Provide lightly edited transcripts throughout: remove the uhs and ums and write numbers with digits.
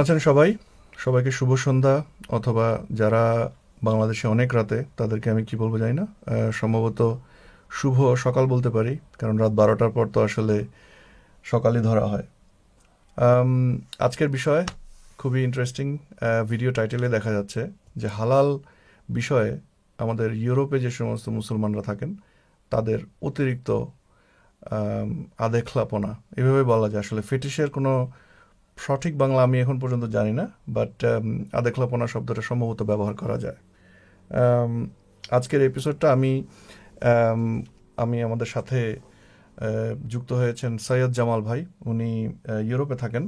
আছেন সবাই? সবাইকে শুভ সন্ধ্যা, অথবা যারা বাংলাদেশে অনেক রাতে তাদেরকে আমি কি বলবো জানি না। সম্ভবত শুভ সকাল বলতে পারি, কারণ রাত 12টার পর তো আসলে সকালই ধরা হয়। আম, আজকের বিষয় খুবই ইন্টারেস্টিং। ভিডিও টাইটেলে দেখা যাচ্ছে যে হালাল বিষয়ে আমাদের ইউরোপে যে সমস্ত মুসলমানরা থাকেন তাদের অতিরিক্ত আম, আদেখলাপনা, এভাবে বলা যায়। আসলে ফেটিশের কোনো সঠিক বাংলা আমি এখন পর্যন্ত জানি না, বাট আদেখলাপনা শব্দটা সম্ভবত ব্যবহার করা যায়। আম, আজকের এপিসোডটা আম, আমি আমাদের সাথে যুক্ত হয়েছেন সৈয়দ জামাল ভাই। উনি ইউরোপে থাকেন।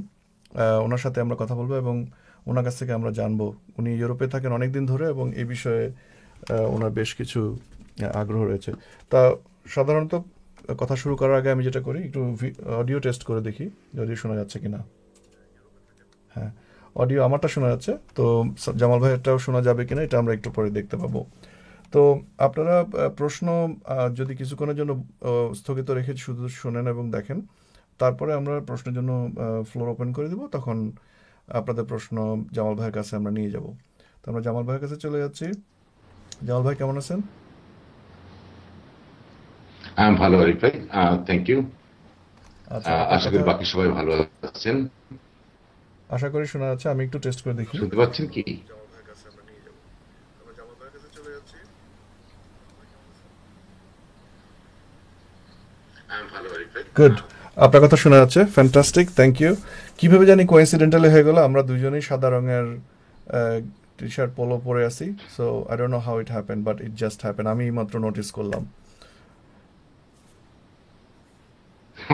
ওনার সাথে আমরা কথা বলবো এবং ওনার কাছ থেকে আমরা জানবো। উনি ইউরোপে থাকেন অনেক দিন ধরে এবং এই বিষয়ে ওনার বেশ কিছু আগ্রহ রয়েছে। তা সাধারণত কথা শুরু করার আগে আমি যেটা করি, একটু অডিও টেস্ট করে দেখি যদি শোনা যাচ্ছে কিনা। হ্যাঁ, অডিও আমারটা শোনা যাচ্ছে তো। জামাল ভাইয়েরটাও শোনা যাবে কিনা এটা আমরা একটু পরে দেখতে পাবো। তো আপনারা প্রশ্ন যদি কিছুক্ষণের জন্য স্থগিত রেখে শুধু শোনেন এবং দেখেন, তারপরে আমরা প্রশ্নের জন্য ফ্লোর ওপেন করে দেবো। তখন আপনাদের প্রশ্ন জামাল ভাইয়ের কাছে আমরা নিয়ে যাব। তো আমরা জামাল ভাইয়ের কাছে চলে যাচ্ছি। জামাল ভাই কেমন আছেন? ভালো আরিফ ভাই, থ্যাংক ইউ। আচ্ছা, আপনার আশা কথা করি বাকি সবাই ভালো আছেন। আশা করি শোনা যাচ্ছে। আমি একটু টেস্ট করে দেখি। শুনতে পাচ্ছেন কি? জামাল ভাইয়ের কাছে আমরা নিয়ে যাব। আমরা জামাল ভাইয়ের কাছে চলে যাচ্ছি। ভালো আরিফ ভাই। গুড। আপনার কথা শোনা যাচ্ছে, ফ্যান্টাস্টিক, থ্যাংক ইউ। কিভাবে জানি কোইন্সিডেন্টালি হয়ে গেল, আমরা দুজনেই সাদা রঙের টি শার্ট পোলো পরে আছি। So I don't know how it happen, but it just happen. আমি মাত্র নোটিস করলাম।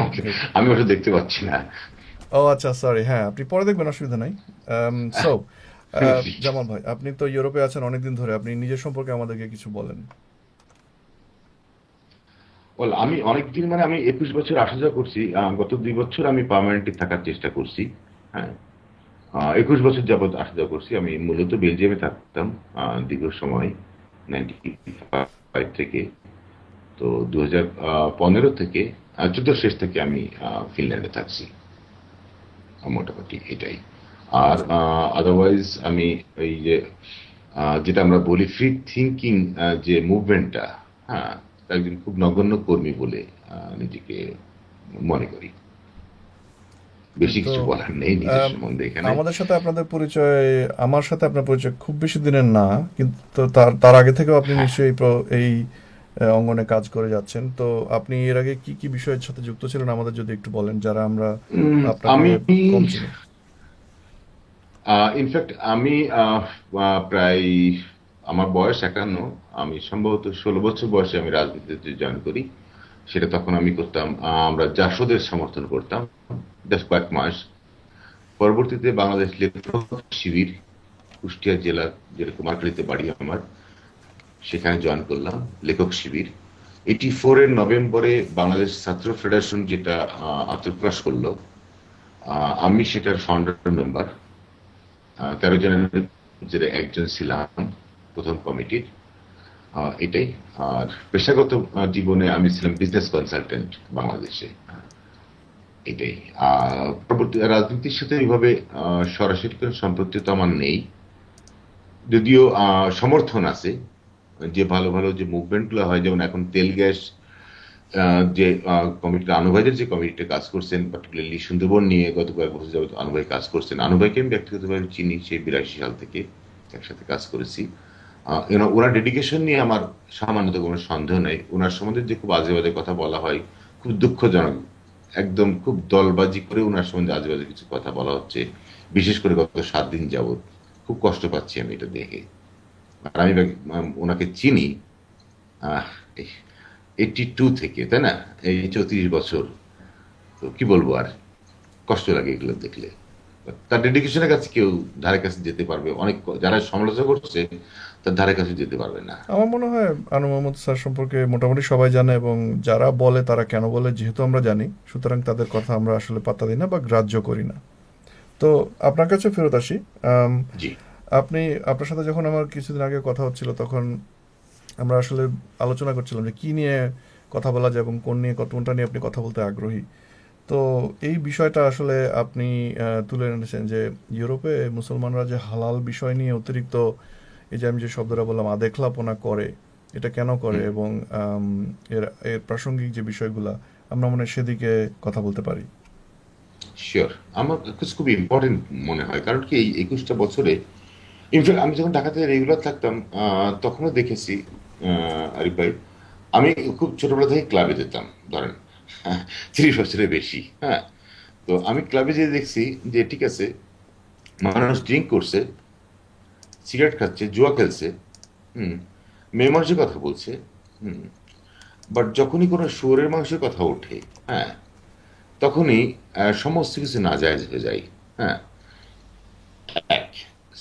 Okay, good. আমি ওটা দেখতে পাচ্ছি না। ও আচ্ছা, সরি। হ্যাঁ, আপনি পরে দেখবেন, অসুবিধা নাই। সো জামাল ভাই, আপনি তো ইউরোপে আছেন অনেকদিন ধরে, আপনি নিজের সম্পর্কে আমাদেরকে কিছু বলেন। আমি অনেকদিন, মানে আমি 21 বছর আসা যাওয়া করছি। গত 2 বছর আমি পার্মানেন্টলি থাকার চেষ্টা করছি। হ্যাঁ, 21 বছর যাবত আসা যাওয়া করছি। আমি মূলত বেলজিয়ামে থাকতাম দীর্ঘ সময়, 95 থেকে। তো 2015 থেকে 14 শেষ থেকে আমি ফিনল্যান্ডে থাকছি। মোটামুটি এটাই। আর আচ্ছা। আদারওয়াইজ আমি এই যে যেটা আমরা বলি ফ্রি থিঙ্কিং, যে মুভমেন্টটা, হ্যাঁ, একজন খুব নগণ্য কর্মী বলে নিজেকে মনে করি। বেশি তো কিছু বলার নেই নিজের আম, সম্বন্ধে এখানে। আমাদের সাথে আপনাদের পরিচয়, আমার সাথে আপনার পরিচয় খুব বেশি দিনের না, কিন্তু তার তার আগে থেকেও আপনি হ্যাঁ। নিশ্চয়ই এই অঙ্গনে কাজ করে যাচ্ছেন। তো আপনি এর আগে কি কি বিষয়ের সাথে যুক্ত ছিলেন আমাদের যদি একটু বলেন, যারা আমরা আপনাকে আমি কম চিনি। ইনফ্যাক্ট আমি প্রায়, আমার বয়স 51। আমি সম্ভবত 16 বছর বয়সে আমি রাজনীতিতে জয়েন করি। সেটা তখন আমি করতাম, আমরা জাসদের সমর্থন করতাম বেশ কয়েক মাস। পরবর্তীতে বাংলাদেশ লেখক শিবির, কুষ্টিয়া জেলার, যেটা কুমারখালীতে বাড়ি আমার, সেখানে জয়েন করলাম লেখক শিবির। 84-এর নভেম্বরে বাংলাদেশ ছাত্র ফেডারেশন যেটা আত্মপ্রকাশ করলো, আমি সেটার ফাউন্ডার মেম্বার। 13 জনের ভিতরে একজন ছিলাম প্রথম কমিটির। এটাই। আর পেশাগত জীবনে আমি ছিলাম বিজনেস কনসালটেন্ট বাংলাদেশে। এটাই। পরবর্তী রাজনীতির সাথে এইভাবে সরাসরি কোনো সম্পৃক্ততা আমার নেই, যদিও সমর্থন আছে। যে ভালো ভালো যে মুভমেন্ট গুলো হয়, যেমন এখন তেল গ্যাস, যে কমিটিটা, আনুভাইদের যে কমিটিটা কাজ করছেন, পার্টিকুলারলি সুন্দরবন নিয়ে গত কয়েক বছর যাবত আনুভাই কাজ করছেন। আনুভাইকে আমি ব্যক্তিগতভাবে চিনি, সেই 82 সাল থেকে একসাথে কাজ করেছি। ওনার ডেডিকেশন নিয়ে আমার সামান্যত কোনো সন্দেহ নেই। ওনার সম্বন্ধে যে খুব আজে বাজে কথা বলা হয়, খুব দুঃখজনক। একদম খুব দলবাজি করে ওনার সম্বন্ধে আজে বাজে কিছু কথা বলা হচ্ছে, বিশেষ করে গত 7 দিন যাবত। খুব কষ্ট পাচ্ছি আমি এটা দেখে। আর আমি ওনাকে চিনি আহ 82 থেকে, তাই না? এই 34 বছর। তো কি বলবো আর, কষ্ট লাগে এগুলো দেখলে। তার ডেডিকেশনের কাছে কেউ ধারে কাছে যেতে পারবে, অনেক যারা সমালোচনা করছে তার ধারে কাছে যেতে পারবে না। আমার মনে হয় আনু মোহাম্মদ স্যার সম্পর্কে মোটামুটি সবাই জানে, এবং যারা বলে তারা কেন বলে যেহেতু আমরা জানি, সুতরাং তাদের কথা আমরা আসলে পাত্তা দিই না বা গ্রাহ্য করি না। তো আপনার কাছে ফেরত আসি। আম, জি। আপনি, আপনার সাথে যখন আমার কিছুদিন আগে কথা হচ্ছিল, তখন আমরা আসলে আলোচনা করছিলাম যে কি নিয়ে কথা বলা যায় এবং কোনটা নিয়ে আপনি কথা বলতে আগ্রহী। তো এই বিষয়টা আসলে আপনি তুলে এনেছেন যে ইউরোপে মুসলমানরা যে হালাল বিষয় নিয়ে অতিরিক্ত, এই যে আমি যে শব্দটা বললাম, আদেখলাপনা করে, এটা কেন করে, হুম। এবং আম, এর এর প্রাসঙ্গিক যে বিষয়গুলা আমরা মনে হয় সেদিকে কথা বলতে পারি। শিওর। আমার কাছে খুব ইম্পর্টেন্ট মনে হয়, কারণ কি এই 21টা বছরে ইনফ্যাক্ট আমি যখন ঢাকাতে রেগুলার থাকতাম তখনও দেখেছি আরিফ ভাই, আমি খুব ছোটবেলা থেকে ক্লাবে যেতাম ধরেন 30 বছরের বেশি। হ্যাঁ, তো আমি ক্লাবে যেয়ে দেখছি যে ঠিক আছে, মানুষ ড্রিঙ্ক করছে, সিগারেট খাচ্ছে, জুয়া খেলছে, হুম, মেয়ে মানুষের কথা বলছে, হুম, বাট যখনই কোনো শুয়োরের মাংসের কথা ওঠে, হ্যাঁ, তখনই সমস্ত কিছু নাজায়েজ হয়ে যায়। হ্যাঁ, এক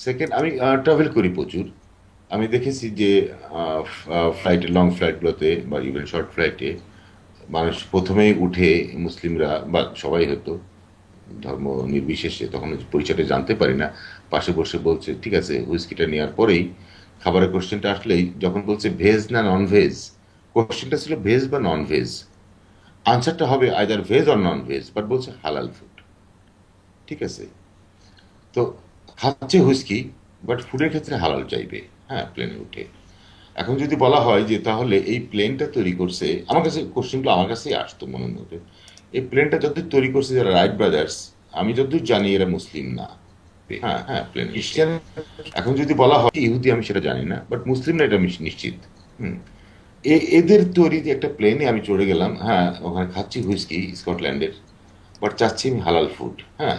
সেকেন্ড, আমি ট্রাভেল করি প্রচুর। আমি দেখেছি যে ফ্লাইটে, লং ফ্লাইটগুলোতে বা ইভেন শর্ট ফ্লাইটে মানুষ প্রথমেই উঠে, মুসলিমরা বা সবাই হতো, ধর্ম নির্বিশেষে, তখন পরিচয়টা জানতে পারি না, পাশে বসে বলছে ঠিক আছে, হুইস্কিটা নেওয়ার পরেই খাবারের কোশ্চেনটা আসলেই যখন বলছে ভেজ না নন ভেজ, কোশ্চেনটা ছিল ভেজ বা নন ভেজ, আনসারটা হবে either veg or non veg, but বলছে হালাল ফুড। ঠিক আছে, তো খাচ্ছে হুইস্কি, বাট ফুডের ক্ষেত্রে হালাল চাইবে। হ্যাঁ, প্লেনে উঠে। এখন যদি বলা হয় যে তাহলে এই প্লেনটা তৈরি করছে, আমার কাছে কোশ্চেনগুলো আমার কাছেই আসতো মনের মধ্যে, এই প্লেনটা যতদূর তৈরি করছে যারা রাইট ব্রাদার্স, আমি যতদূর জানি এরা মুসলিম না। হ্যাঁ হ্যাঁ, প্লেন ক্রিশ্চিয়ান। এখন যদি বলা হয় ইহুদি, আমি সেটা জানি না, বাট মুসলিম না এটা আমি নিশ্চিত। হুম, এদের তৈরি যে একটা প্লেনে আমি চড়ে গেলাম, হ্যাঁ, ওখানে খাচ্ছি হুইস্কি স্কটল্যান্ডের, বাট চাচ্ছি আমি হালাল ফুড। হ্যাঁ,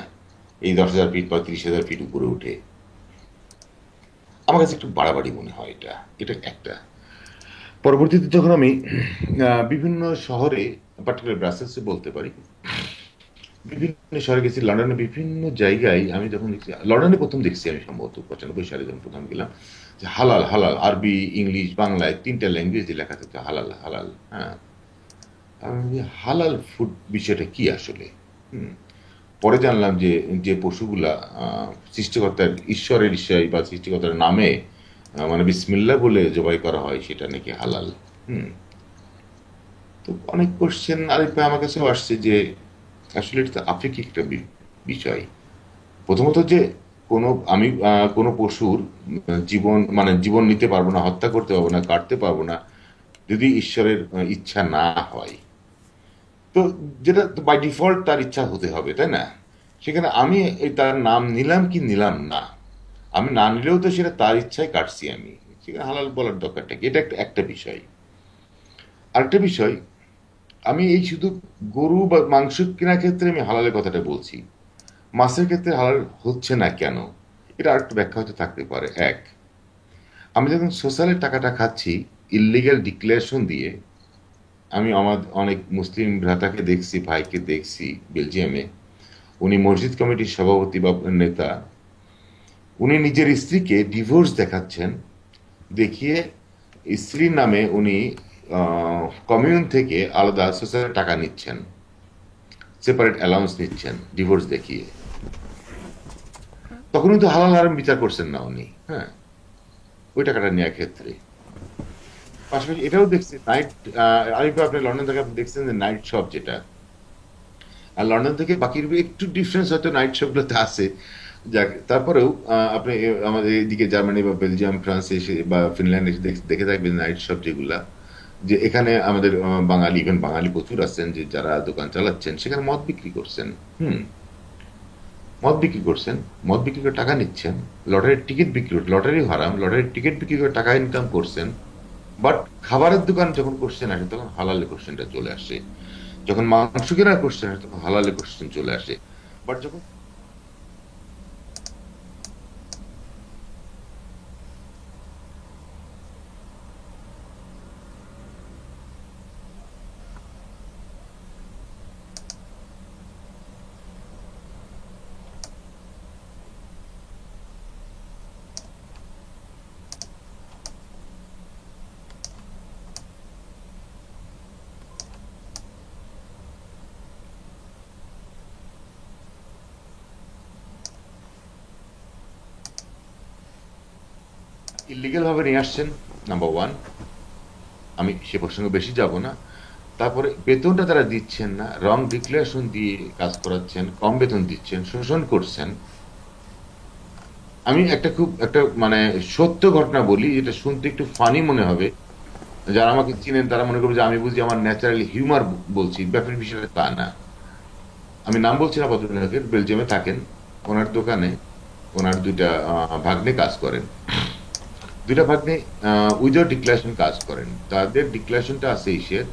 এই 10,000 ফিট বা 30,000 ফিট উপরে উঠে, আমার কাছে একটু বাড়াবাড়ি মনে হয় এটা। এটা একটা। পরবর্তীতে যখন আমি বিভিন্ন শহরে, পার্টিকুলার ব্রাসেলসে বলতে পারি, বিভিন্ন শহরে গেছি, লন্ডনে বিভিন্ন জায়গায় আমি যখন দেখছি, লন্ডনে প্রথম দেখছি আমি সম্ভবত 95 সালে যখন প্রথম গেলাম, যে হালাল হালাল, আরবি, ইংলিশ, বাংলায় 3টা ল্যাঙ্গুয়েজে লেখা থাকতো হালাল হালাল। হ্যাঁ, আমি বলি, হালাল ফুড বিষয়টা কি আসলে? হুম, পরে জানলাম যে যে পশুগুলা সৃষ্টিকর্তার, ঈশ্বরের ঈশ্বর বা সৃষ্টিকর্তার নামে মানে বিসমিল্লাহ বলে জবাই করা হয়, সেটা নাকি হালাল। হুম, তো অনেক কোশ্চেন আরিফ ভাই আমার কাছেও আসছে যে আসলে এটা তো আপেক্ষিক একটা বিষয়। প্রথমত যে কোনো, আমি কোনো পশুর জীবন, মানে জীবন নিতে পারবো না, হত্যা করতে পারবো না, কাটতে পারবো না, যদি ঈশ্বরের ইচ্ছা না হয়। তো যেটা বাই ডিফল্ট তার ইচ্ছা হতে হবে, তাই না? সেখানে আমি এই তার নাম নিলাম কি নিলাম না, আমি না নিলেও তো সেটা তার ইচ্ছায় কাটছি আমি, সেখানে হালাল বলার দরকারটা কি? এটা একটা একটা বিষয়। আরেকটা বিষয়, আমি এই শুধু গরু বা মাংস কেনার ক্ষেত্রে আমি হালালের কথাটা বলছি, মাছের ক্ষেত্রে হালাল হচ্ছে না কেন? এটা আরেকটু ব্যাখ্যা হয়তো থাকতে পারে। এক, আমি যখন সোশ্যালের টাকাটা খাচ্ছি ইললিগ্যাল ডিক্লারেশন দিয়ে, আমি আমার অনেক মুসলিম ভ্রাতাকে দেখছি, ভাইকে দেখছি বেলজিয়ামে, উনি মসজিদ কমিটির সভাপতি বা নেতা, উনি নিজের স্ত্রীকে ডিভোর্স দেখাচ্ছেন, দেখিয়ে স্ত্রীর নামে উনি কমিউন থেকে আলাদা সোশ্যাল টাকা নিচ্ছেন, সেপারেট অ্যালাউন্স নিচ্ছেন ডিভোর্স দেখিয়ে। তখন কিন্তু হালাল হারাম বিচার করছেন না উনি। হ্যাঁ, ওই টাকাটা নেওয়ার ক্ষেত্রে পাশাপাশি এটাও দেখছি নাইট, আরিফ আপনি লন্ডন থেকে আপনি দেখছেন যে নাইট শপ যেটা, আর লন্ডন থেকে বাকির একটু ডিফারেন্স হয়তো নাইট শপ গুলোতে আছে, যাক তারপরেও আপনি আমাদের এদিকে জার্মানি বা বেলজিয়াম, ফ্রান্সে এসে বা ফিনল্যান্ডে এসে দেখে থাকবেন নাইট শপ যেগুলা, যে এখানে আমাদের বাঙালি, ইভেন বাঙালি প্রচুর আছেন যে যারা দোকান চালাচ্ছেন, সেখানে মদ বিক্রি করছেন। হুম, মদ বিক্রি করছেন, মদ বিক্রি করে টাকা নিচ্ছেন, লটারির টিকিট বিক্রি করে, লটারি হারাম, লটারির টিকিট বিক্রি করে টাকা ইনকাম করছেন, বাট খাবারের দোকান যখন কোশ্চেন আসে তখন হালালে কোশ্চেনটা চলে আসে, যখন মাংস কেনার কোশ্চেন আসে তখন হালালে কোশ্চেন চলে আসে, বাট যখন ইলিগাল ভাবে নিয়ে আসছেন, নাম্বার ওয়ান, আমি সে প্রসঙ্গে বেশি যাব না। তারপরে বেতনটা তারা দিচ্ছেন না, রং ডিক্লারেশন দিয়ে কাজ করাচ্ছেন, কম বেতন দিচ্ছেন, শোষণ করছেন। আমি একটা মানে সত্য ঘটনা বলি, যেটা শুনতে একটু ফানি মনে হবে। যারা আমাকে চিনেন তারা মনে করবে যে আমি বুঝি আমার ন্যাচারালি হিউমার বলছি, ব্যাপারের বিষয়টা তা না। আমি নাম বলছি না ভদ্রলোকের, বেলজিয়ামে থাকেন। ওনার দোকানে ওনার দুইটা ভাগ্নে কাজ করেন। দুইটা ভাগ্নে উইদাউট ডিক্লারেশন কাজ করেন। তাদের ডিক্লারেশনটা আছে ইসের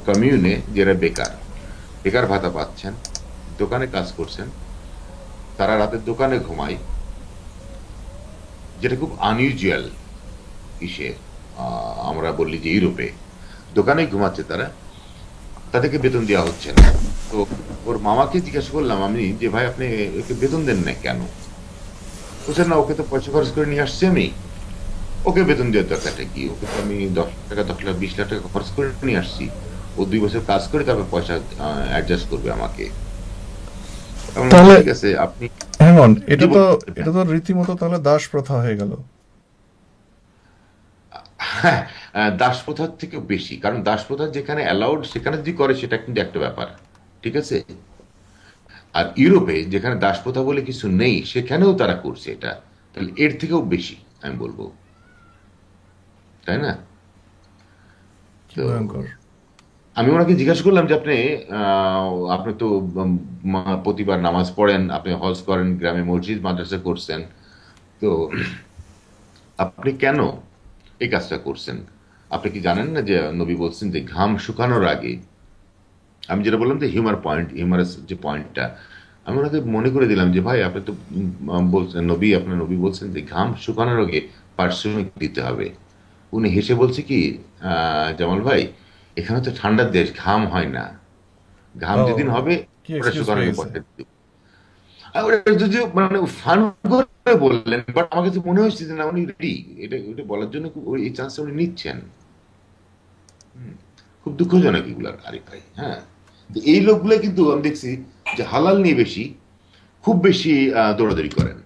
কমিউনে, যারা বেকার, বেকার ভাতা পাচ্ছেন, দোকানে কাজ করছেন। তারা রাতে দোকানে ঘুমায়, যেটা খুব আনইউজুয়াল। ইসে আমরা বললি যে ইউরোপে দোকানেই ঘুমাচ্ছে তারা, তাদেরকে বেতন দেওয়া হচ্ছে না। তো ওর মামাকে জিজ্ঞাসা করলাম আমি যে ভাই আপনি ওকে বেতন দেন না কেন? বলছেন না, ওকে তো পয়সা খরচ করে নিয়ে আসছি আমি, ওকে বেতন দেওয়ার দরকারটা কি? ওকে তো আমি 10 লাখ টাকা, 10 লাখ 20 লাখ টাকা খরচ করে নিয়ে আসছি। ও 2 বছর কাজ করে তারপর পয়সা অ্যাডজাস্ট করবে আমাকে। আমি বললাম, তাহলে ঠিক আছে আপনি হ্যাং অন, কি বলছেন? এটা তো রীতিমতো তাহলে দাস প্রথা হয়ে গেল। হ্যাঁ, দাসপ্রথার থেকে বেশি, কারণ দাসপ্রথা যেখানে অ্যালাউড সেখানে যদি করে সেটা কিন্তু একটা ব্যাপার, ঠিক আছে। আর ইউরোপে যেখানে দাসপ্রথা বলে কিছু নেই সেখানেও তারা করছে এটা, তাহলে এর থেকেও বেশি আমি বলবো, তাই না? কি তো ভয়ঙ্কর! আমি ওনাকে জিজ্ঞাসা করলাম যে আপনি তো প্রতিবার নামাজ পড়েন, আপনি হজ করেন, গ্রামে মসজিদ মাদ্রাসা করছেন, তো আপনি কেন এই কাজটা করছেন? আপনি কি জানেন না যে নবী বলছেন যে ঘাম শুকানোর আগে, আমি যেটা বললাম যে হিউমারাস যে পয়েন্টটা, আমি ওনাকে মনে করে দিলাম যে ভাই আপনি তো বলছেন, আপনার নবী বলছেন যে ঘাম শুকানোর আগে পারিশ্রমিক দিতে হবে। উনি হেসে বলছে কি, জামাল ভাই, এখানে তো ঠান্ডার দেশ, ঘাম হয় না, ঘাম ও, যেদিন হবে কি ওটা এক্সকিউজ শুকানোর পেয়ে আগে গেছে! পয়সা দিব। আর ওটা যদিও মানে ফান করে বললেন, বাট আমার কাছে মনে হচ্ছে যে না, উনি রেডি এটা এটা বলার জন্য, এই চান্সটা উনি নিচ্ছেন। হুম, খুব দুঃখজনক এগুলো আরিফ ভাই। হ্যাঁ, তো এই লোকগুলো কিন্তু আমি দেখছি যে হালাল নিয়ে খুব বেশি দৌড়াদৌড়ি করেন।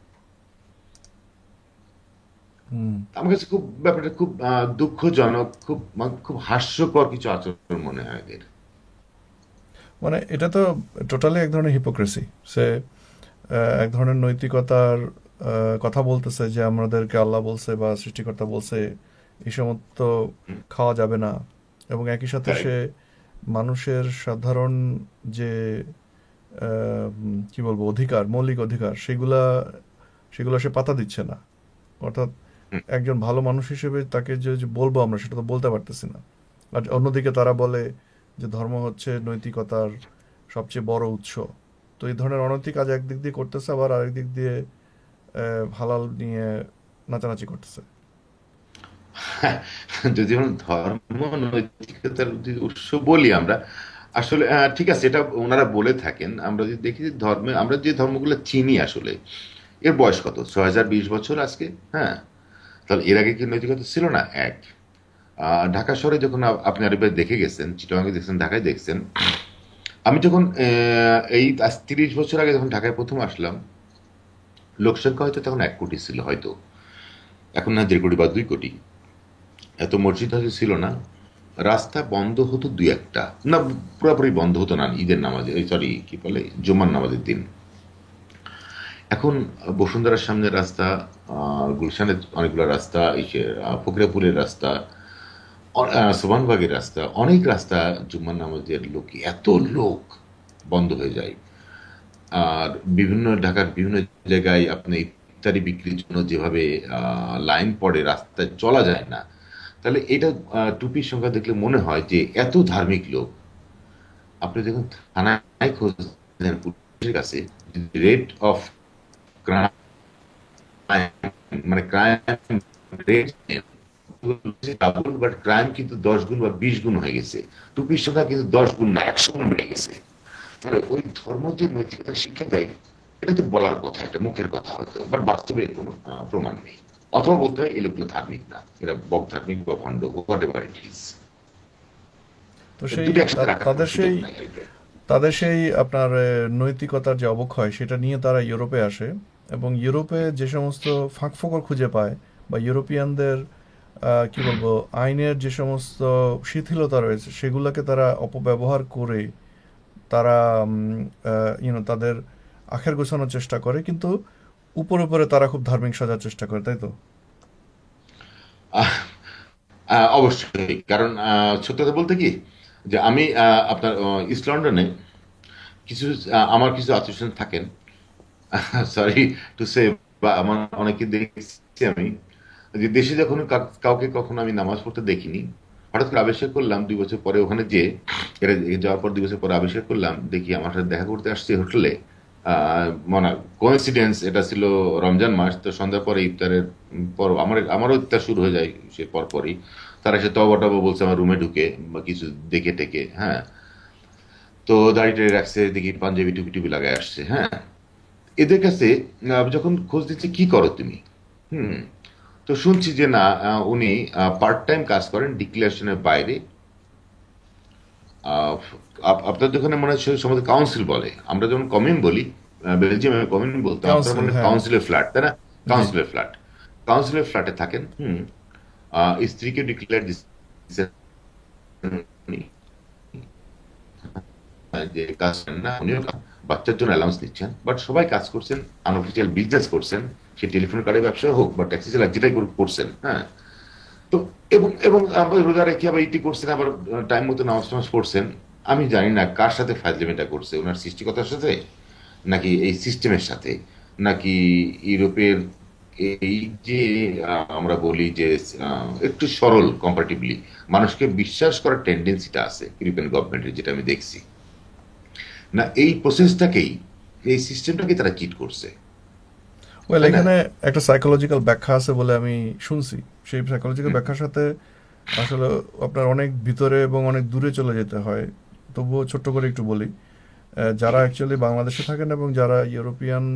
হুম। আমার কাছে খুব ব্যাপারটা খুব দুঃখজনক, খুব হাস্যকর কিছু আচরণ মনে হয় এদের। মানে এটা তো টোটালি এক ধরনের হিপোক্রেসি। সে এক ধরনের নৈতিকতার কথা বলতেছে যে আমাদেরকে আল্লাহ বলছে বা সৃষ্টিকর্তা বলছে এই সমস্ত খাওয়া যাবে না, এবং একই সাথে সে কারেক্ট। মানুষের সাধারণ যে কি বলবো অধিকার, মৌলিক অধিকার, সেগুলা সেগুলো সে পাত্তা দিচ্ছে না। অর্থাৎ একজন ভালো মানুষ হিসেবে তাকে যে বলবো আমরা, সেটা তো বলতে পারতেছি না। আর অন্যদিকে তারা বলে যে ধর্ম হচ্ছে নৈতিকতার সবচেয়ে বড় উৎস। তো এই ধরনের অনৈতিক কাজ একদিক দিয়ে করতেছে, আবার আরেক দিক দিয়ে হালাল নিয়ে নাচানাচি করতেছে। যদি আমরা ধর্ম নৈতিকতার যদি উৎস বলি আমরা, আসলে ঠিক আছে, এটা ওনারা বলে থাকেন। আমরা যদি দেখি যে আমরা যে ধর্মগুলো চিনি আসলে এর বয়স কত, 6020 বছর আজকে। হ্যাঁ, তাহলে এর আগে কি নৈতিকতা ছিল না? এক, ঢাকা শহরে যখন আপনি আরেকবার দেখে গেছেন, চিটাগাঙ্গে দেখছেন, ঢাকায় দেখছেন। আমি যখন এই আজ 30 বছর আগে যখন ঢাকায় প্রথম আসলাম, লোকসংখ্যা হয়তো তখন 1 কোটি ছিল হয়তো, এখন না 1.5 কোটি বা 2 কোটি। এত মসজিদ হয়তো ছিল না, রাস্তা বন্ধ হতো দুই একটা, না পুরোপুরি বন্ধ হতো না ঈদের নামাজে, সরি কি বলে, জুম্মার নামাজের দিন। এখন বসুন্ধরার সামনের রাস্তা, গুলশানের অনেকগুলো রাস্তা, ফকিরাপুরের রাস্তা, সোবানবাগের রাস্তা, অনেক রাস্তা জুম্মার নামাজের লোক, এত লোক বন্ধ হয়ে যায়। আর ঢাকার বিভিন্ন জায়গায় আপনি ইফতারি বিক্রির জন্য যেভাবে লাইন পড়ে, রাস্তায় চলা যায় না। তাহলে এটা টুপির সংখ্যা দেখলে মনে হয় যে এত ধার্মিক লোক। আপনি দেখুন থানায় খোঁজ নেন পুলিশের কাছে, রেট অফ ক্রাইম, মানে crime rate double, but crime কিন্তু 10 গুণ বা 20 গুণ হয়ে গেছে। টুপির সংখ্যা কিন্তু 10 গুণ না, 100 গুণ বেড়ে গেছে। তাহলে ওই ধর্ম যে নৈতিকতা শিক্ষা দেয়, এটা তো বলার কথা, এটা মুখের কথা হয়তো, বাট বাস্তবে এর কোনো প্রমাণ নেই। অথবা বলতে হয় এই লোকগুলো ধার্মিক না, এরা বক ধার্মিক বা ভণ্ড, হোয়াট এভার ইট ইজ। তো সেই দুটো একসাথে রাখার কোনো তাদের সুযোগ সেই নাই এদের। আপনার নৈতিকতার যে অবক্ষয়, সেটা নিয়ে তারা ইউরোপে আসে, এবং ইউরোপে যে সমস্ত ফাঁকফোকর খুঁজে পায় বা ইউরোপিয়ানদের কি বলবো, আইনের যে সমস্ত শিথিলতা রয়েছে সেগুলোকে তারা অপব্যবহার করে তারা তাদের আখের গোছানোর চেষ্টা করে, কিন্তু উপরে উপরে তারা খুব ধার্মিক সাজার চেষ্টা করে, তাই তো? আহ, অবশ্যই, কারণ সত্যি কথা বলতে কি, যে আমি আপনার ইস্ট লন্ডনে কিছু আমার কিছু আত্মীয় থাকেন, সরি টু সে, বা আমার অনেকে দেখছি আমি, যে দেশে যখন কাউকে কখনো আমি নামাজ পড়তে দেখিনি, হঠাৎ করে আবিষ্কার করলাম 2 বছর পরে ওখানে যে এরা যাওয়ার পর 2 বছর পরে আবিষ্কার করলাম, দেখি আমার সাথে দেখা করতে আসছে হোটেলে। মানে কোইন্সিডেন্স, এটা ছিল রমজান মাস, তো সন্ধ্যার পরে ইফতারের পর আমারও ইফতার শুরু হয়ে যায় সে পরপরই। তারা এসে তবা টবা বলছে আমার রুমে ঢুকে, বা কিছু দেখে টেকে, হ্যাঁ। তো দাড়ি টাড়ি রাখছে, দেখি পাঞ্জাবি টুপি টুপি লাগায় আসছে, হ্যাঁ। এদের কাছে যখন খোঁজ দিচ্ছে কি করো তুমি, হুম, তো শুনছি যে না, উনি পার্ট টাইম কাজ করেন ডিক্লারেশনের বাইরে। আহ, আপনাদের ওখানে মনে হয় সম্ভবত কাউন্সিল বলে, আমরা যেমন কমিউন বলি, বেলজিয়ামে কমিউন বলতাম, আপনার কাউন্সিল, মানে হ্যাঁ। কাউন্সিলের ফ্ল্যাট, তাই না? জি। কাউন্সিলের ফ্ল্যাট, কাউন্সিলের ফ্ল্যাটে থাকেন, হুম। স্ত্রীকে ডিক্লেয়ার দিচ্ছেন উনি, যে কাজ করেন না উনিও বাচ্চার জন্য অ্যালাউন্স নিচ্ছেন, বাট সবাই কাজ করছেন, আনঅফিসিয়াল বিজনেস করছেন, সে টেলিফোন কার্ডের ব্যবসা হোক বা ট্যাক্সি চালাক, যেটাই করছেন, হ্যাঁ। তো এবং এবং আবার রোজা রেখে আবার ইটি করছেন, আবার টাইম মতো নামাজ টামাজ পড়ছেন। আমি জানি না কার সাথে ফাজলিমিটা করছে, ওনার সৃষ্টিকতার সাথে, নাকি এই সিস্টেমের সাথে, নাকি ইউরোপের এই যে আমরা বলি যে একটু সরল কম্পারেটিভলি মানুষকে বিশ্বাস করার টেন্ডেন্সিটা আছে ইউরোপিয়ান গভর্নমেন্টের, যেটা আমি দেখছি, না এই প্রসেসটাকেই, এই সিস্টেমটাকে তারা চিট করছে, ওয়েল, তাই না? এখানে একটা সাইকোলজিক্যাল ব্যাখ্যা আছে বলে আমি শুনছি। সেই সাইকোলজিক্যাল হুম, ব্যাখ্যার সাথে আসলে আপনার অনেক ভিতরে এবং অনেক দূরে চলে যেতে হয়। তবুও ছোট্ট করে একটু বলি। যারা অ্যাকচুয়ালি বাংলাদেশে থাকেন এবং যারা ইউরোপিয়ান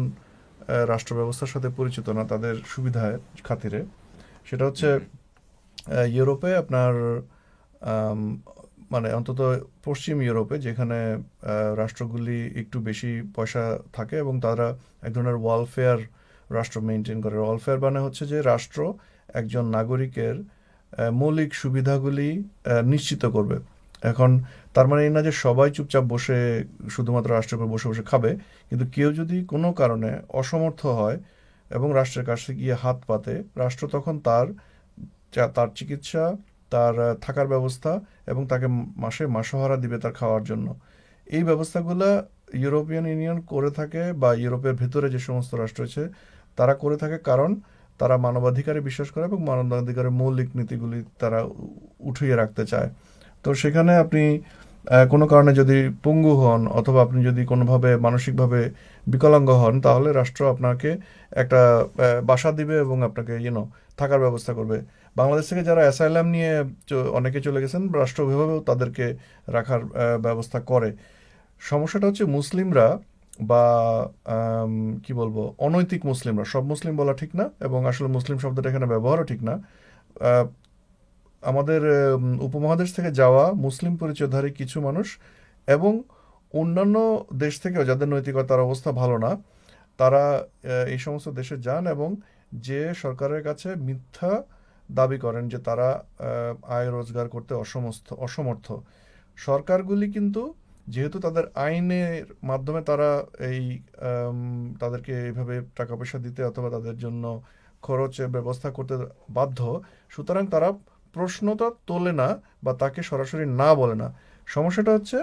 রাষ্ট্র ব্যবস্থার সাথে পরিচিত না, তাদের সুবিধার খাতিরে, সেটা হচ্ছে হুম, ইউরোপে আপনার আম, মানে অন্তত পশ্চিম ইউরোপে, যেখানে রাষ্ট্রগুলি একটু বেশি পয়সা থাকে এবং তারা এক ধরনের ওয়েলফেয়ার রাষ্ট্র মেনটেন করে। ওয়েলফেয়ার মানে হচ্ছে যে রাষ্ট্র একজন নাগরিকের মৌলিক সুবিধাগুলি নিশ্চিত করবে। এখন তার মানে এই না যে সবাই চুপচাপ বসে শুধুমাত্র রাষ্ট্রের উপর বসে বসে খাবে, কিন্তু কেউ যদি কোনো কারণে অসমর্থ হয় এবং রাষ্ট্রের কাছে গিয়ে হাত পাতে, রাষ্ট্র তখন তার চিকিৎসা, তার থাকার ব্যবস্থা এবং তাকে মাসে মাসোহারা দিবে তার খাওয়ার জন্য। এই ব্যবস্থাগুলো ইউরোপিয়ান ইউনিয়ন করে থাকে, বা ইউরোপের ভেতরে যে সমস্ত রাষ্ট্র আছে তারা করে থাকে, কারণ তারা মানবাধিকারে বিশ্বাস করে এবং মানবাধিকারের মৌলিক নীতিগুলি তারা উঠিয়ে রাখতে চায়। তো সেখানে আপনি কোনো কারণে যদি পঙ্গু হন অথবা আপনি যদি কোনোভাবে মানসিকভাবে বিকলাঙ্গ হন, তাহলে রাষ্ট্র আপনাকে একটা বাসা দিবে এবং আপনাকে থাকার ব্যবস্থা করবে। বাংলাদেশ থেকে যারা অ্যাসাইলাম নিয়ে অনেকে চলে গেছেন, রাষ্ট্র ওইভাবেও তাদেরকে রাখার ব্যবস্থা করে। সমস্যাটা হচ্ছে মুসলিমরা, বা আম, কি বলবো, অনৈতিক মুসলিমরা, সব মুসলিম বলা ঠিক না এবং আসলে মুসলিম শব্দটা এখানে ব্যবহারও ঠিক না। আহ, আমাদের উপমহাদেশ থেকে যাওয়া মুসলিম পরিচয়ধারী কিছু মানুষ এবং অন্যান্য দেশ থেকেও যাদের নৈতিকতার অবস্থা ভালো না, তারা এই সমস্ত দেশে যান এবং যে সরকারের কাছে মিথ্যা দাবি করেন যে তারা আয় রোজগার করতে অসমর্থ। সরকারগুলি কিন্তু, যেহেতু তাদের আইনের মাধ্যমে তারা এই তাদেরকে এইভাবে টাকা পয়সা দিতে অথবা তাদের জন্য খরচের ব্যবস্থা করতে বাধ্য, সুতরাং তারা প্রশ্নটা তোলে না বা তাকে সরাসরি না বলে না। সমস্যাটা হচ্ছে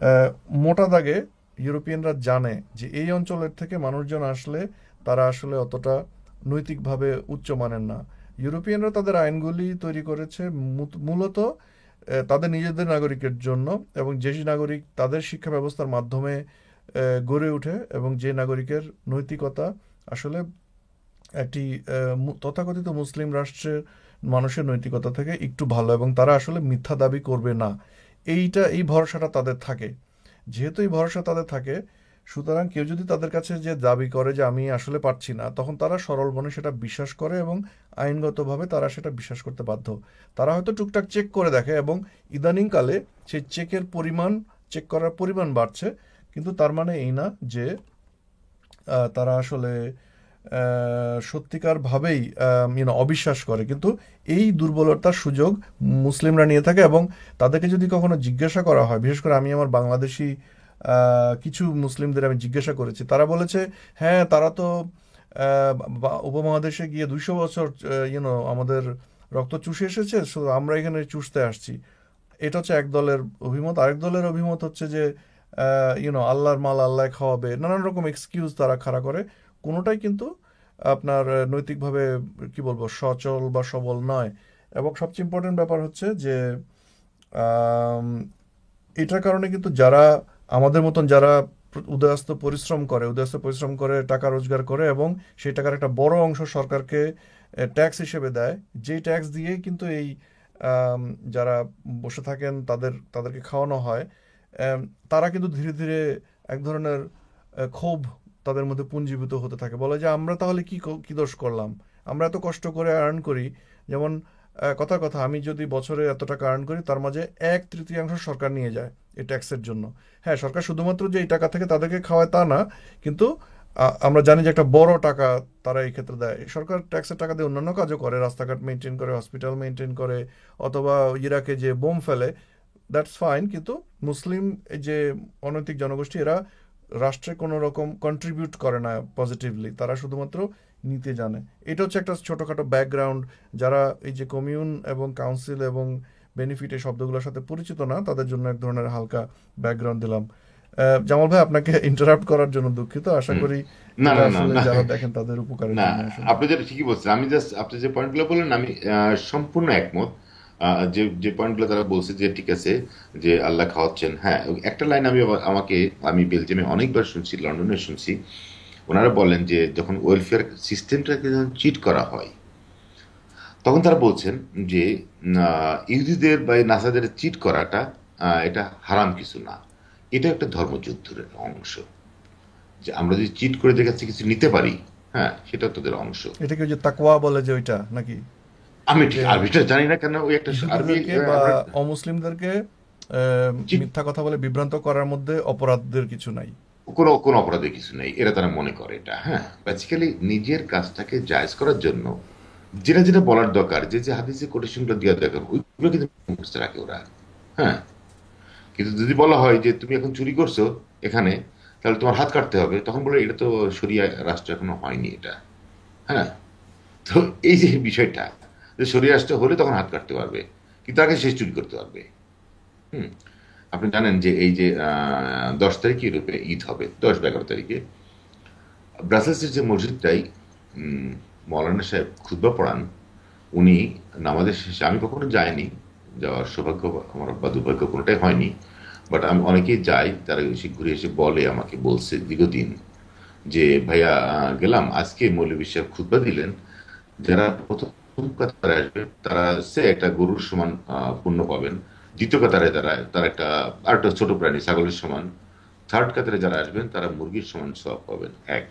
আহ, মোটা দাগে ইউরোপিয়ানরা জানে যে এই অঞ্চলের থেকে মানুষজন আসলে তারা আসলে অতটা নৈতিকভাবে উচ্চমানের না। ইউরোপিয়ানরা তাদের আইনগুলি তৈরি করেছে মূলত তাদের নিজেদের নাগরিকের জন্য, এবং যে নাগরিক তাদের শিক্ষা ব্যবস্থার মাধ্যমে গড়ে ওঠে এবং যে নাগরিকের নৈতিকতা আসলে একটি তথাকথিত মুসলিম রাষ্ট্রের মানুষের নৈতিকতা থেকে একটু ভালো, এবং তারা আসলে মিথ্যা দাবি করবে না, এই ভরসাটা তাদের থাকে। যেহেতু এই ভরসা তাদের থাকে, সুতরাং কেউ যদি তাদের কাছে যে দাবি করে যে আমি আসলে পারছি না, তখন তারা সরল মনে সেটা বিশ্বাস করে এবং আইনগতভাবে তারা সেটা বিশ্বাস করতে বাধ্য। তারা হয়তো টুকটাক চেক করে দেখে এবং ইদানিংকালে সেই চেক করার পরিমাণ বাড়ছে, কিন্তু তার মানে এই না যে তারা আসলে সত্যিকার ভাবেই অবিশ্বাস করে, কিন্তু এই দুর্বলতার সুযোগ মুসলিমরা নিয়ে থাকে। এবং তাদেরকে যদি কখনো জিজ্ঞাসা করা হয়, বিশেষ করে আমি আমার বাংলাদেশি কিছু মুসলিমদের আমি জিজ্ঞাসা করেছি, তারা বলেছে হ্যাঁ তারা তো উপমহাদেশে গিয়ে 200 বছর আমাদের রক্ত চুষে এসেছে, শুধু আমরা এখানে চুষতে আসছি। এটা হচ্ছে এক দলের অভিমত। আরেক দলের অভিমত হচ্ছে যে আল্লাহর মাল আল্লাহ খাওয়াবে, নানান রকম এক্সকিউজ তারা খাড়া করে। কোনোটাই কিন্তু আপনার নৈতিকভাবে কি বলবো সচল বা সবল নয়। এবং সবচেয়ে ইম্পর্টেন্ট ব্যাপার হচ্ছে যে আম, এটার কারণে কিন্তু যারা আমাদের মতন যারা উদয়াস্ত পরিশ্রম করে টাকা রোজগার করে এবং সেই টাকার একটা বড় অংশ সরকারকে ট্যাক্স হিসেবে দেয়, যেই ট্যাক্স দিয়েই কিন্তু এই আম, যারা বসে থাকেন তাদেরকে খাওয়ানো হয়। আম, তারা কিন্তু ধীরে ধীরে এক ধরনের ক্ষোভ তাদের মধ্যে পুঞ্জীভূত হতে থাকে, বলে যে আমরা তাহলে কি দোষ করলাম, আমরা এত কষ্ট করে আর্ন করি। যেমন কথার কথা, আমি যদি বছরে এত টাকা আর্ন করি, তার মাঝে 1/3 সরকার নিয়ে যায় এই ট্যাক্সের জন্য। হ্যাঁ, সরকার শুধুমাত্র যে এই টাকা থেকে তাদেরকে খাওয়ায় তা না, কিন্তু আমরা জানি যে একটা বড় টাকা তারা এই ক্ষেত্রে দেয়। সরকার ট্যাক্সের টাকা দিয়ে অন্যান্য কাজও করে, রাস্তাঘাট মেনটেন করে, হসপিটাল মেনটেন করে, অথবা ইরাকে যে বোম ফেলে, দ্যাটস ফাইন। কিন্তু মুসলিম এই যে অনৈতিক জনগোষ্ঠী, এরা রাষ্ট্রে কোনো রকম কন্ট্রিবিউট করে না পজিটিভলি, তারা শুধুমাত্র নিতে জানে। এটা হচ্ছে একটা ছোটোখাটো ব্যাকগ্রাউন্ড। যারা এই যে কমিউন এবং কাউন্সিল এবং বেনিফিট এই শব্দগুলোর সাথে পরিচিত না, তাদের জন্য এক ধরনের হালকা ব্যাকগ্রাউন্ড দিলাম। জামাল ভাই, আপনাকে ইন্টারাপ্ট করার জন্য দুঃখিত। আশা হুম। করি না এটা না না আসলে না যারা দেখেন তাদের উপকারের না, জন্য আসলে। আপনি যেটা ঠিকই বলছেন। আমি জাস্ট আপনি যে পয়েন্টগুলো বললেন আমি সম্পূর্ণ একমত। যে যে পয়েন্টগুলো তারা বলছে যে ঠিক আছে যে আল্লাহ খাওয়াচ্ছেন, হ্যাঁ। একটা লাইন আমি বেলজিয়ামে অনেকবার শুনছি, লন্ডনে শুনছি। ওনারা বলেন যে যখন ওয়েলফেয়ার সিস্টেমটাকে যখন চিট করা হয়, তখন তারা বলছেন যে ইহুদিদের বা এই নাসাদের চিট করাটা এটা হারাম কিছু না, এটা একটা ধর্মযুদ্ধের অংশ। যে আমরা যদি চিট করে দেখে কাছে কিছু নিতে পারি, হ্যাঁ, সেটা তোদের অংশ। এটা কি ওই যে তাকওয়া বলে যে ওইটা নাকি? আমি ঠিক যে আরবিটা জানি না, কেন ওই একটা আরবি ইহুদিদেরকে বা আমরা অমুসলিমদেরকে চিট মিথ্যা কথা বলে বিভ্রান্ত করার মধ্যে অপরাধের কিছু নাই। কোনো কোনো অপরাধে কিছু নেই, এরা তারা মনে করে এটা, হ্যাঁ। বেসিক্যালি নিজের কাজটাকে জায়েজ করার জন্য যেটা যেটা বলার দরকার, যে যে হাদিসে কোটেশনগুলো দেওয়া দরকার, ওইগুলো কিন্তু মুখস্থ রাখে ওরা, হ্যাঁ। কিন্তু যদি বলা হয় যে তুমি এখন চুরি করছো এখানে, তাহলে তোমার হাত কাটতে হবে, তখন বলে এটা তো শরিয়া রাষ্ট্র এখনো হয়নি এটা, হ্যাঁ। তো এই যে বিষয়টা, যে শরিয়া রাষ্ট্র হলে তখন হাত কাটতে পারবে, কিন্তু আগে শেষ চুরি করতে পারবে। হুম। আপনি জানেন যে এই যে 10 তারিখে ইউরোপে ঈদ হবে, 10 বা 11 তারিখে ব্রাসেলসের যে মসজিদটাই মৌলানা সাহেব খুতবা পড়ান, উনি নামাজের শেষে, আমি কখনো যাইনি, যাওয়ার সৌভাগ্য আমার বা দুর্ভাগ্য কোনোটাই হয়নি, বাট আমি অনেকেই যাই, তারা এসে ঘুরে এসে বলে, আমাকে বলছে দীর্ঘদিন, যে ভাইয়া গেলাম আজকে মৌলভী সাহেব খুতবা দিলেন, যারা প্রথম কাতারে আসবে তারা সে একটা গরুর সমান পুণ্য পাবেন, দ্বিতীয় কাতারে তারা একটা আর একটা ছোট প্রাণী ছাগলের সমান, থার্ড কাতারে যারা আসবেন তারা মুরগির সমান সওয়াব পাবেন, এক।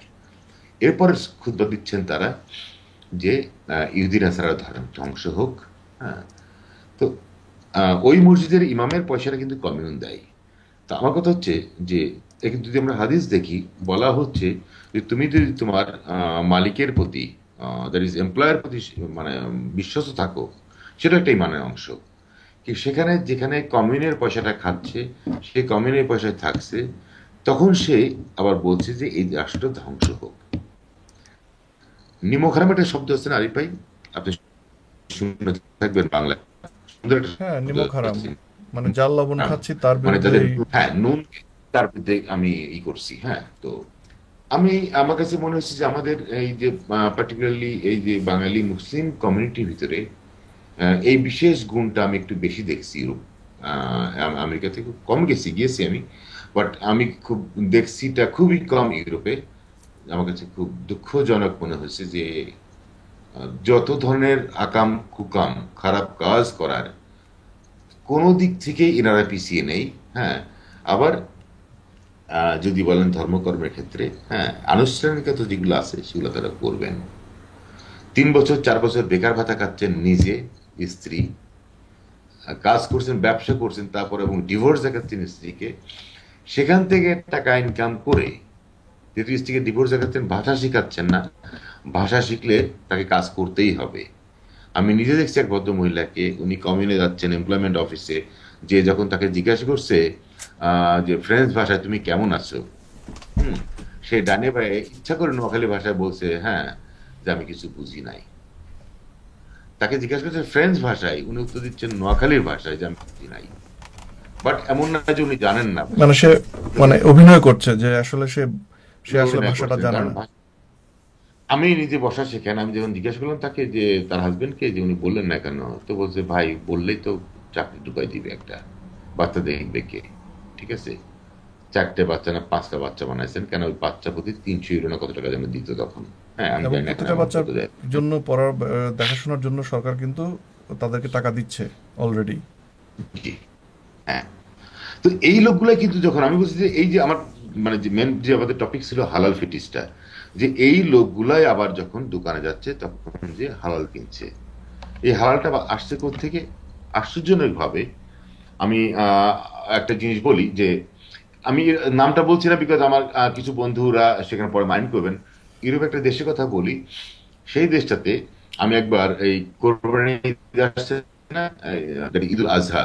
এরপরে খুতবা দিচ্ছেন তারা যে ইহুদি নাসারা ধ্বংস হোক, হ্যাঁ। তো ওই মসজিদের ইমামের পয়সাটা কিন্তু কমিউন দেয়। তা আমার কথা হচ্ছে যে এখানে যদি আমরা হাদিস দেখি, বলা হচ্ছে যে তুমি যদি তোমার মালিকের প্রতি, দ্যাট ইজ এমপ্লয়ার প্রতি, মানে বিশ্বস্ত থাকো, সেটা একটা ইমানের অংশ। কি সেখানে যেখানে কমিউনের পয়সাটা খাচ্ছে, সে কমিউনের পয়সায় থাকছে, তখন সে আবার বলছে যে এই রাষ্ট্র ধ্বংস হোক। নিমক হারাম একটা শব্দ আছে না আরিফ ভাই, আপনি শুনে থাকবেন বাংলায়, সুন্দর একটা হ্যাঁ, শব্দ নিমক হারাম, আছে। মানে যার লবণ হ্যাঁ, খাচ্ছি তার মানে যাদের, বিরুদ্ধেই। হ্যাঁ, নুন, তার বিরুদ্ধে আমি করছি, হ্যাঁ। তো আমার কাছে মনে হচ্ছে যে আমাদের এই যে পার্টিকুলারলি এই যে বাঙালি মুসলিম কমিউনিটির ভিতরে এই বিশেষ গুণটা আমি একটু বেশি দেখছি। ইউরোপ, আমেরিকা থেকে কম গিয়েছি আমি, বাট আমি খুব দেখছিটা খুবই কম ইউরোপে। আমার কাছে খুব দুঃখজনক মনে হচ্ছে যে যত ধরনের আকাম কুকাম খারাপ কাজ করার কোনো দিক থেকে এনারা পিছিয়ে নেই, হ্যাঁ। আবার যদি বলেন ধর্মকর্মের ক্ষেত্রে, হ্যাঁ, আনুষ্ঠানিকতা যেগুলো আছে সেগুলো তারা করবেন। 3 বছর 4 বছর বেকার ভাতা খাচ্ছেন নিজে, স্ত্রী কাজ করছেন, ব্যবসা করছেন, তারপর এবং ডিভোর্স দেখাচ্ছেন স্ত্রীকে, সেখান থেকে টাকা ইনকাম করে যেহেতু স্ত্রীকে ডিভোর্স দেখাচ্ছেন, ভাষা শিখাচ্ছেন না, ভাষা শিখলে তাকে কাজ করতেই হবে। আমি নিজে দেখছি এক ভদ্র মহিলাকে, উনি কমিউনে যাচ্ছেন এমপ্লয়মেন্ট অফিসে, যে যখন তাকে জিজ্ঞাসা করছে যে ফ্রেঞ্চ ভাষায় তুমি কেমন আছো, হুম, সে ডানে বায়ে ইচ্ছা করে নোয়াখালী ভাষায় বলছে হ্যাঁ, যে আমি কিছু বুঝি নাই। তাকে জিজ্ঞাসা করছে ফ্রেঞ্চ ভাষায়, উনি উত্তর দিচ্ছেন নোয়াখালীর ভাষায় যে আমি বুঝি নাই। বাট এমন না যে উনি জানেন না মানে ভাষা। সে যদি মানে অভিনয় করছে যে আসলে সে সে উনি আসলে অভিনয় ভাষাটা করছেন, জানে কারণ না। আমি নিজে বসা শেখেন, আমি যখন জিজ্ঞাসা করলাম তাকে যে তার হাজবেন্ডকে, যে উনি বললেন না কেন, তো বলছে ভাই বললেই তো চাকরি ঢুকাই দিবে একটা, বাচ্চা দেখবে কে, ঠিক আছে। 4টে বাচ্চা না 5টা বাচ্চা বানাইছেন, কেন ওই বাচ্চা প্রতি 300 ইউরো না কত টাকা যেন দিত তখন। হ্যাঁ, আমি এবং জানি না এখন প্রতিটা অ্যামাউন্ট বাচ্চার কত দেয়। জন্য পড়ার দেখাশোনার জন্য সরকার কিন্তু তাদেরকে টাকা দিচ্ছে অলরেডি। জি, হ্যাঁ। তো এই লোকগুলাই কিন্তু, যখন আমি বলছি যে এই যে আমার মানে যে মেন যে আমাদের টপিক ছিল হালাল ফিটিসটা, যে এই লোকগুলাই আবার যখন দোকানে যাচ্ছে তখন যে হালাল কিনছে, এই হালালটা আসছে থেকে আশ্চর্যজনক ভাবে। আমি একটা জিনিস বলি যে, আমি নামটা বলছি না বিকজ আমার কিছু বন্ধুরা সেখানে পরে মাইন্ড করবেন। ইউরোপ একটা দেশের কথা বলি, সেই দেশটাতে আমি একবার এই কোরবানি ঈদ আসছে না, ঈদুল আজহা,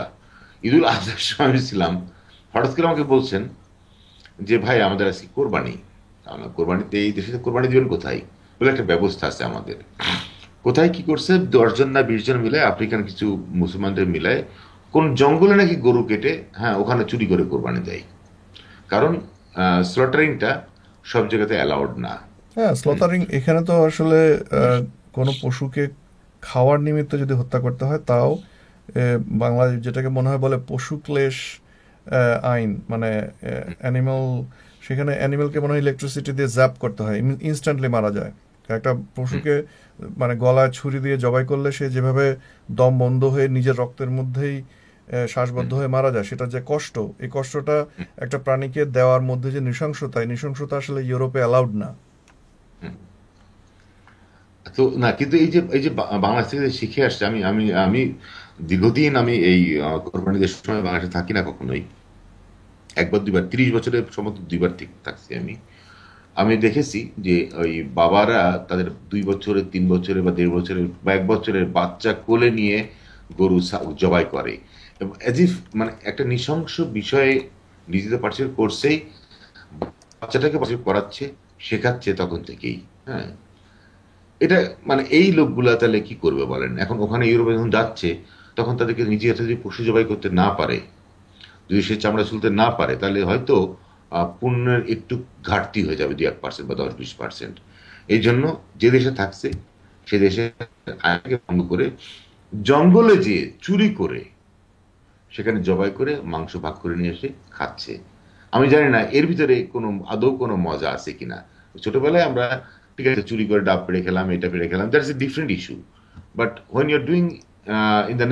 ঈদুল আজহার সময় আমি ছিলাম। হঠাৎ করে আমাকে বলছেন যে ভাই আমাদের আজকে কোরবানি। আমরা কোরবানিতে, এই দেশে কোরবানি দিবেন কোথায়, বলে একটা ব্যবস্থা আছে আমাদের। কোথায় কি করছে, 10 জন না 20 জন মিলে, আফ্রিকান কিছু মুসলমানদের মিলায় কোন জঙ্গলে নাকি গরু কেটে, হ্যাঁ, ওখানে চুরি করে কোরবানি দেয়। কারণ স্লটারিংটা সব জায়গাতে অ্যালাউড না। হ্যাঁ, হুম, স্লটারিং এখানে তো আসলে কোনো পশুকে খাওয়ার নিমিত্ত যদি হত্যা করতে হয় তাও বাংলাদেশ যেটাকে মনে হয় বলে পশু ক্লেশ আইন, মানে অ্যানিমাল, সেখানে অ্যানিমালকে মনে হয় ইলেকট্রিসিটি দিয়ে জ্যাপ করতে হয়, ইনস্ট্যান্টলি মারা যায়। একটা হুম, পশুকে মানে গলায় ছুরি দিয়ে জবাই করলে সে যেভাবে দম বন্ধ হয়ে নিজের রক্তের মধ্যেই হুম, শ্বাসবদ্ধ হয়ে মারা যায়, সেটা যে কষ্ট, এই কষ্টটা হুম, একটা প্রাণীকে দেওয়ার মধ্যে যে নৃশংসতা, এই নৃশংসতা আসলে ইউরোপে অ্যালাউড না। হুম। তো না, কিন্তু এই যে বাংলাদেশ থেকে যে শিখে আসছে, আমি আমি আমি দীর্ঘদিন আমি এই কোরবানি ঈদের সময় বাংলাদেশে থাকি না কখনোই, একবার দুইবার, 30 বছরের সম্ভবত দুইবার ঠিক থাকছি আমি। আমি দেখেছি যে ওই বাবারা তাদের 2 বছরের, 3 বছরের বা 1.5 বছরের বা 1 বছরের বাচ্চা কোলে নিয়ে গরু জবাই করে, এবং অ্যাজ ইফ মানে একটা নৃশংস বিষয়ে নিজেদের পার্টিসিপেট করছেই, বাচ্চাটাকে পার্টিসিপেট করাচ্ছে, শেখাচ্ছে তখন থেকেই। হ্যাঁ, এটা মানে এই লোকগুলা তাহলে কি করবে বলেন, এখন ওখানে ইউরোপে যখন যাচ্ছে, তখন তাদেরকে নিজে হাতে যদি পশু জবাই করতে না পারে, যদি সে চামড়া ছুলতে না পারে, তাহলে হয়তো পুণ্যের একটু ঘাটতি হয়ে যাবে, 1% বা 10-20%। এই জন্য যে দেশে থাকছে সে দেশে আইনকে ভঙ্গ করে জঙ্গলে যেয়ে চুরি করে সেখানে জবাই করে মাংস ভাগ করে নিয়ে এসে খাচ্ছে। আমি জানি না এর ভিতরে কোনো আদৌ কোনো মজা আছে কিনা। ছোটবেলায় আমরা ঠিক আছে চুরি করে ডাব পেড়ে খেলাম, এটা পেড়ে খেলাম, that's a different issue. But when you are doing in the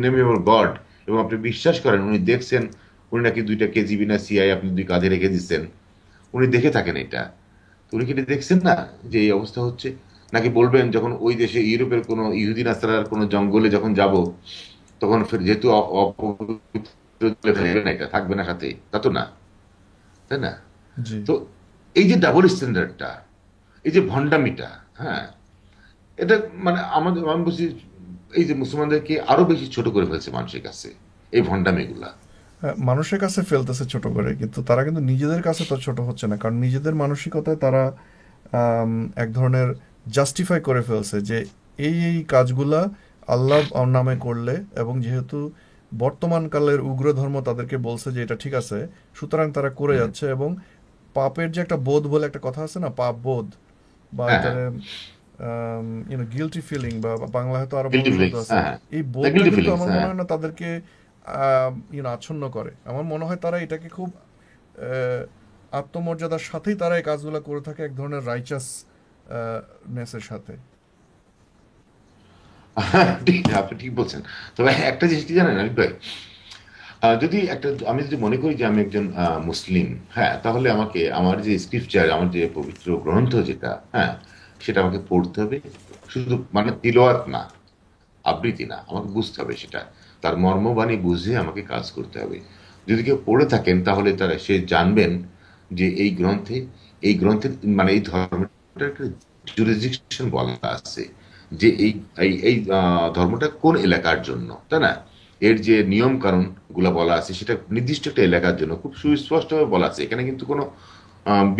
name of God, এবং আপনি বিশ্বাস করেন উনি দেখছেন, উনি নাকি 2টা কেজিবি না সিআই আপনি 2 কাঁধে রেখে দিচ্ছেন, উনি দেখে থাকেন এটা, তো উনি কি এটা দেখছেন না যে এই অবস্থা হচ্ছে? নাকি বলবেন যখন ওই দেশে ইউরোপের কোনো ইহুদি নাসারার কোনো জঙ্গলে যখন যাব, তখন ফের যেহেতু অপবিত্র থাকবে না, এটা থাকবে না সাথে, তা তো না, তাই না? জি। তো এই যে ডাবল স্ট্যান্ডার্ডটা, এই যে ভণ্ডামিটা, হ্যাঁ, এটা মানে আমাদের, আমি বলছি এই যে মুসলমানদেরকে আরো বেশি ছোট করে ফেলছে মানুষের কাছে এই ভণ্ডামিগুলা। হ্যাঁ, মানুষের কাছে ফেলতেছে ছোট করে, কিন্তু তারা কিন্তু নিজেদের কাছে তো ছোট হচ্ছে না, কারণ নিজেদের মানসিকতায় তারা আম, এক ধরনের জাস্টিফাই করে ফেলছে যে এই কাজগুলা আল্লাহ নামে করলে, এবং যেহেতু বর্তমানকালের উগ্র ধর্ম তাদেরকে বলছে যে এটা ঠিক আছে, সুতরাং তারা করে হুম, যাচ্ছে। এবং পাপের যে একটা বোধ বলে একটা কথা আছে না, পাপ বোধ, বা হ্যাঁ, হ্যাঁ, এটারে গিলটি ফিলিং, বা বা বাংলা হয়তো আরো ভালো গিল্টি শব্দ ফিলিংস, আছে, হ্যাঁ, এই হ্যাঁ, বোধটা গিল্টি কিন্তু ফিলিংস, আমার মনে হ্যাঁ। হয় না তাদেরকে আচ্ছন্ন করে। আমার মনে হয় তারা এটাকে খুব আহ, আত্মমর্যাদার সাথেই তারা এই কাজগুলো করে থাকে, এক ধরনের রাইচাস নেসের সাথে। ঠিক, আপনি ঠিক বলছেন। তবে একটা জিনিস কি জানেন আরিফ ভাই, যদি একটা, আমি যদি মনে করি যে আমি একজন মুসলিম, হ্যাঁ, তাহলে আমাকে আমার যে স্ক্রিপচার, আমার যে পবিত্র গ্রন্থ যেটা, হ্যাঁ, সেটা আমাকে পড়তে হবে। শুধু মানে তিলওয়াত না, আবৃত্তি না, আমাকে বুঝতে হবে সেটা, তার মর্মবাণী বুঝে আমাকে কাজ করতে হবে। যদি কেউ পড়ে থাকেন তাহলে তারা সে জানবেন যে এই গ্রন্থে এই গ্রন্থের মানে এই ধর্মটার একটা জুরিসডিকশন বলা আছে যে এই ধর্মটা কোন এলাকার জন্য, তাই না? এর যে নিয়ম কানুন গুলা বলা আছে সেটা নির্দিষ্ট একটা এলাকার জন্য খুব সুস্পষ্টভাবে বলা আছে। এখানে কিন্তু কোনো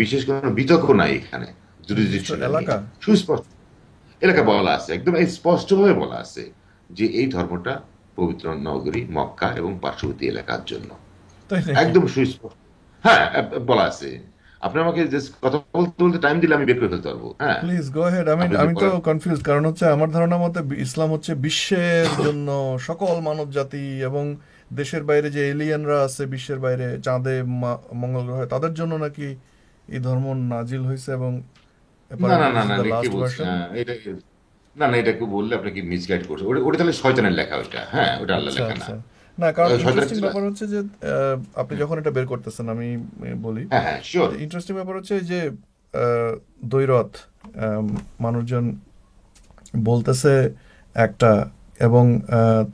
বিশেষ কোনো বিতর্ক নাই এখানে নির্দিষ্ট জুরিসডিকশনের নিয়ে। এলাকা। সুস্পষ্ট এলাকা বলা আছে, একদম স্পষ্টভাবে বলা আছে যে এই ধর্মটা পবিত্র নগরী মক্কা এবং পার্শ্ববর্তী এলাকার জন্য, তাই নাকি? একদম সুস্পষ্ট। হ্যাঁ, বলা আছে। আপনি আমাকে জাস্ট কথা বলতে বলতে টাইম দিলে আমি বের করে ফেলতে পারবো। হ্যাঁ, প্লিজ গো হেড। আমি আপনি যদি আমি তো বলেন। কনফিউজ, কারণ হচ্ছে আমার ধারণা মতে ইসলাম হচ্ছে বিশ্বের জন্য, সকল মানব জাতি এবং দেশের বাইরে যে এলিয়েনরা আছে বিশ্বের বাইরে, চাঁদে, মঙ্গল গ্রহে, তাদের জন্য নাকি এই ধর্ম নাজিল হয়েছে, এবং না না অ্যাপারেন্টলি না দিস না ইজ দ্য না, কে লাস্ট বলছে? ভার্সন। এটা না না, এটা কেউ বললে আপনাকে মিসগাইড করছে। ওটা ওটা তাহলে শয়তানের লেখা ওইটা। হ্যাঁ, ওটা আল্লাহ আচ্ছা লেখা না। আচ্ছা। না, কারণ শয়তানের ইন্টারেস্টিং ছিল। ব্যাপার হচ্ছে যে আপনি যখন এটা বের করতেছেন, আমি বলি হ্যাঁ হ্যাঁ, শিওর। যে ইন্টারেস্টিং ব্যাপার হচ্ছে যে দ্বৈরথ, মানুষজন বলতেছে একটা, এবং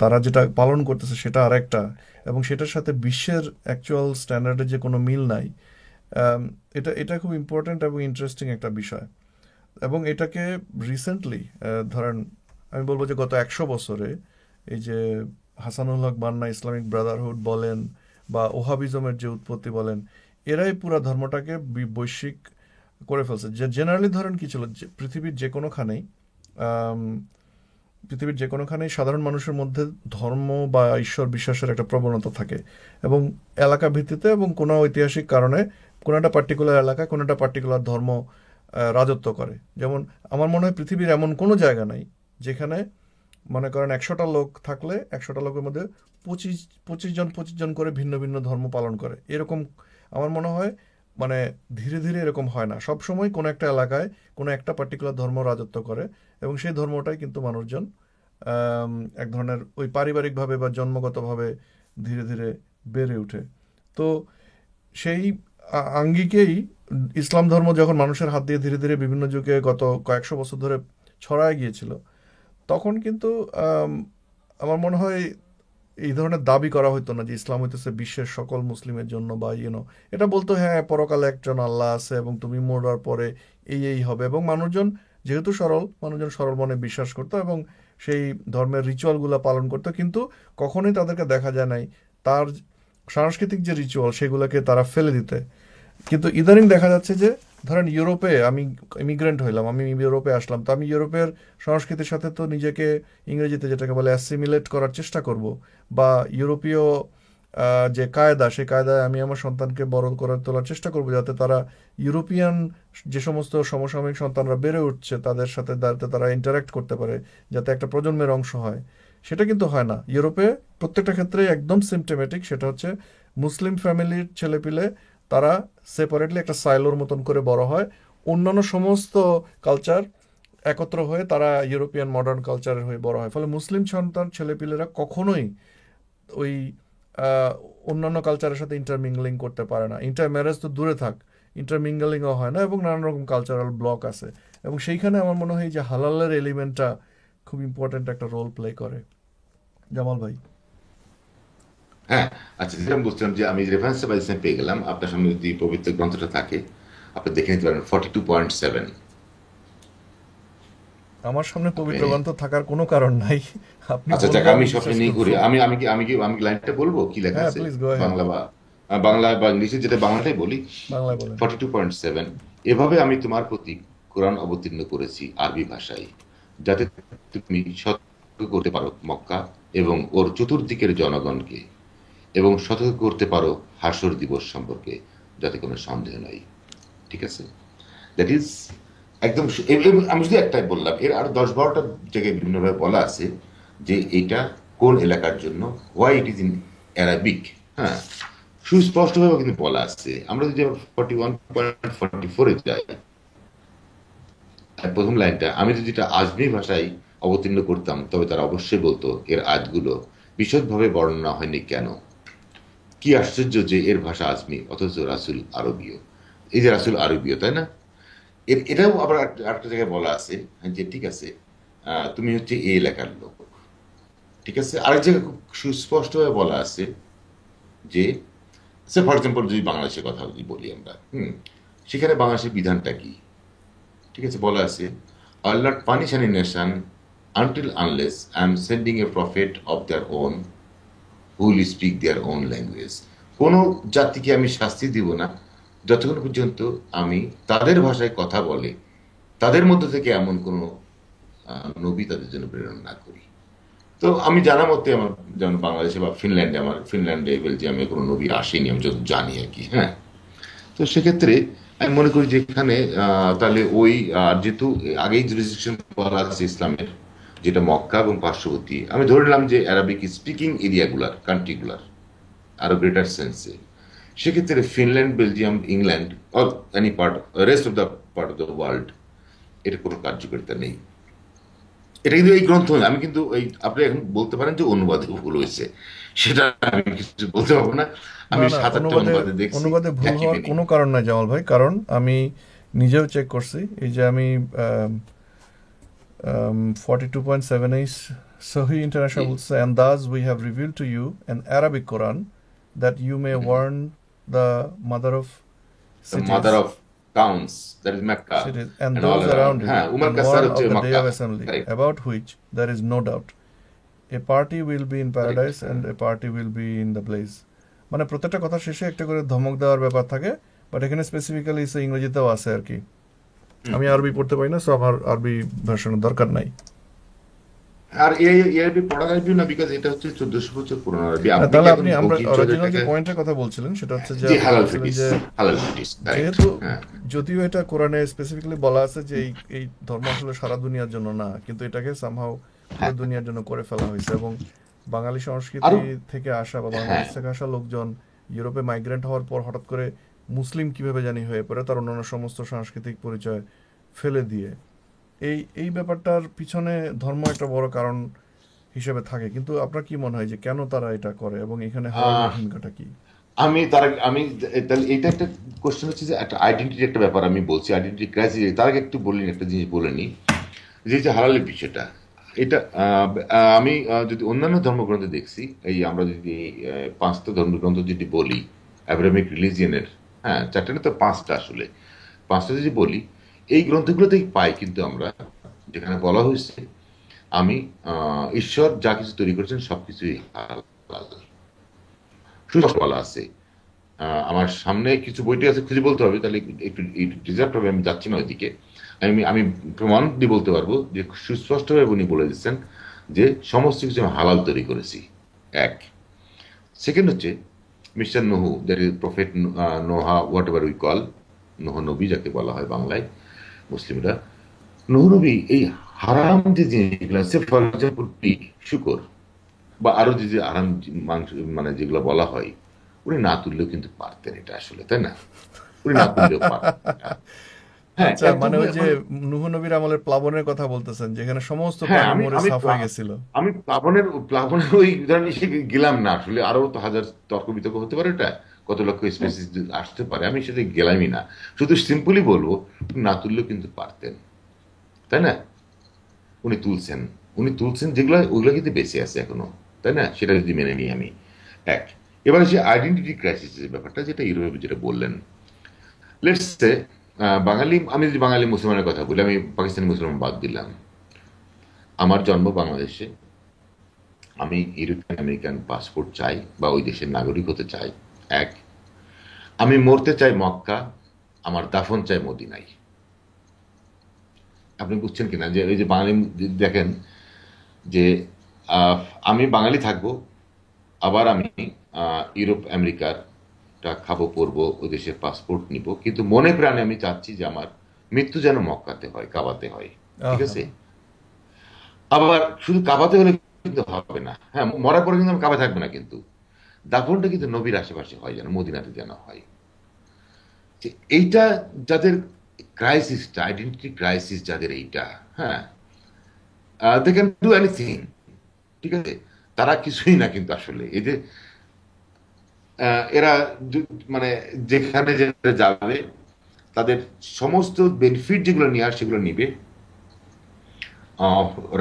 তারা যেটা পালন করতেছে সেটা আরেকটা, এবং সেটার সাথে বিশ্বের অ্যাকচুয়াল স্ট্যান্ডার্ডের যে কোনো মিল নাই। আম, এটা এটা খুব ইম্পর্ট্যান্ট এবং ইন্টারেস্টিং একটা বিষয়। এবং এটাকে রিসেন্টলি, ধরেন, আমি বলবো যে গত 100 বছরে এই যে হাসানুল হক বান্না ইসলামিক ব্রাদারহুড বলেন বা ওহাবিজমের যে উৎপত্তি বলেন, এরাই পুরা ধর্মটাকে বৈশ্বিক করে ফেলছে। যে জেনারেলি ধরেন কি ছিল, যে পৃথিবীর যে কোনোখানেই সাধারণ মানুষের মধ্যে ধর্ম বা ঈশ্বর বিশ্বাসের একটা প্রবণতা থাকে, এবং এলাকা ভিত্তিতে এবং কোনো ঐতিহাসিক কারণে কোনো একটা পার্টিকুলার এলাকায় কোনো একটা পার্টিকুলার ধর্ম রাজত্ব করে। যেমন আমার মনে হয় পৃথিবীর এমন কোনো জায়গা নাই যেখানে, মনে করেন, 100টা লোক থাকলে 100টা লোকের মধ্যে পঁচিশ 25 জন করে ভিন্ন ভিন্ন ধর্ম পালন করে, এরকম আমার মনে হয়। মানে ধীরে ধীরে এরকম হয় না, সব সময় কোনো একটা এলাকায় কোনো একটা পার্টিকুলার ধর্ম রাজত্ব করে, এবং সেই ধর্মটাই কিন্তু মানুষজন আম, এক ধরনের ওই পারিবারিকভাবে বা জন্মগতভাবে ধীরে ধীরে বেড়ে ওঠে। তো সেই আঙ্গিকেই ইসলাম ধর্ম যখন মানুষের হাত দিয়ে ধীরে ধীরে বিভিন্ন যুগে গত কয়েকশো বছর ধরে ছড়ায় গিয়েছিল, তখন কিন্তু আম, আমার মনে হয় এই ধরনের দাবি করা হতো না যে ইসলাম হইতেছে বিশ্বের সকল মুসলিমের জন্য, বা এটা বলতো হ্যাঁ পরকালে একজন আল্লাহ আছে এবং তুমি মরার পরে এই এই হবে, এবং মানুষজন যেহেতু মানুষজন সরল মনে বিশ্বাস করতো এবং সেই ধর্মের রিচুয়ালগুলো পালন করতো, কিন্তু কখনোই তাদেরকে দেখা যায় নাই তার সাংস্কৃতিক যে রিচুয়াল সেগুলোকে তারা ফেলে দিতে। কিন্তু ইদানিং দেখা যাচ্ছে যে, ধরেন ইউরোপে আমি ইমিগ্রেন্ট হইলাম, আমি ইউরোপে আসলাম, তো আমি ইউরোপের সংস্কৃতির সাথে তো নিজেকে, ইংরেজিতে যেটাকে বলে অ্যাসিমিলেট করার চেষ্টা করব, বা ইউরোপীয় যে কায়দা, সেই কায়দায় আমি আমার সন্তানকে বড় করার তোলার চেষ্টা করব, যাতে তারা ইউরোপিয়ান যে সমস্ত সমসাময়িক সন্তানরা বেড়ে উঠছে তাদের সাথে যাতে তারা ইন্টারাক্ট করতে পারে, যাতে একটা প্রজন্মের অংশ হয়। সেটা কিন্তু হয় না ইউরোপে। প্রত্যেকটা ক্ষেত্রে একদম সিমটোমেটিক, সেটা হচ্ছে মুসলিম ফ্যামিলির ছেলেপিলে তারা সেপারেটলি একটা সাইলোর মতন করে বড় হয়। অন্যান্য সমস্ত কালচার একত্র হয়ে তারা ইউরোপিয়ান মডার্ন কালচারের হয়ে বড় হয়। ফলে মুসলিম সন্তান ছেলেপিলেরা কখনোই ওই আহ, অন্যান্য কালচারের সাথে ইন্টারমিংলিং করতে পারে না। ইন্টার ম্যারেজ তো দূরে থাক, ইন্টারমিঙ্গলিংও হয় না, এবং নানান রকম কালচারাল ব্লক আছে। এবং সেইখানে আমার মনে হয় যে হালালের এলিমেন্টটা খুব ইম্পর্ট্যান্ট একটা রোল প্লে করে। জামাল ভাই। হ্যাঁ, আচ্ছা, যেটা আমি বলছিলাম যে আমি রেফারেন্সটা বাইসে পেয়ে গেলাম। আপনার সামনে যদি পবিত্র গ্রন্থটা থাকে আপনি দেখে নিতে পারেন 42.7। আমার সামনে আপনি পবিত্র গ্রন্থ থাকার কোনো কারণ নাই, আপনি আচ্ছা যাক, বললে আমি আমি সবসময় বিশ্বাস নিয়ে করবো। ঘুরি। আমি কি লাইনটা বলবো কি লেখা হ্যাঁ, আছে? Please go head. বাংলা বা বাংলা বা ইংলিশে, যেটা বাংলাটাই বলি। বাংলায় বলেন। 42.7। এভাবে আমি তোমার প্রতি কোরআন অবতীর্ণ করেছি আরবি ভাষায়, যাতে তুমি সতর্ক করতে পারো মক্কা এবং ওর চতুর্দিকের জনগণকে, এবং সতর্ক করতে পারো হাসর দিবস সম্পর্কে, যাতে কোনো সন্দেহ নাই। ঠিক আছে? দ্যাট ইজ একদম আমি শুধু একটাই বললাম, এর আরো 10-12টা জায়গায় বিভিন্নভাবে বলা আছে যে এটা কোন এলাকার জন্য, why it is in Arabic. হ্যাঁ, সুস্পষ্টভাবে কিন্তু বলা আছে। আমরা যদি 41.44-এ যাই, প্রথম লাইনটা আমি যদি এটা আজমি ভাষায় অবতীর্ণ করতাম তবে তারা অবশ্যই বলতো এর আজগুলো বিশদভাবে বর্ণনা হয়নি কেন। কি আশ্চর্য যে এর ভাষা আজমি অথচ রাসুল আরবীয়। এই যে রাসুল আরবীয়, তাই না? এটাও আবার আরেকটা জায়গায় বলা আছে যে ঠিক আছে, তুমি হচ্ছে এই এলাকার লোক। ঠিক আছে, আরেক জায়গায় খুব সুস্পষ্টভাবে বলা আছে যে, ফর এক্সাম্পল যদি বাংলাদেশের কথা যদি বলি আমরা, সেখানে বাংলাদেশের বিধানটা কি? ঠিক আছে, বলা আছে, I will not punish any nation until unless I am sending A prophet of their own who will speak their own language. কোনো জাতিকে আমি শাস্তি দিব না যতক্ষণ পর্যন্ত আমি তাদের ভাষায় কথা বলে তাদের মধ্য থেকে এমন কোনো নবী তাদের জন্য প্রেরণ না করি। তো আমি জানা মতে আমার যেমন বাংলাদেশে বা ফিনল্যান্ডে, আমার ফিনল্যান্ডে বেলজিয়ামে কোনো নবী আসেনি আমি যত জানি আর কি। হ্যাঁ, তো সেক্ষেত্রে আমি মনে করি যে এখানে তাহলে ওই যেহেতু আগেই জুরিসডিকশন বলা আছে ইসলামের, যেটা মক্কা এবং পার্শ্ববর্তী, আমি ধরে নিলাম যে অ্যারাবিক স্পিকিং এরিয়াগুলার, কান্ট্রিগুলার আরো গ্রেটার সেন্সে, সেক্ষেত্রে Finland, Belgium, England or any part, rest of the part of the world, এটা কোনো কার্যকারিতা নেই। এটা কিন্তু এই গ্রন্থ, আমি কিন্তু এই আপনি এখন বলতে পারেন যে অনুবাদে ভুল হয়েছে, সেটা আমি কিছু বলতে পারবো না। না আমি না, 7-8টা অনুবাদে অনুবাদে দেখছি অনুবাদে ভুল একই হওয়ার মিনিং। কোনো কারণ নাই জামাল ভাই, কারণ আমি নিজেও চেক করছি। এই যে আমি 42.78 Sahih International বলছে, and thus we have revealed to you an Arabic Quran that you may warn the mother of The mother cities of towns, that is Mecca, cities and and all those around. around it, হ্যাঁ, উমার and কাসার warn হচ্ছে of the day Mecca, of assembly, right. about which there is no doubt. A party will be in right, paradise and a party will be in the blaze. মানে প্রত্যেকটা কথা শেষে একটা করে ধমক দেওয়ার ব্যাপার থাকে, বাট এখানে স্পেসিফিক্যালি ইংরেজিতেও আছে আর কি। আমি আরবি পড়তে পারি না, সো আমার আরবি ভার্সনের দরকার নাই। আর এই আরবি পড়া আসবে না, বিকজ এটা হচ্ছে 1400 বছর পুরনো আরবি। আপনি কি তাহলে এখন আপনি, আমরা বঙ্কিমচন্দ্র অরিজিনাল যে এটাকে, পয়েন্টের কথা বলছিলেন সেটা হচ্ছে যে জি, আপনি হালাল বলছিলেন ব্রিটিশ, যে হালাল ব্রিটিশ, রাইট। যেহেতু, হ্যাঁ, যদিও এটা কোরআনে স্পেসিফিক্যালি বলা আছে যে এই এই ধর্ম আসলে সারা দুনিয়ার জন্য না, কিন্তু এটাকে সামহাও পুরো হ্যাঁ, দুনিয়ার জন্য করে ফেলা হয়েছে। এবং বাঙালি সংস্কৃতি আরো, থেকে আসা বা হ্যাঁ, বাংলাদেশ থেকে আসা লোকজন ইউরোপে মাইগ্রেন্ট হওয়ার পর হঠাৎ করে মুসলিম কিভাবে জানি হয়ে পড়ে, তার অন্যান্য সমস্ত সাংস্কৃতিক পরিচয় ফেলে দিয়ে। এই এই ব্যাপারটার পিছনে ধর্ম একটা বড় কারণ হিসেবে থাকে। কিন্তু আপনার কি মনে হয় যে কেন তারা এটা করে এবং এখানে হালালের আহ, ভূমিকাটা কি? আমি তার আগে আমি তাহলে এটা একটা কোশ্চেন হচ্ছে যে একটা আইডেন্টিটি, একটা ব্যাপার আমি বলছি আইডেন্টিটি ক্রাইসিস। তার আগে একটু বলিনি, একটা জিনিস বলে নি, যে হালালের বিষয়টা, এটা আমি যদি অন্যান্য ধর্মগ্রন্থে দেখছি, এই আমরা যদি 5টা ধর্মগ্রন্থ যদি বলি অ্যাব্রাহামিক রিলিজিয়নের, হ্যাঁ 4টা না তো 5টা, আসলে 5টা যদি বলি, এই গ্রন্থগুলোতেই পাই কিন্তু আমরা, যেখানে বলা হয়েছে আমি ঈশ্বর যা কিছু তৈরি করেছেন সবকিছুই হালাল, সুস্পষ্ট বলা আছে। আমার সামনে কিছু বইটি আছে, খুঁজে বলতে হবে, তাহলে একটু ডিজার্ভ হবে, আমি যাচ্ছি না ওইদিকে। আমি আমি প্রমাণ দিয়ে বলতে পারবো যে সুস্পষ্টভাবে উনি বলে দিচ্ছেন যে সমস্ত কিছু আমি হালাল তৈরি করেছি। এক, সেকেন্ড হচ্ছে mister Nuh, that is prophet Noha, what ever we call, Noah নবী যাকে বলা হয় বাংলায় মুসলিমরা, নহু নবী এই হারাম যে জিনিসগুলো আছে, ফর এক্সাম্পল শুকর বা আরো যে যে আরাম মাংস, মানে যেগুলো বলা হয়, উনি না তুললেও কিন্তু পারতেন এটা, আসলে তাই না? উনি না তুললেও পারতেন এটা। হ্যাঁ, আচ্ছা, একদম মানে ওই যে মানে, নূহ নবীর আমলের প্লাবনের কথা বলতেছেন, যেখানে সমস্ত হ্যাঁ, প্রাণী আমি মরে আমি সাফ হয়ে গেছিল। আমি প্লাবনের প্লাবনের ওই উদাহরণ হিসেবে গেলাম না, আসলে আরো তো হাজার তর্ক বিতর্ক হতে পারে, এটা কত লক্ষ স্পেসিস আসতে পারে, আমি সেটা গেলামই না। শুধু সিম্পলি বলবো, না তুললেও কিন্তু পারতেন, তাই না? উনি তুলছেন, উনি তুলছেন যেগুলো, ওইগুলো কিন্তু বেঁচে আছে এখনো, তাই না? সেটা যদি মেনে নিই আমি। এক, এবার হচ্ছে আইডেন্টিটি ক্রাইসিসের ব্যাপারটা, যেটা ইউরোপে যেটা বললেন, লেটস সে বাঙালি, আমি যদি বাঙালি মুসলমানের কথা বলি, আমি পাকিস্তানি মুসলমান বাদ দিলাম, আমার জন্ম বাংলাদেশে, আমি ইউরোপিয়ান আমেরিকান পাসপোর্ট চাই বা ওই দেশের নাগরিক হতে চাই। এক, আমি মরতে চাই মক্কা, আমার দাফন চাই মদিনায়। আপনি বুঝছেন কিনা যে ওই যে বাঙালি, দেখেন যে আহ, আমি বাঙালি থাকবো, আবার আমি ইউরোপ আমেরিকার টা খাবো, পরবো, ওই দেশের পাসপোর্ট নিব, কিন্তু মনে প্রাণে আমি চাচ্ছি যে আমার মৃত্যু যেন মক্কাতে হয়, কাবাতে হয়। ঠিক আহা, আছে? আবার শুধু কাবাতে হলে কিন্তু হবে না, হ্যাঁ, মরার পরে কিন্তু আমি কাবা থাকবে না, কিন্তু দাফনটা কিন্তু নবীর আশেপাশে হয়, যেন মদিনাতে যেন হয়। যে এইটা যাদের ক্রাইসিসটা, আইডেন্টিটি ক্রাইসিস যাদের এইটা, হ্যাঁ, দে ক্যান ডু এনিথিং। ঠিক আছে, তারা কিছুই না কিন্তু আসলে, এই যে এরা মানে যেখানে যেতে যাবে, তাদের সমস্ত বেনিফিট যেগুলো নেওয়ার সেগুলো নিবে,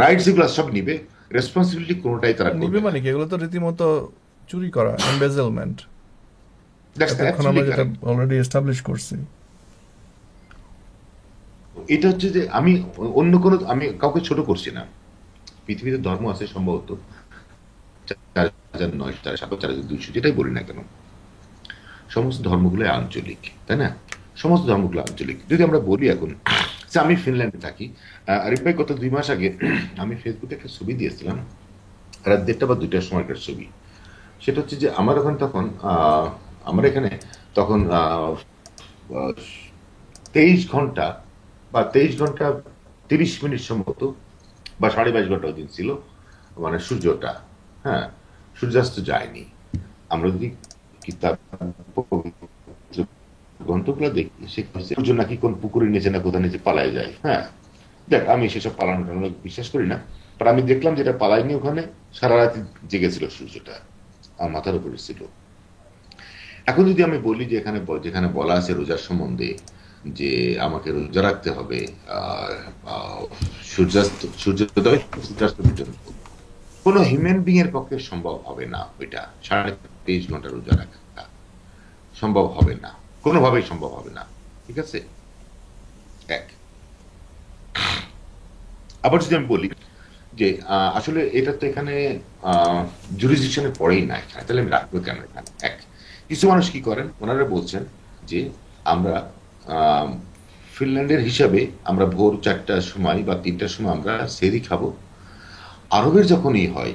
রাইটস যেগুলো সব নিবে, রেসপন্সিবিলিটি কোনোটাই তারা নিবে করবে না। মানে কি? এগুলো তো রীতিমতো চুরি করা, এমবেজেলমেন্ট। দ্যাটস এতক্ষণ আমরা অ্যাবসলিউটলি যেটা কারেক্ট। অলরেডি এস্টাবলিশ করছি। এটা হচ্ছে যে আমি অন্য কোনো, আমি কাউকে ছোট করছি না। পৃথিবীতে ধর্ম আছে সম্ভবত 4,009, 4,700, 4,200, যেটাই বলি না কেন, সমস্ত ধর্মগুলো আঞ্চলিক, তাই না? সমস্ত ধর্মগুলো আঞ্চলিক। যদি আমরা বলি এখন যে আমি ফিনল্যান্ডে থাকি, আরিফ ভাই গত 2 মাস আগে আমি ফেসবুকে একটা ছবি দিয়েছিলাম, রাত 1:30 বা 2টার সময়কার ছবি। সেটা হচ্ছে যে আমার ওখানে তখন আমার এখানে তখন 23 ঘন্টা বা 23 ঘন্টা 30 মিনিট সম্ভবত, বা 22.5 ঘন্টা ওই দিন ছিল, মানে সূর্যটা, হ্যাঁ, সূর্যাস্ত যায়নি। আমরা যদি কিতাব গ্রন্থগুলো দেখি, সেখানে সূর্য নাকি কোন পুকুরের নিচে না কোথায় নিচে পালায় যায়, হ্যাঁ। দেখ, আমি সেসব পালানো টালানো বিশ্বাস করি না, বাট আমি দেখলাম যেটা পালায়নি, ওখানে সারা রাত জেগেছিল সূর্যটা, আমার মাথার উপরে ছিল। এখন যদি আমি বলি যে এখানে যেখানে বলা আছে রোজার সম্বন্ধে, যে আমাকে রোজা রাখতে হবে আহ, আহ, সূর্যোদয় থেকে সূর্যাস্ত পর্যন্ত, কোনো হিউম্যান বিং এর পক্ষে সম্ভব হবে না ওইটা 23.5 ঘন্টা রোজা রাখা, সম্ভব হবে না, কোনোভাবেই সম্ভব হবে না। ঠিক আছে, এক। আবার যদি আমি বলি যে আসলে এটা তো এখানে জুরিসডিকশনে পড়েই না এখানে, তাহলে আমি রাখবো কেন এখানে? এক, কিছু মানুষ কি করেন, ওনারা বলছেন যে আমরা আহ, ফিনল্যান্ডের হিসাবে আমরা ভোর 4টার সময় বা 3টার সময় আমরা সেহরি খাবো, আরবের যখনই হয়,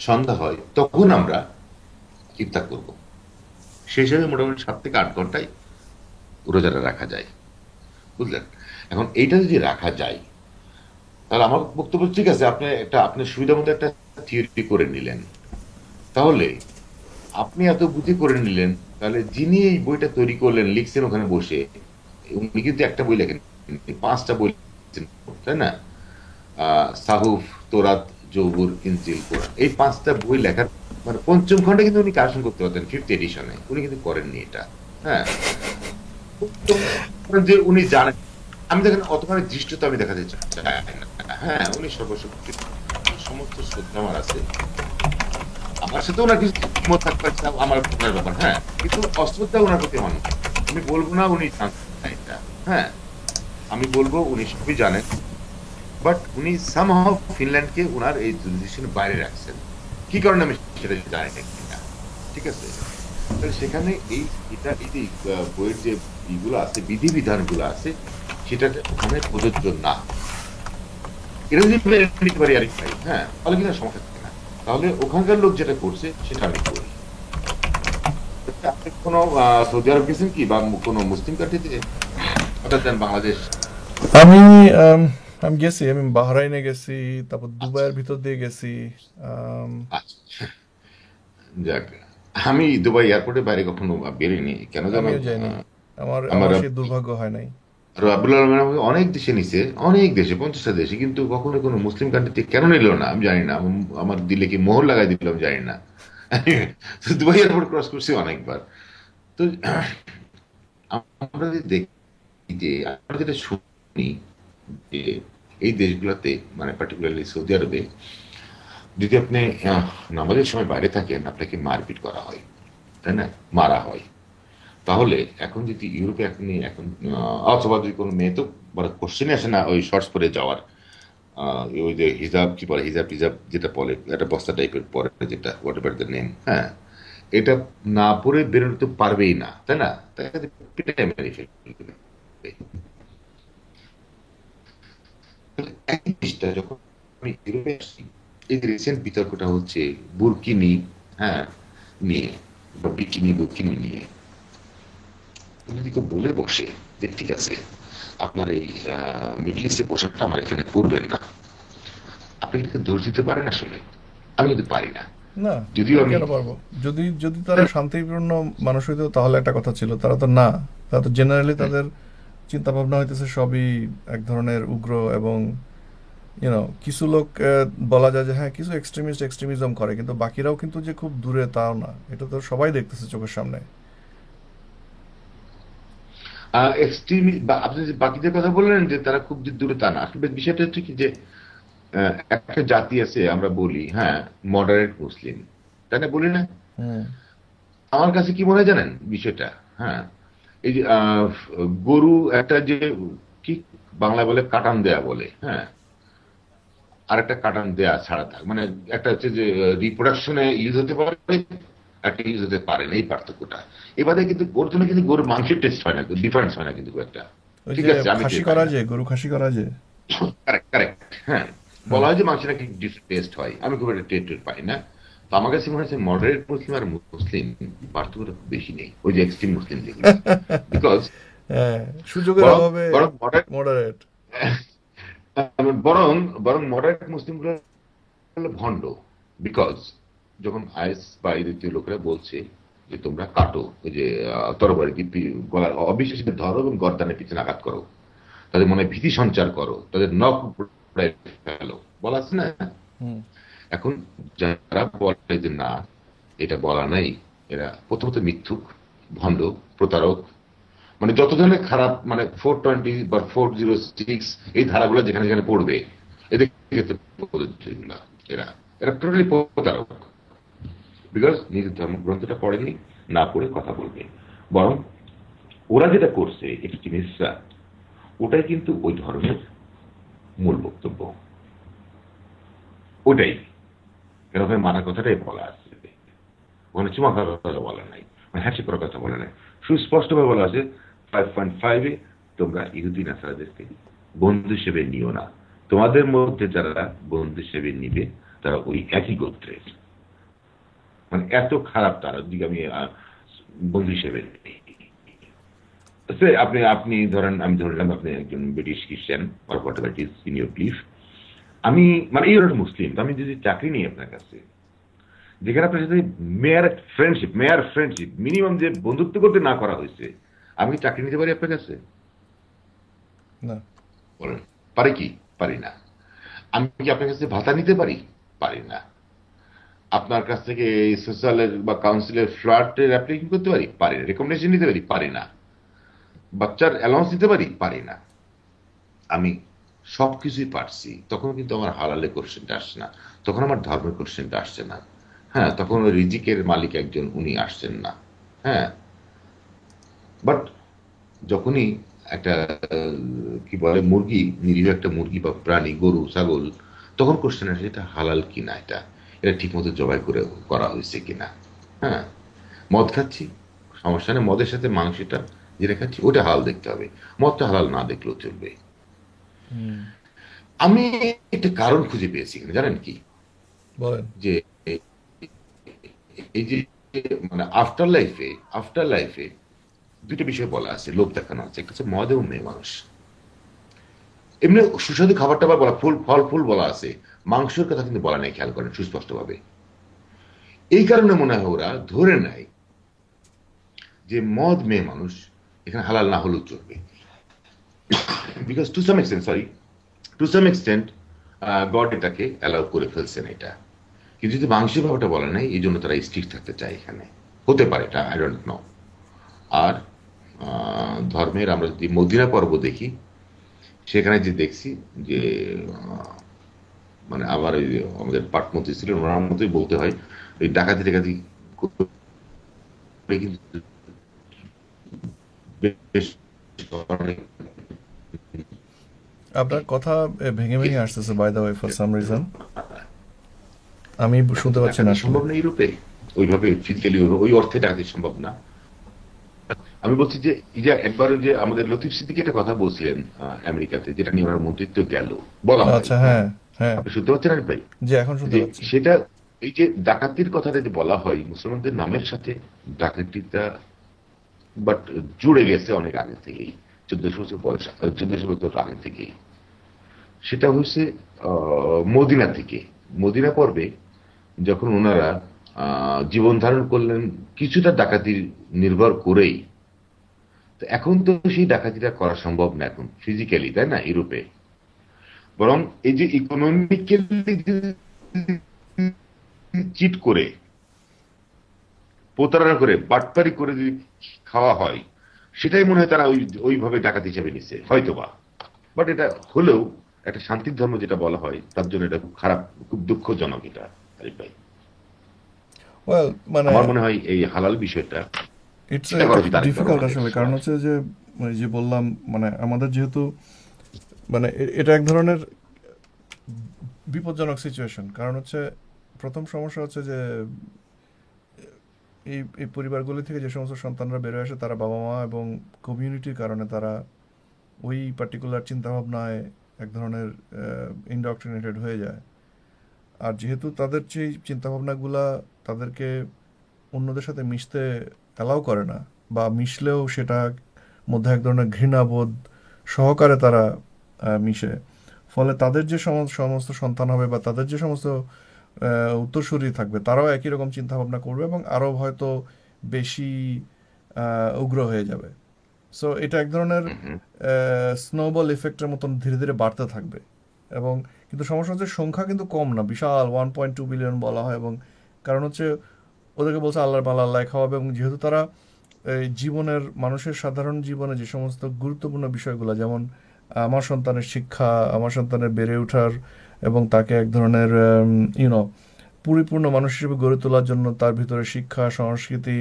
সন্ধ্যা হয়, তখন আমরা ইফতার করব। সেই হিসাবে মোটামুটি 7 থেকে 8 ঘন্টায় রোজাটা রাখা যায়, বুঝলেন? এখন এইটা যদি রাখা যায়, তাহলে আমার বক্তব্য, ঠিক আছে, আপনি একটা আপনার সুবিধা মতো একটা থিওরি করে নিলেন, তাহলে আপনি এত বুদ্ধি করে নিলেন, তাহলে যিনি এই বইটা তৈরি করলেন, লিখছেন ওখানে বসে, উনি কিন্তু একটা বই লেখেন, 5টা বই লিখছেন, তাই না? সাহুফ, তোরাত, জবুর, ইনজিল, কোরআন, এই 5টা বই লেখার মানে পঞ্চম খণ্ডে কিন্তু উনি কারেকশন করতে পারতেন, 5th এডিশনে, উনি কিন্তু করেননি এটা। হ্যাঁ, যে উনি জানেন, আমি দেখেন অতখানি দৃষ্টতা আমি দেখাতে চাই না। হ্যাঁ, উনি সর্বশক্তি, সমস্ত শ্রদ্ধা আমার আছে, আমার সাথে ওনার কিছু মত থাকতে পারে, সেটা আমার ওনার ব্যাপার, হ্যাঁ, কিন্তু অশ্রদ্ধা ওনার প্রতি আমার নেই। আমি বলবো না উনি জানতেন না এটা, হ্যাঁ, আমি বলবো উনি সবই জানেন, বাট উনি সামহাও ফিনল্যান্ডকে ওনার এই জুরিসডিকশনের বাইরে রাখছেন। কি কারণে আমি সেটা জানি না, ঠিক আছে? তাহলে সেখানে এই এটা এই যে বইয়ের যে ইগুলো আছে, বিধিবিধানগুলো আছে, সেটা ওখানে প্রযোজ্য না। এটা যদি মেনে নিতে পারি আরেক ভাই, হ্যাঁ, তাহলে কিন্তু আর সমস্যা থাকে না। তাহলে ওখানকার লোক যেটা করছে সেটা আমি করি। আপনি কোনো সৌদি আরব গেছেন কি, বা কোনো মুসলিম কান্ট্রিতে, অর্থাৎ দেন বাংলাদেশ? আমি আম, আমি গেছি, আমি বাহরাইনে গেছি, তারপর আচ্ছা, দুবাইয়ের ভিতর দিয়ে গেছি। আম, আচ্ছা, যাক, আমি দুবাই এয়ারপোর্টের বাইরে কখনো বেরোইনি, কেন জানো? আমিও যাইনি। আমার আমার আমার সেই দুর্ভাগ্য হয় নাই। রাবুল আলমিন আমাকে অনেক দেশে নিছে, অনেক দেশে, 50টা দেশে, কিন্তু কখনো কোনো মুসলিম কান্ট্রিতে কেন নিল না আমি জানি না। আমার দিলে কি মোহর লাগাই দিল আমি জানি না। তো দুবাই এয়ারপোর্ট ক্রস করছি অনেকবার। তো আমরা যদি দেখি যে, আমরা যেটা শুনি যে এই দেশগুলোতে, মানে পার্টিকুলারলি সৌদি আরবে, যদি আপনি নামাজের সময় বাইরে থাকেন, আপনাকে মারপিট করা হয়, তাই না? মারা হয়। তাহলে এখন যদি ইউরোপে আপনি এখন অথবা যদি কোনো মেয়ে, তো বড় কোশ্চেনই আসে না ওই শর্টস পরে যাওয়ার, ওই যে হিজাব কি পরে, হিজাব টিজাব যেটা বলে, একটা বস্তা টাইপের পরে, যেটা হোয়াট এভার দ্য নেম, হ্যাঁ, এটা না পরে বেরোতে পারবেই না, তাই না? তাই পিটাই মেরে ফেলবে। তাহলে একই জিনিসটা যখন আমি ইউরোপে আসি, এই যে রিসেন্ট বিতর্কটা হচ্ছে বুরকিনি, হ্যাঁ, নিয়ে, বা বিকিনি বুরকিনি নিয়ে, যদি কেউ বলে বসে যে ঠিক আছে, আপনার এই মিডল ইস্টের পোশাকটা আমার এখানে পরবেন না, আপনি কিন্তু দোষ দিতে পারেন আসলে? আমি কিন্তু পারি না, না, যদিও আমি আমি, কেন পারবো? যদি যদি তারা শান্তিপূর্ণ মানুষ হইতো তাহলে একটা কথা ছিল, তারা তো না। তারা তো জেনারেলি তাদের চিন্তা ভাবনা হইতেছে সবই এক ধরনের উগ্র, এবং কিছু লোক বলা যায় যে হ্যাঁ কিছু এক্সট্রিমিজম করে, কিন্তু বাকিরাও কিন্তু যে খুব দূরে তাও না, এটা তো সবাই দেখতেছে চোখের সামনে। এক্সট্রিম, বা আপনি যে বাকিদের কথা বললেন যে তারা খুব যে দূরে, তা না। আসলে বিষয়টা হচ্ছে কি যে একটা জাতি আছে, আমরা বলি, হ্যাঁ, মডারেট মুসলিম, তাই না, বলি না? হুম। আমার কাছে কি মনে হয় জানেন বিষয়টা? হ্যাঁ, এই যে গরু একটা যে কি বাংলায় বলে কাটান দেয়া বলে, হ্যাঁ, আরেকটা কাটান দেয়া ছাড়া থাক, মানে একটা হচ্ছে যে রিপ্রোডাকশনে ইউজ হতে পারে, একটা ইউজ হতে পারে না, এই পার্থক্যটা। এবারে কিন্তু ওর জন্য কিন্তু গরুর মাংসের টেস্ট হয় না, ডিফারেন্স হয় না কিন্তু খুব একটা। ওই ঠিক যে আছে, আমি খাসি টের পাই করা না। যে, গরু খাসি করা যে। কারেক্ট, কারেক্ট, হ্যাঁ। হ্যাঁ। বলা হয় যে মাংসের নাকি ডিফারেন্ট টেস্ট হয়, আমি খুব একটা টের পাই না। তো আমার কাছে মনে হচ্ছে মডারেট মুসলিম আর মুসলিম পার্থক্যটা খুব বেশি নেই, ওই যে এক্সট্রিম মুসলিম যেগুলা। বিকজ হ্যাঁ, সুযোগের বরং অভাবে বরং মডারেট মডারেট। বরং বরং মডারেট মুসলিমগুলো হলো ভণ্ড। বিকজ যখন আইএস বা এই জাতীয় লোকেরা বলছে যে তোমরা কাটো, ওই যে তরবারি দিয়ে গলার অবিশ্বাসীদের ধরো এবং গর্দানের পিছনে আঘাত করো, তাদের মনে ভীতি সঞ্চার করো, তাদের নখ উপড়ায় ফেলো, বলা আছে না? হুম। এখন যারা বলে যে না, এটা বলা নাই, এরা প্রথমত মিথ্যুক, ভণ্ড, প্রতারক, মানে যত ধরনের খারাপ, মানে 420 বা 406 এই ধারাগুলো যেখানে যেখানে পড়বে, এদের ক্ষেত্রে প্রযোজ্য এগুলা। এরা এরা টোটালি প্রতারক। বিকজ নিজের ধর্মগ্রন্থটা পড়েনি, না পড়ে কথা বলবে। বরং ওরা যেটা করছে এক্সট্রিমিস্টরা, ওটাই কিন্তু ওই ধরনের মূল বক্তব্য, ওটাই। কেন ওখানে মানার কথাটাই বলা আছে, ওখানে চুমা খাওয়ার কথা বলা নাই, মানে হাসি করার কথা বলা নাই, সুস্পষ্টভাবে বলা আছে 5.5-এ তোমরা ইহুদি নাসারাদেরকে বন্ধু হিসেবে নিও না, তোমাদের মধ্যে যারা বন্ধু হিসেবে নিবে তারা ওই একই গোত্রের। মানে এত খারাপ তারা, দিকে আমি বন্ধু হিসেবে নিই। আপনি আপনি ধরেন, আমি ধরলাম আপনি একজন ব্রিটিশ খ্রিস্টান, or what ever it is in your belief. আমি মানে এই মুসলিম, আমি যদি চাকরি নিই আপনার কাছে, যেখানে আপনার সাথে মেয়ার ফ্রেন্ডশিপ মিনিমাম যে বন্ধুত্ব করতে না করা হয়েছে, আমি কি চাকরি নিতে পারি আপনার কাছে? না। বলেন, পারি কি? পারি না। আমি কি আপনার কাছে ভাতা নিতে পারি? পারি না। আপনার কাছ থেকে সোশ্যালের বা কাউন্সিলের ফ্ল্যাটের অ্যাপ্লিকেশন করতে পারি? পারি না। রেকমেন্ডেশন নিতে পারি? পারি না। বাচ্চার অ্যালাউন্স দিতে পারি? পারি না। আমি সবকিছুই পারছি, তখন কিন্তু আমার হালালের কোশ্চেনটা আসছে না, তখন আমার ধর্মের কোশ্চেনটা আসছে না। হ্যাঁ, তখন ওই রিজিকের মালিক একজন, উনি আসছেন না। হ্যাঁ, বাট যখনই একটা কি বলে মুরগি, নিরীহ একটা মুরগি বা প্রাণী, গরু ছাগল, তখন কোশ্চেন আসে এটা হালাল কিনা, এটা ঠিক মতো জবাই করে করা হয়েছে কিনা। হ্যাঁ, মদ খাচ্ছি, সমস্যা নেই, মদের সাথে মাংসটা যেটা খাচ্ছি ওটা হালাল দেখতে হবে, মদটা হালাল না দেখলেও চলবে। হুম। আমি একটা কারণ খুঁজে পেয়েছি এখানে, জানেন কি? বলেন। যে এই যে মানে আফটার লাইফে দুটো বিষয় বলা আছে, লোক দেখানো আছে, একটা হচ্ছে মদ এবং মেয়ে মানুষ। এমনি সুস্বাদু খাবার টাবার বলা, ফল ফুল বলা আছে, মাংসের কথা কিন্তু বলা নেই, খেয়াল করেন সুস্পষ্ট ভাবে। এই কারণে মনে হয় ওরা ধরে নেয় যে মদ মেয়ে মানুষ এখানে হালাল না হলেও চলবে। Because to some extent God এটাকে অ্যালাউ করে ফেলছেন এটা। কিন্তু যদি মাংসের ব্যাপারটা বলা নাই, এই জন্য তারা স্ট্রিক্ট থাকতে চায় এখানে, হতে পারে, এটা আই ডোন্ট নো। আর ধর্মের আমরা যদি মদিনা পর্ব দেখি, সেখানে যে দেখছি যে মানে আবার ওই আমাদের পাটমন্ত্রী ছিলেন, ওনার মতোই বলতে হয়, ওই ডাকাতি টাকাতি করে কিন্তু বেশ অনেক। আপনার কথা ভেঙে ভেঙে আসতেছে, by the way, for some reason আমি শুনতে পাচ্ছি না ডাকাতি আসলে। সম্ভব না ইউরোপে, ওইভাবে ফিজিক্যালি ওই অর্থে ডাকাতি সম্ভব না। আমি বলছি যে এই যে একবার যে আমাদের লতিফ সিদ্দিকী একটা কথা বলছিলেন আমেরিকাতে, যেটা নিয়ে ওনার মন্ত্রিত্ব গেল, বলা হয়, আচ্ছা, হ্যাঁ, হ্যাঁ। হ্যাঁ। আপনি শুনতে পাচ্ছেন আরিফ ভাই? জি, এখন শুনতে যে পাচ্ছি। সেটা, এই যে ডাকাতির কথাটা যে বলা হয়, মুসলমানদের নামের সাথে ডাকাতিটা বাট জুড়ে গেছে অনেক আগে থেকেই, 1400 বছর বয়স, 1400 বছর আগে থেকেই। সেটা হচ্ছে মদিনা থেকে, মদিনা পর্বে যখন ওনারা জীবন ধারণ করলেন কিছুটা ডাকাতির নির্ভর করেই। তো এখন তো সেই ডাকাতিটা করা সম্ভব না এখন ফিজিক্যালি, তাই না, ইউরোপে। বরং এই যে ইকোনমিক্যালি চিট করে, প্রতারণা করে, বাটপারি করে যদি খাওয়া হয়, সেটাই মনে হয় তারা ওইভাবে ডাকাতি হিসেবে নিচ্ছে হয়তোবা। বাট এটা হলেও একটা শান্তির ধর্ম যেটা বলা হয়, তার জন্য এটা খুব খারাপ, খুব দুঃখজনক এটা, আরিফ ভাই। ওয়েল, মানে আমার মনে হয় এই হালাল বিষয়টা ইটস চিন্তা এটা করা খুব উচিত আরেকবার ডিফিকাল্ট আমাদের আসলে, কারণ সবার। হচ্ছে যে মানে যে বললাম, মানে আমাদের যেহেতু মানে এটা এক ধরনের বিপজ্জনক সিচুয়েশন। কারণ হচ্ছে প্রথম সমস্যা হচ্ছে যে এই পরিবারগুলি থেকে যে সমস্ত সন্তানরা বেরোয় আসে তারা বাবা মা এবং কমিউনিটির কারণে তারা ওই পার্টিকুলার চিন্তাভাবনায় এক ধরনের ইনডক্ট্রিনেটেড হয়ে যায়। আর যেহেতু তাদের যে চিন্তাভাবনাগুলা তাদেরকে অন্যদের সাথে মিশতে অ্যালাউ করে না, বা মিশলেও সেটা মধ্যে এক ধরনের ঘৃণাবোধ সহকারে তারা মিশে, ফলে তাদের যে সমস্ত সন্তান হবে বা তাদের যে সমস্ত উত্তরসূরি থাকবে তারাও একই রকম চিন্তা ভাবনা করবে এবং আরও হয়তো বেশি উগ্র হয়ে যাবে। সো এটা এক ধরনের হুম, হুম, স্নোবল ইফেক্টের মতন ধীরে ধীরে বাড়তে থাকবে। এবং কিন্তু সমস্যা হচ্ছে সংখ্যা কিন্তু কম না, বিশাল 1.2 বিলিয়ন বলা হয়। এবং কারণ হচ্ছে ওদেরকে বলছে আল্লাহর পালা আল্লাহ খাওয়াবে, এবং যেহেতু তারা এই জীবনের মানুষের সাধারণ জীবনে যে সমস্ত গুরুত্বপূর্ণ বিষয়গুলো, যেমন আমার সন্তানের শিক্ষা, আমার সন্তানের বেড়ে ওঠার এবং তাকে এক ধরনের ইউনো পরিপূর্ণ মানুষ হিসেবে গড়ে তোলার জন্য তার ভিতরে শিক্ষা, সংস্কৃতি,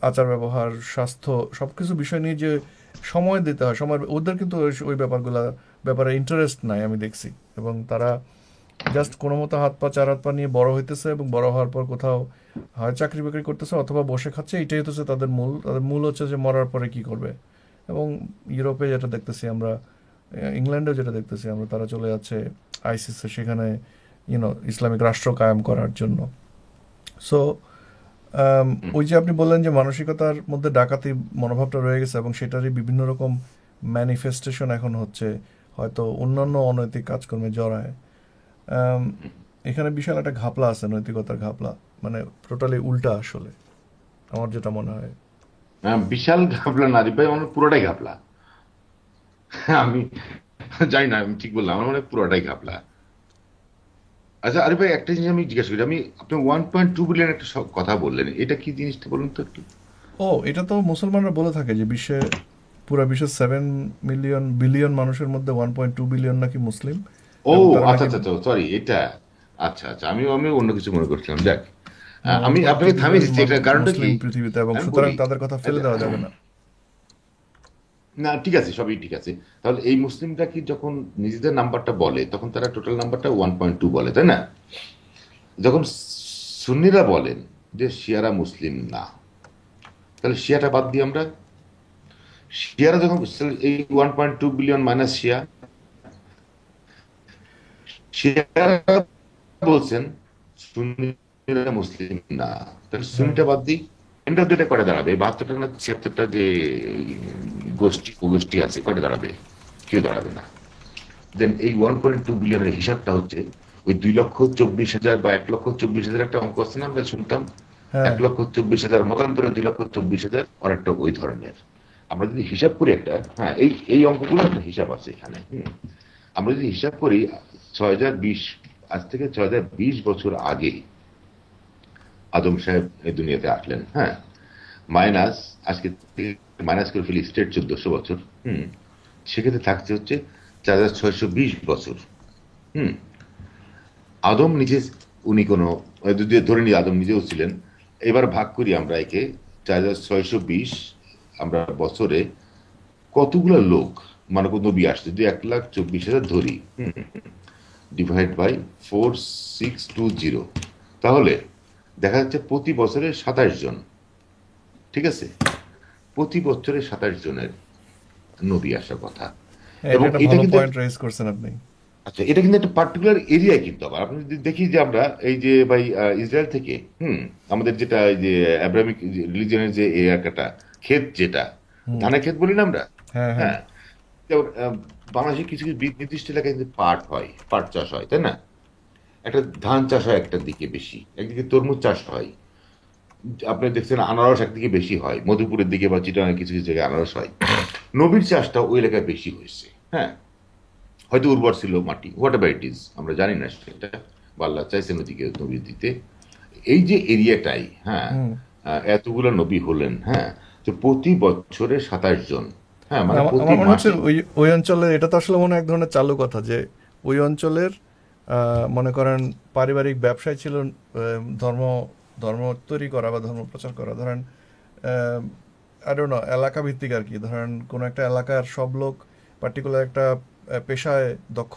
আচার ব্যবহার, স্বাস্থ্য সবকিছু বিষয় নিয়ে যে সময় দিতে হয়, সময় ওদের কিন্তু ওই ব্যাপারে ইন্টারেস্ট নাই আমি দেখছি। এবং তারা জাস্ট কোনো মতো হাত পা চার হাত পা নিয়ে বড় হইতেছে এবং বড় হওয়ার পর কোথাও হয় চাকরি বাকরি করতেছে অথবা বসে খাচ্ছে। এটাই হচ্ছে তাদের মূল হচ্ছে যে মরার পরে কি করবে। এবং ইউরোপে যেটা দেখতেছি আমরা, ইংল্যান্ডেও যেটা দেখতেছি আমরা, তারা চলে যাচ্ছে আইসিসে, সেখানে ইসলামিক রাষ্ট্র কায়েম করার জন্য। সো হুম। ওই যে আপনি বললেন যে মানসিকতার মধ্যে ডাকাতি মনোভাবটা রয়ে গেছে এবং সেটারই বিভিন্ন রকম ম্যানিফেস্টেশন এখন হচ্ছে, হয়তো অন্যান্য অনৈতিক কাজকর্মে জড়ায়। আম, এখানে বিশাল একটা ঘাপলা আছে, নৈতিকতার ঘাপলা, মানে টোটালি উল্টা আসলে, আমার যেটা মনে হয়। বিশাল ঘাপলা না রে ভাই, আমার পুরোটাই ঘাপলা। আমি জানি না আমি ঠিক বললাম, আমার মনে হয় পুরোটাই ঘাপলা। আচ্ছা আরে ভাই, একটা জিনিস আমি জিজ্ঞাসা করি, আপনি 1.2 বিলিয়ন একটা কথা বললেন, এটা কি জিনিসটা বলুন তো একটু। ও, এটা তো মুসলমানরা বলে থাকে যে পুরা বিশ্বের 7 বিলিয়ন মানুষের মধ্যে 1.2 বিলিয়ন নাকি মুসলিম, ও এবং তারা আচ্ছা নাকি আচ্ছা আচ্ছা, সরি এটা। আচ্ছা আচ্ছা, আমি আমি অন্য কিছু মনে করছিলাম, যাক। ওয়ান আমি পয়েন্ট টু আপনাকে থামিয়ে বিলিয়ন দিচ্ছি, এটা কারণটা কি মুসলিম পৃথিবীতে, এবং আমি সুতরাং বলি। তাদের কথা ফেলে আচ্ছা, দেওয়া যাবে না। না ঠিক আছে, সবই ঠিক আছে। তাহলে এই মুসলিমটা কি যখন নিজেদের নাম্বারটা বলে তখন তারা টোটাল নাম্বারটা 1.2 বলে, তাই না? যখন সুন্নিরা বলেন যে শিয়ারা মুসলিম না, তাহলে শিয়াটা বাদ দিই আমরা। শিয়ারা যখন এই 1.2 বিলিয়ন মাইনাস শিয়া, শিয়ারা বলছেন সুন্নিরা মুসলিম না, তাহলে হ্যাঁ, সুন্নিটা বাদ দিই। এন্ড দুটা করে দাঁড়াবে 72টা না 76টা যে গোষ্ঠী উপগোষ্ঠী আছে, করে দাঁড়াবে? কেউ দাঁড়াবে না। দেন এই 1.2 বিলিয়নের হিসাবটা হচ্ছে ওই 2,24,000 বা 1,24,000 একটা অঙ্ক আছে না, আমরা শুনতাম। হ্যাঁ, 1,24,000 মতান্তরে 2,24,000 আর একটা ওই ধরনের। আমরা যদি হিসাব করি একটা, হ্যাঁ, এই এই অঙ্কগুলো একটা হিসাব আছে এখানে। আমরা যদি হিসাব করি 6,020, আজ থেকে 6,020 বছর আগে আদম সাহেব এই দুনিয়াতে আসলেন, হ্যাঁ, মাইনাস আজকে মাইনাস করে ফেলি স্টেট 1400 বছর। হুম সেক্ষেত্রে থাকছে হচ্ছে 4,620 বছর। হুম আদম নিজে, উনি কোনো, যদি ধরে নিই আদম নিজেও ছিলেন, এবার ভাগ করি আমরা একে 4,620 আমরা বছরে কতগুলো লোক, মানে কোন নবী আসছে, যদি 1,24,000 ধরি, ডিভাইড বাই 4620, তাহলে দেখা যাচ্ছে প্রতি বছরে 27 জন। ঠিক আছে, প্রতি বছরে 27 জনের নবী আসার কথা। হ্যাঁ, এটা এবং একটা এটা ভালো কিন্তু পয়েন্ট রেজ করছেন আপনি। আচ্ছা, এটা কিন্তু একটা পার্টিকুলার এরিয়ায়, কিন্তু আবার আপনি যদি দেখি যে আমরা এই যে ভাই ইসরায়েল থেকে আমাদের যেটা এই যে অ্যাব্রামিক রিলিজনের যে এলাকাটা, ক্ষেত যেটা, হুম। ধানের ক্ষেত বলি না আমরা, হ্যাঁ, হ্যাঁ, হ্যাঁ, যেমন বাংলাদেশে কিছু কিছু নির্দিষ্ট এলাকায় কিন্তু পাট হয়, পাট চাষ হয়, তাই না? একটা ধান চাষ হয় একটার দিকে বেশি, একদিকে তরমুজ চাষ হয়, আপনি দেখছেন আনারস একদিকে বেশি হয়, মধুপুরের দিকে বা চিটাগাং কিছু কিছু জায়গায় আনারস হয়। নবীর চাষটা ওই এলাকায় বেশি হয়েছে, হ্যাঁ। হয়তো উর্বর ছিল মাটি, হোয়াট এভার ইট ইজ, আমরা জানি না সেটা, বা আল্লাহ চাইছেন ওদিকে নবী দিতে। এই যে এরিয়াটাই, হ্যাঁ, হুম। এতগুলো নবী হলেন, হ্যাঁ, তো প্রতি বছরে 27 জন, হ্যাঁ, না, মানে প্রতি আমার মনে হচ্ছে মাসে। ওই ওই অঞ্চলের, এটা তো আসলে মনে হয় এক ধরনের চালু কথা যে ওই অঞ্চলের মনে করেন পারিবারিক ব্যবসায় ছিল ধর্ম ধর্ম তৈরি করা বা ধর্ম প্রচার করা। ধরেন আই ডোন্ট নো, এলাকা ভিত্তিক আর কি। ধরেন কোন একটা এলাকার সব লোক পার্টিকুলার একটা পেশায় দক্ষ,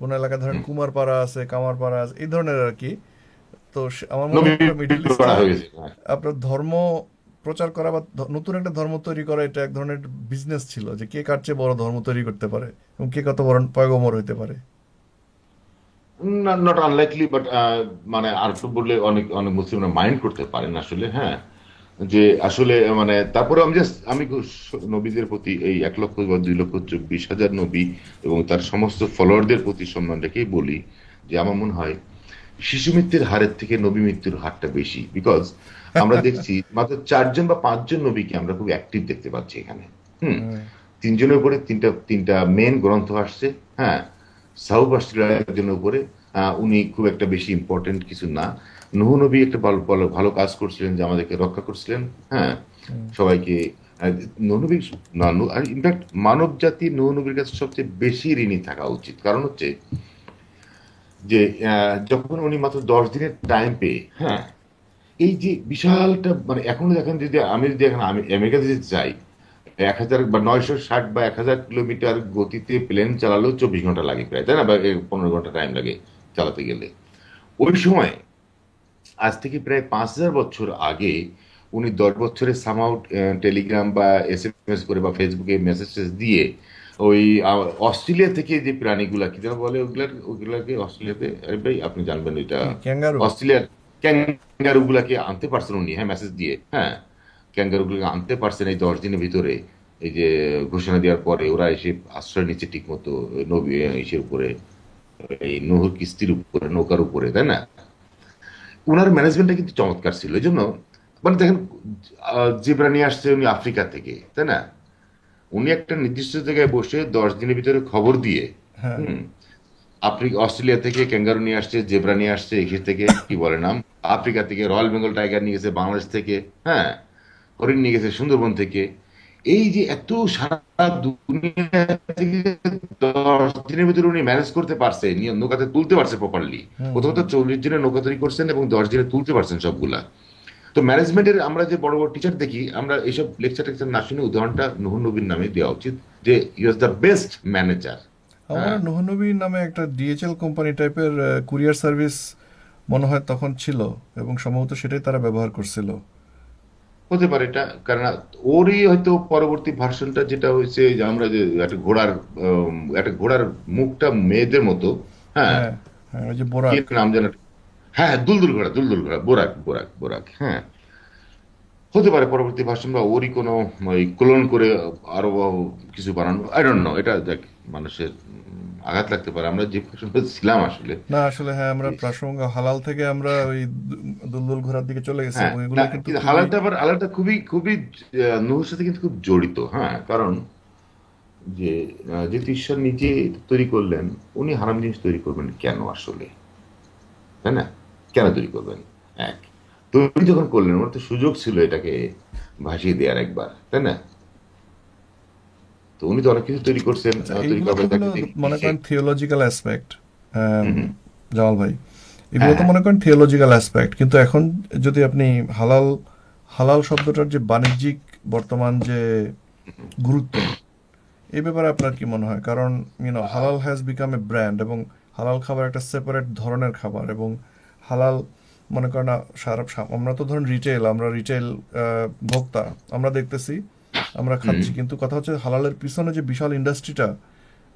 কোন এলাকায় ধরেন হুম। কুমারপাড়া আছে, কামারপাড়া আছে, এই ধরনের আর কি। তো আমার মনে নবী হয় মিডল করা ইস্টে হয়েছে, হ্যাঁ। আপনার ধর্ম প্রচার করা বা নতুন একটা ধর্ম তৈরি করা, এটা এক ধরনের বিজনেস ছিল, যে কে কার চেয়ে বড় ধর্ম তৈরি করতে পারে এবং কে কত বড় পয়গম্বর হইতে পারে। নট আনলাইকলি, বাট মানে আর একটু বললে অনেক অনেক মুসলিমরা মাইন্ড করতে পারেন আসলে, হ্যাঁ। যে আসলে মানে তারপরে আমি জাস্ট আমি নবীদের প্রতি এই 1 লক্ষ বা 2,24,000 নবী এবং তার সমস্ত ফলোয়ারদের প্রতি সম্মান রেখেই বলি যে আমার মনে হয় শিশু মৃত্যুর হারের থেকে নবী মৃত্যুর হারটা বেশি, বিকজ আমরা দেখছি মাত্র 4 জন বা 5 জন নবীকে আমরা খুব অ্যাক্টিভ দেখতে পাচ্ছি এখানে। হুম। হুম, 3 জনের উপরে তিনটা তিনটা মেন গ্রন্থ আসছে, হ্যাঁ। সাউফ আসছিল একজনের উপরে, উনি খুব একটা বেশি ইম্পর্টেন্ট কিছু না। নূহ নবী একটা ভালো ভালো ভালো কাজ করছিলেন, যে আমাদেরকে রক্ষা করছিলেন, হ্যাঁ। হুম, সবাইকে নূহ নবী, না ইনফ্যাক্ট মানব জাতি নূহ নবীর কাছে সবচেয়ে বেশি ঋণী থাকা উচিত। কারণ হচ্ছে যে যখন উনি মাত্র 10 দিনের টাইম পেয়ে, হ্যাঁ, এই যে বিশালটা মানে এখনো দেখেন, যদি আমি যদি এখন আমি আমেরিকাতে যেতে চাই, 1,000 বা 960 বা 1,000 কিলোমিটার গতিতে প্লেন চালালেও 24 ঘন্টা লাগে প্রায়, তাই না? বা 15 ঘন্টা টাইম লাগে চালাতে গেলে। ওই সময় আজ থেকে প্রায় 5,000 বছর আগে উনি 10 বছরে সামআউট টেলিগ্রাম বা SMS করে বা ফেসবুকে মেসেজ দিয়ে ওই অস্ট্রেলিয়া থেকে যে প্রাণীগুলা কি যেন বলে ওগুলাকে অস্ট্রেলিয়াতে, আরে ভাই আপনি জানবেন এটা, কি ক্যাঙ্গারু? অস্ট্রেলিয়ার ক্যাঙ্গারু গুলাকে আনতে পারছেন উনি, হ্যাঁ, মেসেজ দিয়ে, হ্যাঁ। ক্যাঙ্গারু গুলোকে আনতে পারছেন এই 10 দিনের ভিতরে। এই যে ঘোষণা দেওয়ার পরে ওরা এসে আশ্রয় নিচ্ছে ঠিক মতো নবী ইসের উপরে, এই নূহর কিস্তির উপরে, নৌকার উপরে, তাই না? উনার ম্যানেজমেন্টটা কিন্তু চমৎকার ছিল। এই জন্য মানে দেখেন, জেব্রা নিয়ে আসছে উনি আফ্রিকা থেকে, তাই না? উনি একটা নির্দিষ্ট জায়গায় বসে 10 দিনের ভিতরে খবর দিয়ে, হ্যাঁ, হুম, অস্ট্রেলিয়া থেকে ক্যাঙ্গারু নিয়ে আসছে, জেব্রা নিয়ে আসছে, এখান থেকে কি বলে নাম, আফ্রিকা থেকে রয়্যাল বেঙ্গল টাইগার নিয়ে গেছে বাংলাদেশ থেকে, হ্যাঁ, হরিণ নিয়ে গেছে সুন্দরবন থেকে। এই যে এত সারা দুনিয়া থেকে 10 দিনের ভিতরে উনি ম্যানেজ করতে পারছে, নিয়ে নৌকাতে তুলতে পারছে প্রপারলি। হুম, প্রথমত হুম। 40 জনের নৌকা তৈরি করছেন এবং 10 দিনে তুলতে পারছেন সবগুলা। তো ম্যানেজমেন্টের আমরা যে বড় বড় টিচার দেখি, আমরা এইসব লেকচার টেকচার না শুনে উদাহরণটা নূহ নবীর নামে দেওয়া উচিত, যে ই ওয়াজ দ্য বেস্ট ম্যানেজার। আমার মনে হ্যাঁ, হয় নুহনবী নামে একটা ডিএচএল কোম্পানি টাইপের কুরিয়ার সার্ভিস মনে হয় তখন ছিল, এবং সম্ভবত সেটাই তারা ব্যবহার করছিল। হতে পারে এটা, কারণ ওরই হয়তো পরবর্তী ভার্সনটা যেটা হয়েছে, যে আমরা যে একটা ঘোড়ার মুখটা মেয়েদের মতো, হ্যাঁ। হ্যাঁ, হ্যাঁ, ওই যে কি বোরাক। নাম যেন, হ্যাঁ, দুলদুল ঘোড়া, বোরাক বোরাক বোরাক, হ্যাঁ। হতে পারে পরবর্তী ভার্সন বা ওরই কোনো ওই ক্লোন করে আরো কিছু বানানো, আই ডোন্ট নো। এটা দেখ, মানুষের আঘাত লাগতে পারে, আমরা যে ভার্সনটা ছিলাম আসলে। না আসলে হ্যাঁ, আমরা প্রাসঙ্গ হালাল থেকে আমরা ওই দুলদুল ঘোড়ার দিকে চলে গেছি, হ্যাঁ, এবং না এগুলো কিন্তু কিন্তু খুবই। হালালটা আবার আলাদা, খুবই খুবই নূহের সাথে কিন্তু খুব জড়িত, হ্যাঁ। কারণ যে যেহেতু ঈশ্বর নিজে তৈরি করলেন, উনি হারাম জিনিস তৈরি করবেন কেন আসলে, তাই না? কেন তৈরি করবেন? এক, তৈরি যখন করলেন ওর তো সুযোগ ছিল এটাকে ভাসিয়ে দেওয়ার একবার, তাই না? তো উনি তো অনেক কিছু তৈরি করছেন, আচ্ছা, তৈরি এইগুলো তো করবেন হলো তাকে মনে দিছে। করেন থিওলজিক্যাল অ্যাসপেক্ট, হুম, হুম। জামাল ভাই। এগুলো হ্যাঁ, তো হ্যাঁ। মনে করেন থিওলজিক্যাল অ্যাসপেক্ট, কিন্তু এখন যদি আপনি হালাল, হালাল শব্দটার যে বাণিজ্যিক বর্তমান যে গুরুত্ব, এই ব্যাপারে আপনার কি মনে হয়? কারণ হালাল হ্যাজ বিকাম এ ব্র্যান্ড, এবং হালাল খাবার একটা সেপারেট ধরনের খাবার, এবং হালাল মনে করেন আমরা তো ধরুন রিটেল, আমরা রিটেল ভোক্তা, আমরা দেখতেছি, আমরা হুম, খাচ্ছি, কিন্তু কথা হচ্ছে হালালের পিছনে যে বিশাল ইন্ডাস্ট্রিটা,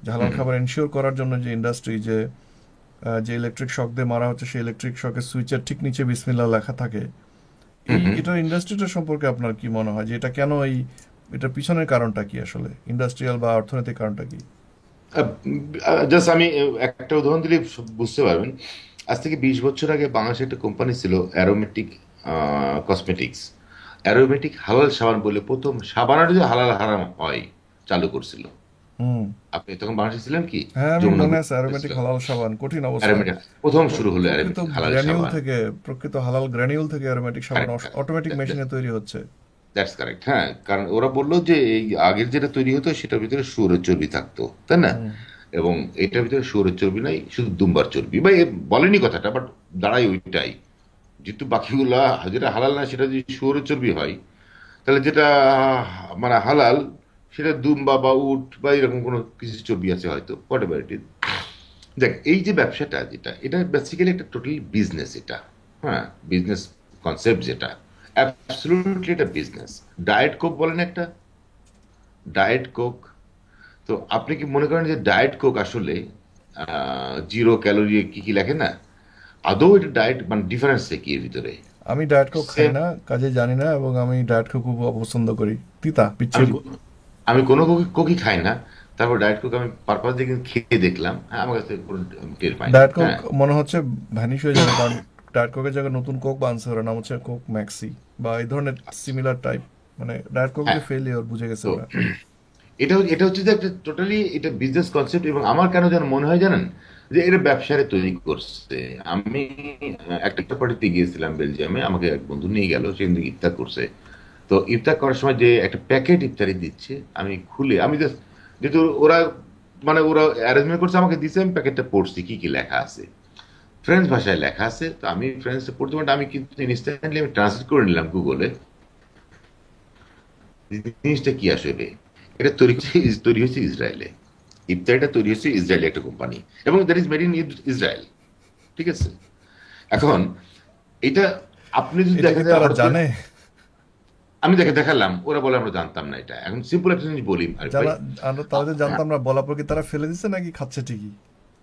যে হালাল হুম, খাবার এনশিওর করার জন্য যে ইন্ডাস্ট্রি, যে ইলেকট্রিক শক দিয়ে মারা হচ্ছে, সেই ইলেকট্রিক শকের সুইচের ঠিক নিচে বিসমিল্লাহ লেখা থাকে, হুম, এই হুম। এটার ইন্ডাস্ট্রিটা সম্পর্কে আপনার কি মনে হয়, যে এটা কেন এই, এটার পিছনের কারণটা কি আসলে, ইন্ডাস্ট্রিয়াল বা অর্থনৈতিক কারণটা কি? জাস্ট আমি একটা উদাহরণ দিলে বুঝতে পারবেন। আজ থেকে 20 বছর আগে বাংলাদেশে একটা কোম্পানি ছিল অ্যারোমেটিক কসমেটিক্স। অ্যারোমেটিক হালাল সাবান বলে প্রথম সাবানের যে হালাল হারাম হয় চালু করছিল। হুম। আপনি তখন বাংলাদেশে ছিলেন কি? হ্যাঁ, আমি যমুনা মনে গ্রুপ আছে অ্যারোমেটিক ছিল হালাল সাবান, কঠিন অবস্থা। অ্যারোমেটিক, প্রথম শুরু হলো প্রকৃত অ্যারোমেটিক হালাল গ্র্যানিউল সাবান। থেকে, প্রকৃত হালাল গ্র্যানিউল থেকে অ্যারোমেটিক সাবান কারেক্ট, অটোমেটিক মেশিনে তৈরি হচ্ছে। দ্যাটস কারেক্ট, হ্যাঁ। কারণ ওরা বললো যে এই আগের যেটা তৈরি হতো সেটার ভিতরে শুয়োরের চর্বি থাকতো, তাই না? হুম, এবং এটার ভিতরে শুয়োরের চর্বি নাই, শুধু দুম্বার চর্বি, বা বলেনি কথাটা, বাট দাঁড়ায় ওইটাই। যেহেতু বাকিগুলা যেটা হালাল না সেটা যদি শুয়োরের চর্বি হয়, তাহলে যেটা মানে হালাল, সেটা দুম্বা বা উট বা এরকম কোনো কিছু ছবি আছে হয়তো, হোয়াট এভার ইট ইজ। দেখ, এই যে ব্যবসাটা যেটা, এটা বেসিক্যালি একটা টোটালি বিজনেস। এটা, হ্যাঁ, বিজনেস কনসেপ্ট যেটা, অ্যাবসলিউটলি এটা বিজনেস। ডায়েট কোক বলেন একটা, ডায়েট কোক। তো আপনি কি মনে করেন যে ডায়েট কোক আসলে জিরো ক্যালোরি কি কি লেখে না? আদৌ এটা ডায়েট মানে ডিফারেন্স কি এর ভিতরে? আমি ডায়েট কোক খাই সেম। না, কাজে জানি না, এবং আমি ডায়েট কোক খুব অপছন্দ করি। তিতা আমি বিচ্ছিরি। আমি কোনো কোকই খাই না। তারপর ডায়েট কোক আমি পারপাস দিয়ে কিন্তু খেয়ে দেখলাম, হ্যাঁ, আমার কাছে কোনো টের পাইনি, ডায়েট কোক হ্যাঁ। মনে হচ্ছে ভ্যানিশ হয়ে যাবে, কারণ ডায়েট কোকের জায়গায় নতুন কোক বানছে, ওরা নাম হচ্ছে কোক ম্যাক্সি বা এই ধরনের সিমিলার টাইপ। মানে ডায়েট কোক যে হ্যাঁ, ফেলিওর বুঝে গেছে তো ওরা। এটা হচ্ছে যে একটা টোটালি এটা বিজনেস কনসেপ্ট। এবং আমার কেন যেন মনে হয় জানেন, যে এটা ব্যবসারে তৈরি করছে। আমি একটা পার্টিতে গিয়েছিলাম বেলজিয়ামে, আমাকে এক বন্ধু নিয়ে গেল, সে কিন্তু ইফতার করছে। তো ইফতার করার সময় যে একটা প্যাকেট ইফতারি দিচ্ছে, আমি খুলে আমি জাস্ট, যেহেতু ওরা মানে ওরা অ্যারেঞ্জমেন্ট করছে আমাকে দিচ্ছে, আমি প্যাকেটটা পড়ছি কি কি লেখা আছে। ফ্রেঞ্চ ভাষায় লেখা আছে, তো আমি ফ্রেঞ্চে পড়তে পারতে, আমি কিন্তু ইনস্ট্যান্টলি আমি ট্রান্সলেট করে নিলাম গুগলে, জিনিসটা কি আসলে। এটা তৈরি হয়েছে ইসরায়েলে। ইফতারিটা তৈরি হয়েছে ইসরায়েলি একটা কোম্পানি, এবং that is made in Israel. ঠিক আছে। এখন এটা আপনি যদি এটা দেখা কি যায় তারা হঠাৎ করে, জানে? আমি দেখালাম, ওরা বলে আমরা জানতাম না এটা। এখন সিম্পল একটা জিনিস বলি আরিফ ভাই। জানা, আমরা তারা যে জানতাম না, বলার পর কি তারা ফেলে দিচ্ছে নাকি খাচ্ছে ঠিকই?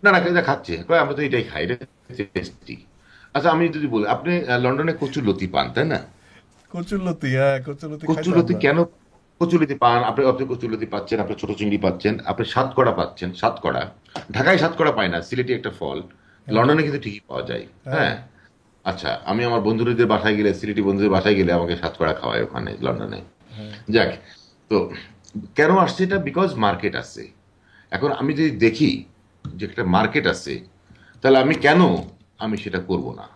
না না, এটা খাচ্ছে, কয় আমরা তো এটাই খাই, এটা টেস্টি। আচ্ছা, আমি যদি বলি, আপনি লন্ডনে কচুর লতি পান, তাই না? কচুরলতি, হ্যাঁ কচুরলতি খাই তো কচুলতি আমরা। কেন? কচুলতি পান আপনি, আপনি কচুলতি পাচ্ছেন, আপনি ছোট চিংড়ি পাচ্ছেন, আপনি সাতকড়া পাচ্ছেন। সাতকড়া ঢাকায় সাতকড়া পায় না, সিলেটি একটা ফল, হ্যাঁ, লন্ডনে কিন্তু ঠিকই পাওয়া যায়, হ্যাঁ। হ্যাঁ। আচ্ছা, আমি আমার বন্ধুদের বাসায় গেলে, সিলেটি বন্ধুদের বাসায় গেলে আমাকে সাতকড়া খাওয়ায় ওখানে লন্ডনে। হ্যাঁ, যাক, তো কেন আসছে এটা? বিকজ মার্কেট আছে। এখন আমি যদি দেখি যে একটা মার্কেট আছে, তাহলে আমি কেন আমি সেটা করব না?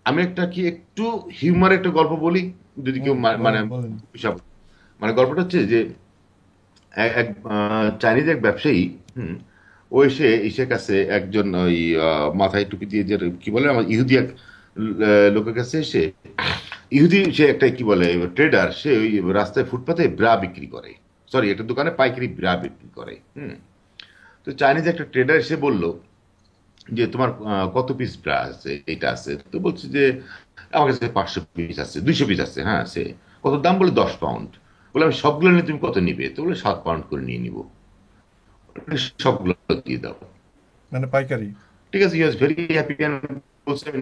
আমি একটা কি একটু হিউমার একটা গল্প বলি, যদি কেউ মানে বলেন বলেন। হিসাব, মানে গল্পটা হচ্ছে যে এক চাইনিজ এক ব্যবসায়ী, হুম, ও এসে ইসের কাছে একজন ওই মাথায় টুপি দিয়ে যে কি বলে আমার ইহুদি এক লোকের কাছে এসে, ইহুদি সে একটা কি বলে ট্রেডার, সে ওই রাস্তায় ফুটপাতে ব্রা বিক্রি করে, সরি একটা দোকানে পাইকারি ব্রা বিক্রি করে, হুম। তো চাইনিজ একটা ট্রেডার এসে বলল যে তোমার কত পিস ব্রা আছে, এটা আছে? তো বলছে যে আমার কাছে 500 পিস আছে, 200 পিস আছে, হ্যাঁ। সে কত দাম? বলে 10 পাউন্ড। বলে আমি সবগুলো নিয়ে তুমি কত নিবে? তো বলে 7 পাউন্ড করে নিয়ে নিবো। সবগুলো দিয়ে দাও। মানে পাইকারি? ঠিক আছে, ইউ ভেরি হ্যাপি। বলছে আমি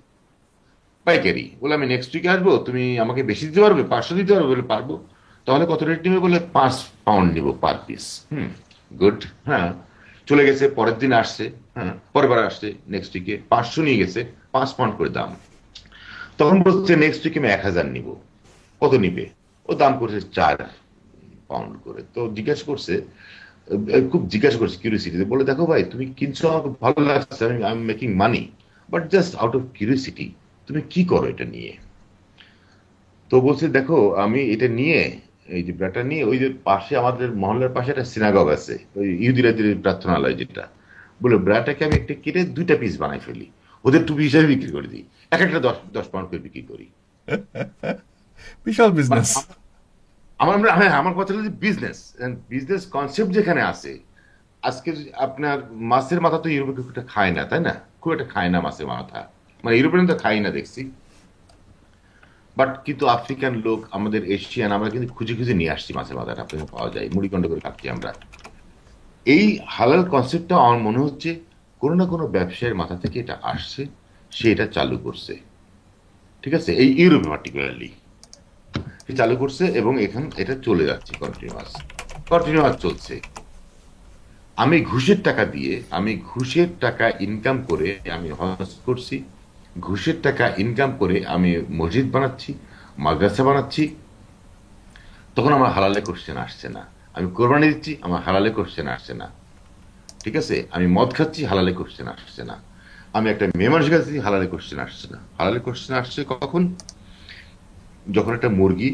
পাইকারি। বলে আমি নেক্সট উইকে আসবো, তুমি আমাকে বেশি দিতে পারবে, 500 দিতে পারবে? বলে পারবো। তাহলে কত রেট নিবে? বলে 5 পাউন্ড নিবো পার পিস। হুম, গুড, হ্যাঁ। চলে গেছে, পরের দিন আসছে, হ্যাঁ, পরের বার আসছে, নেক্সট উইকে 500 নিয়ে গেছে, 5 পাউন্ড করে দাম। তখন বলছে নেক্সট উইকে আমি 1000 নিব। কত নিবে? ও দাম করছে 4 পাউন্ড করে। তো জিজ্ঞাসা করছে, খুব জিজ্ঞাসা করছে কিউরিয়াসিটিতে, বলে দেখো ভাই, তুমি কিনছো আমাকে ভালো লাগছে, আমি I am making money, but just out of curiosity তুমি কি করো এটা নিয়ে? তো বলছে দেখো, আমি এটা নিয়ে, এই যে ব্যাটা নিয়ে, ওই যে পাশে আমাদের মহল্লার পাশে একটা সিনাগগ আছে, ওই ইহুদিরাদের প্রার্থনালয় যেটা, বলে ব্রাটাকে আমি একটা কেটে 2টা পিস বানাই ফেলি, ওদের টুপি হিসাবে বিক্রি করে দিই, এক একটা 10 10 পাউন্ড করে বিক্রি করি। বিশাল মানে বিজনেস। হ্যাঁ, আমার কথা হলো যে বিজনেস, বিজনেস কনসেপ্ট যেখানে আছে। আজকে আপনার মাছের মাথা তো ইউরোপে খুব একটা খায় না, তাই না? খুব একটা খায় না মাছের মাথা, মানে ইউরোপিয়ান তো খাই না দেখছি। বাট কিন্তু আফ্রিকান লোক, আমাদের এশিয়ান, আমরা কিন্তু খুঁজে খুঁজে নিয়ে আসছি মাছের মাথাটা, আপনাকে পাওয়া যায়, মুড়িকণ্ড করে খাচ্ছি আমরা। এই হালাল কনসেপ্টটা আমার মনে হচ্ছে কোনো না কোনো ব্যবসায়ের মাথা থেকে এটা আসছে, সে এটা চালু করছে। ঠিক আছে, এই ইউরোপে পার্টিকুলারলি চালু করছে, এবং এখন এটা চলে যাচ্ছে কন্টিনিউয়াস, কন্টিনিউয়াস চলছে। আমি ঘুষের টাকা ইনকাম করে আমি হজ করছি, ঘুষের টাকা ইনকাম করে আমি মসজিদ বানাচ্ছি, মাদ্রাসা বানাচ্ছি, তখন আমার হালালে কোশ্চেন আসছে না। আমি কোরবানি দিচ্ছি, আমার হালালে কোশ্চেন আসছে না। ঠিক আছে, আমি মদ খাচ্ছি, হালালে কোশ্চেন আসছে না। আমি একটা মেয়ে মানুষের কাছে দিচ্ছি, হালালে কোশ্চেন আসছে না। হালালে কোশ্চেন আসছে কখন? যখন একটা মুরগি,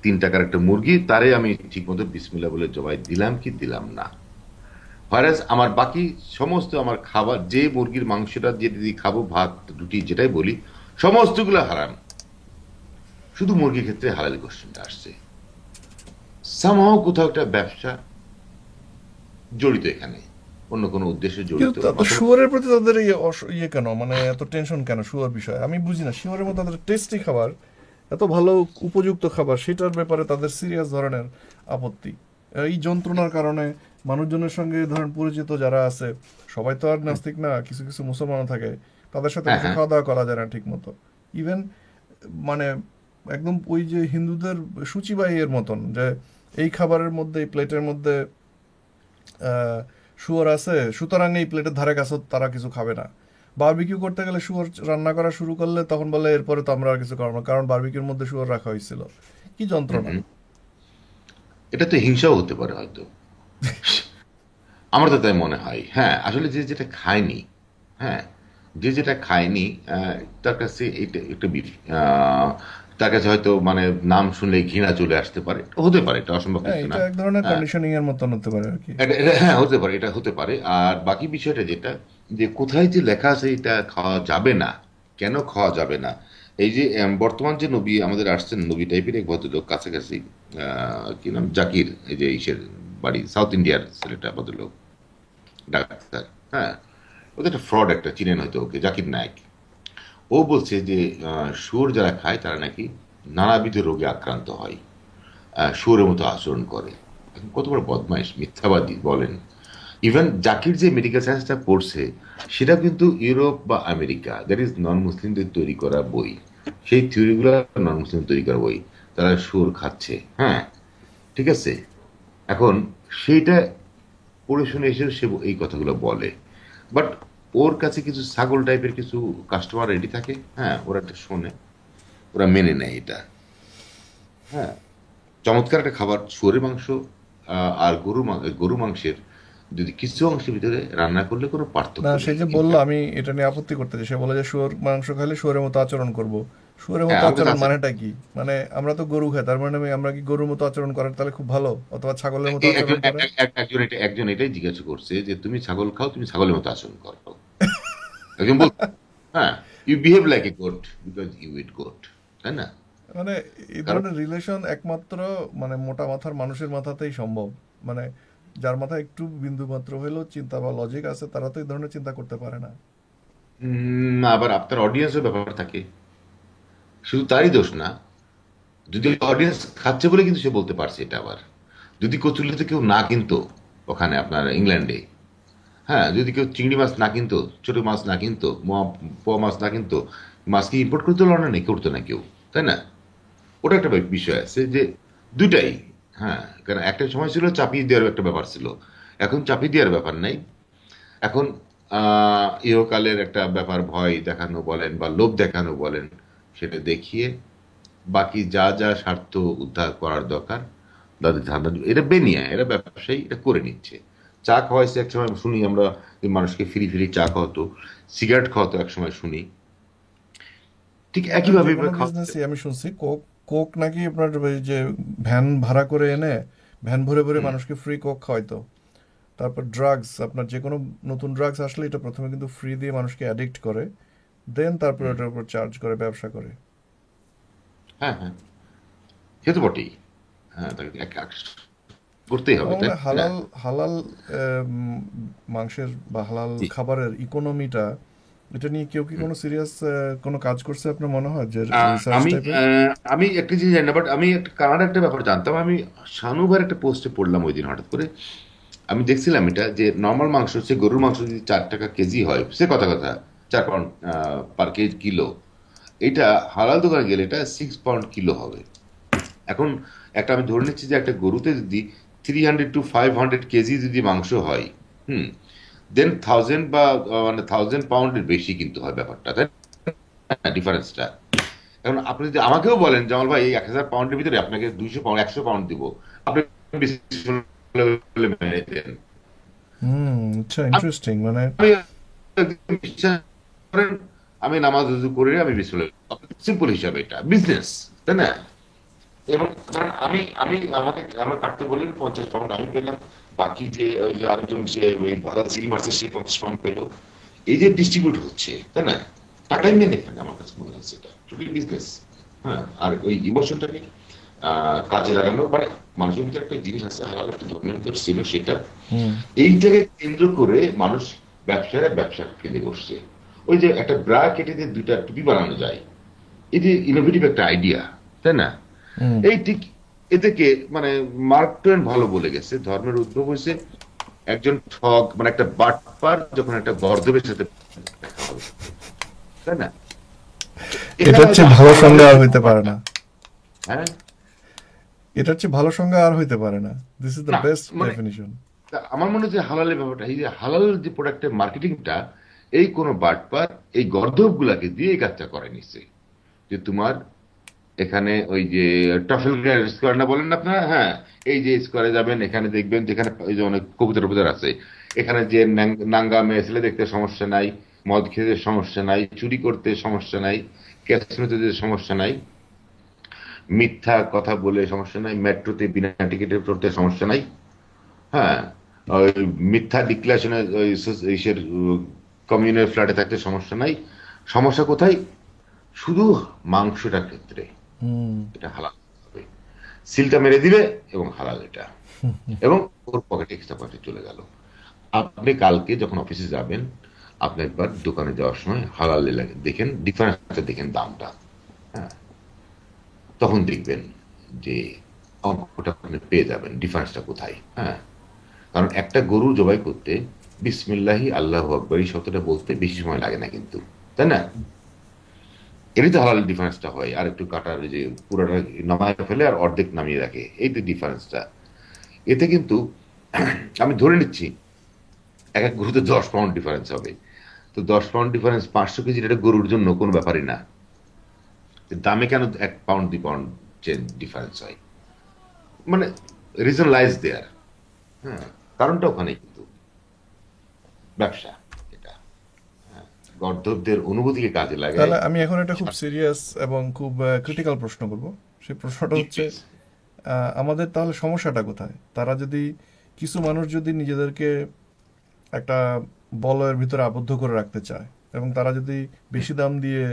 3 টাকার একটা মুরগি, তারে আমি ঠিক মতো বিসমিল্লাহ বলে জবাই দিলাম কি দিলাম না। হোয়ারাস আমার বাকি সমস্ত আমার খাবার, যে মুরগির মাংসটা যে দিদি খাবো, ভাত রুটি যেটাই বলি, সমস্তগুলো হারাম। শুধু মুরগির ক্ষেত্রে হালাল কোশ্চেনটা আসছে। সামহাও কোথাও একটা ব্যবসা জড়িত এখানে, অন্য কোনো উদ্দেশ্যে কিন্তু জড়িত তো অথবা শুয়োরের প্রতি তাদের ইয়ে কেন, মানে এত টেনশন কেন শুয়োর বিষয়ে আমি বুঝি না। শুয়োরের মতো তাদের টেস্টি খাবার, এত ভালো উপযুক্ত খাবার, সেটার ব্যাপারে তাদের সিরিয়াস ধরনের আপত্তি। এই যন্ত্রণার কারণে মানুষজনের সঙ্গে ধরেন পরিচিত যারা আছে, সবাই তো আর নাস্তিক না, কিছু কিছু মুসলমানও থাকে, তাদের সাথে হ্যাঁ বসে হ্যাঁ খাওয়া দাওয়া করা যায় না ঠিক মতো। ইভেন মানে একদম ওই যে হিন্দুদের সূচিবাহী এর মতন, যে এই খাবারের মধ্যে, এই প্লেটের মধ্যে শুয়োর আছে, সুতরাং এই প্লেটের ধারে কাছে তারা কিছু খাবে না। বারবিকিউ করতে গেলে শুয়োর রান্না করা শুরু করলে তখন বলে এরপরে তো আমরা আর কিছু করবো না, কারণ বারবিকিউর মধ্যে শুয়োর রাখা হয়েছিল। কি হুম যন্ত্রণা! হুম এটা তো হিংসাও হতে পারে হয়তো, আমার তো তাই মনে হয়। হ্যাঁ, আসলে যে যেটা খায়নি, হ্যাঁ, যে যেটা খায়নি, আহ, তার কাছে এটা একটা তার কাছে হয়তো মানে নাম শুনলে ঘৃণা চলে আসতে পারে, হতে পারে, এটা অসম্ভব হ্যাঁ, কিছু এটা না। এক ধরনের হ্যাঁ, কন্ডিশনিং এর মতন হতে পারে আর কি। হ্যাঁ হতে পারে, এটা হতে পারে। আর বাকি বিষয়টা যেটা, যে কোথায় যে লেখা আছে এটা খাওয়া যাবে না, কেন খাওয়া যাবে না, এই যে বর্তমান যে নবী আমাদের আসছেন, নবী টাইপের এক ভদ্রলোক কাছাকাছি, কি নাম, জাকির, এই যে ইসের বাড়ি সাউথ ইন্ডিয়ার ছেলেটা, ভদ্রলোক ডাক্তার, হ্যাঁ, ওদের একটা ফ্রড একটা, চিনেন হয়তো ওকে, জাকির নায়েক। ও বলছে যে শুয়োর যারা খায় তারা নাকি নানাবিধ রোগে আক্রান্ত হয়, শুয়োরের মতো আচরণ করে। এখন কত বড় বদমাইশ, মিথ্যাবাদী বলেন। ইভেন জাকির যে মেডিকেল সায়েন্সটা পড়ছে, সেটা কিন্তু ইউরোপ বা আমেরিকা, দ্যাট ইজ নন মুসলিমদের তৈরি করা বই। সেই থিওরিগুলো নন মুসলিম তৈরি করা বই। তারা শুয়োর খাচ্ছে, হ্যাঁ, ঠিক আছে। এখন সেইটা পড়ে শুনে এসে সে এই কথাগুলো বলে। বাট ওর কাছে কিছু ছাগল টাইপের কিছু কাস্টমার রেডি থাকে, হ্যাঁ, ওরা এটা শোনে, ওরা মেনে নেয় এটা। হ্যাঁ, চমৎকার একটা খাবার শুয়োরের মাংস, আর গরু মাংসের যদি কিছু অংশের ভিতরে রান্না করলে কোনো না, পার্থক্য সে নেই যে বললো, ইনফ্যাক্ট। আমি এটা নিয়ে আপত্তি করতেছি। সে বলে যে শুয়োর মাংস খাইলে শুয়োরের মতো আচরণ করব। শুয়োরের হ্যাঁ, মতো আমার কাছে আচরণ আছে। মানেটা কি? মানে আমরা তো গরু খাই, তার মানে আমরা কি গরুর মতো আচরণ করার তাহলে খুব ভালো, অথবা ছাগলের মতো আচরণ করে? একজন এটাই জিজ্ঞাসা করছে যে তুমি ছাগল খাও, তুমি ছাগলের মতো আচরণ করো। একজন বল, হ্যাঁ, you behave like a goat because you eat goat, তাই না? মানে এই কারণ ধরনের রিলেশন একমাত্র মানে মোটা মাথার মানুষের মাথাতেই সম্ভব। মানে যার মাথায় একটু বিন্দু মাত্র হইলেও চিন্তা বা লজিক আছে, তারা তো এই ধরনের চিন্তা করতে পারে না। আবার আপনার অডিয়েন্সের ব্যাপার থাকে, শুধু তারই দোষ না। যদি অডিয়েন্স খাচ্ছে বলে কিন্তু সে বলতে পারছে এটা। আবার যদি কচুরিতে কেউ না কিনতো, ওখানে আপনার ইংল্যান্ডে, হ্যাঁ, যদি কেউ চিংড়ি মাছ না কিনতো, ছোট মাছ না কিনতো, পোয়া মাছ না কিনতো, মাছ কি ইম্পোর্ট করতে লন্ডনে করতো না কেউ, তাই না? ওটা একটা বিষয় আছে যে দুইটাই। হ্যাঁ, কারণ একটা সময় ছিল চাপিয়ে দেওয়ার একটা ব্যাপার ছিল, এখন চাপিয়ে দেওয়ার ব্যাপার নাই। এখন ইহকালের একটা ব্যাপার, ভয় দেখানো বলেন বা লোভ দেখানো বলেন, সেটা দেখিয়ে বাকি যা যা স্বার্থ উদ্ধার করার দরকার, তাদের ধান্দা, এটা বেনিয়া, এরা ব্যবসায়ী, এটা করে নিচ্ছে। চা খাওয়াইছে এক সময় শুনি আমরা, যে মানুষকে ফ্রি ফ্রি চা খাওয়াতো, সিগারেট খাওয়াতো এক সময় শুনি, ঠিক হ্যাঁ, যে একইভাবে কোনো এবার খাওয়াচ্ছে। বিজনেসই আমি শুনছি, কোক, কোক নাকি আপনার ওই যে ভ্যান ভাড়া করে এনে ভ্যান ভরে ভরে হুম মানুষকে ফ্রি কোক খাওয়াইতো। তারপর ড্রাগস, আপনার যে কোনো নতুন ড্রাগস আসলে এটা প্রথমে কিন্তু ফ্রি দিয়ে মানুষকে অ্যাডিক্ট করে, দেন তারপর হুম ওটার উপর চার্জ করে ব্যবসা করে। হ্যাঁ হ্যাঁ, সে তো বটেই। হ্যাঁ, তাকে করতেই হবে, আমার মনে তাই হয় না? হালাল হালাল মাংসের বা হালাল জি। খাবারের ইকোনমিটা, এটা নিয়ে কেউ কি হুম। কোনো সিরিয়াস কোনো কাজ করছে আপনার মনে হয়, যে আহ, রিসার্চ আমি টাইপের? আমি একটা জিনিস জানি না, বাট আমি একটা কানাডার একটা ব্যাপার জানতাম। আমি শানুভার একটা পোস্টে পড়লাম ওই দিন হঠাৎ করে, আমি দেখছিলাম এটা, যে নর্মাল মাংস হচ্ছে, গরুর মাংস যদি 4 টাকা কেজি হয়, সে কথা কথা 4 পাউন্ড পার কেজি কিলো, এটা হালাল দোকানে গেলে এটা 6 পাউন্ড কিলো হবে। এখন একটা, আমি ধরে নিচ্ছি যে একটা গরুতে যদি 300 to 500 কেজি যদি মাংস হয়, হুম, দেন 1000 বা মানে 1000 পাউন্ডের বেশি কিন্তু হয় ব্যাপারটা, তাই না, ডিফারেন্সটা? এখন আপনি যদি আমাকেও বলেন জামাল ভাই, এই 1000 পাউন্ডের ভিতরে আপনাকে 200 পাউন্ড, 100 পাউন্ড দিব, আপনি বলে মেনে নিতেন। আচ্ছা, ইন্টারেস্টিং। মানে আমি একদম বিশ্বাস করেন, আমি নামাজ রুজু করে আমি বিসমিল্লাহ, সিম্পল হিসাবে এটা বিজনেস, তাই না? এবং ধরেন আমি আমার কাটতে বললেন 50 পাউন্ড, আমি পেলাম, বাকি যে ওই যে আরেকজন যে ওই ভাড়া সিল মারছে সে 50 পাউন্ড পেলো। এই যে ডিস্ট্রিবিউট হচ্ছে, তাই না, টাকাই মেনে এখানে আমার কাছে মনে হচ্ছে এটা টোটালি বিজনেস। হ্যাঁ, আর ওই ইমোশনটাকে কাজে লাগানো, মানে মানুষের ভিতরে একটা জিনিস আছে, হালাল একটা ধর্মের ভিতর ছিল সেটা, হুম। এইটাকে কেন্দ্র করে মানুষ, ব্যবসায়ীরা ব্যবসা কেন্দ্রে বসছে। ওই যে একটা ব্রা কেটে দিয়ে দুইটা টুপি বানানো যায়, এই যে ইনোভেটিভ একটা আইডিয়া, তাই না? হুম। এই ঠিক এ থেকে মানে মার্ক টোয়েন ভালো বলে গেছে, ধর্মের উদ্ভব হয়েছে একজন ঠগ, মানে একটা বাটপার যখন একটা গর্দবের সাথে দেখা হবে, তাই না? তো এখানে এটার হয়তো চেয়ে ভালো সংজ্ঞা হালালের আর যে হইতে পারে ব্যাপারটা, না। হ্যাঁ, এটার চেয়ে ভালো সংজ্ঞা আর হইতে পারে না। দিস ইজ দ্য না বেস্ট মানে ডেফিনিশন। আমার মনে হয় যে হালালের ব্যাপারটা, এই যে হালাল যে প্রোডাক্টের মার্কেটিংটা, এই কোন বাটপার এই গর্দভ গুলাকে দিয়ে এই কাজটা করে নিচ্ছে, যে তোমার এখানে ওই যে টফেল স্কোয়ার না বলেন না আপনারা, হ্যাঁ, এই যে স্কোয়ারে যাবেন, এখানে দেখবেন যেখানে ওই যে অনেক কবুতর টবুতর আছে, এখানে যে নাঙ্গা মেয়ে ছেলে দেখতে সমস্যা নাই, মদ খেতে সমস্যা নাই, চুরি করতে সমস্যা নাই, ক্যাসিনোতে যেতে সমস্যা নাই, মিথ্যা কথা বলে সমস্যা নাই, মেট্রোতে বিনা টিকিটে চড়তে সমস্যা নাই, হ্যাঁ, ওই মিথ্যা ডিক্লারেশনে ওই ইসের কমিউনের ফ্ল্যাটে থাকতে সমস্যা নাই। সমস্যা কোথায়? শুধু মাংসটার ক্ষেত্রে হুম। এটা হালাল হবে, সিলটা মেরে দিবে এবং হালাল এটা, এবং ওর পকেটে এক্সট্রা পয়সা চলে গেল। আপনি কালকে যখন অফিসে যাবেন, আপনি একবার দোকানে যাওয়ার সময় হালাল দেখেন, ডিফারেন্সটা দেখেন দামটা, হ্যাঁ, তখন দেখবেন যে অঙ্কটা আপনি পেয়ে যাবেন ডিফারেন্সটা কোথায়, হ্যাঁ। কারণ একটা গরু জবাই করতে বিসমিল্লাহি আল্লাহু আকবার এই শব্দটা বলতে বেশি সময় লাগে না কিন্তু, তাই না? এরই তো হালাল ডিফারেন্সটা হয়, আর একটু কাটার যে পুরোটা নামায় ফেলে আর অর্ধেক নামিয়ে রাখে, এই তো ডিফারেন্সটা। এতে কিন্তু আমি ধরে নিচ্ছি এক এক গরুতে 10 পাউন্ড ডিফারেন্স হবে, তো 10 পাউন্ড ডিফারেন্স 500 কেজির একটা গরুর জন্য কোনো ব্যাপারই না, দামে কেন 1 পাউন্ড 2 পাউন্ড চেঞ্জ ডিফারেন্স হয়? মানে রিজন লাইজ দেয়ার, হ্যাঁ, কারণটা ওখানে কিন্তু ব্যবসা, এটা, হ্যাঁ, গর্দভদের অনুভূতিকে কাজে লাগায়। তাহলে আমি এখন একটা খুব সিরিয়াস এবং খুব ক্রিটিক্যাল প্রশ্ন করব। সেই প্রশ্নটা হচ্ছে, প্লিজ। আমাদের তাহলে সমস্যাটা কোথায়? তারা যদি, কিছু মানুষ যদি নিজেদেরকে একটা বলয়ের ভিতরে আবদ্ধ করে রাখতে চায়, এবং তারা যদি বেশি দাম দিয়ে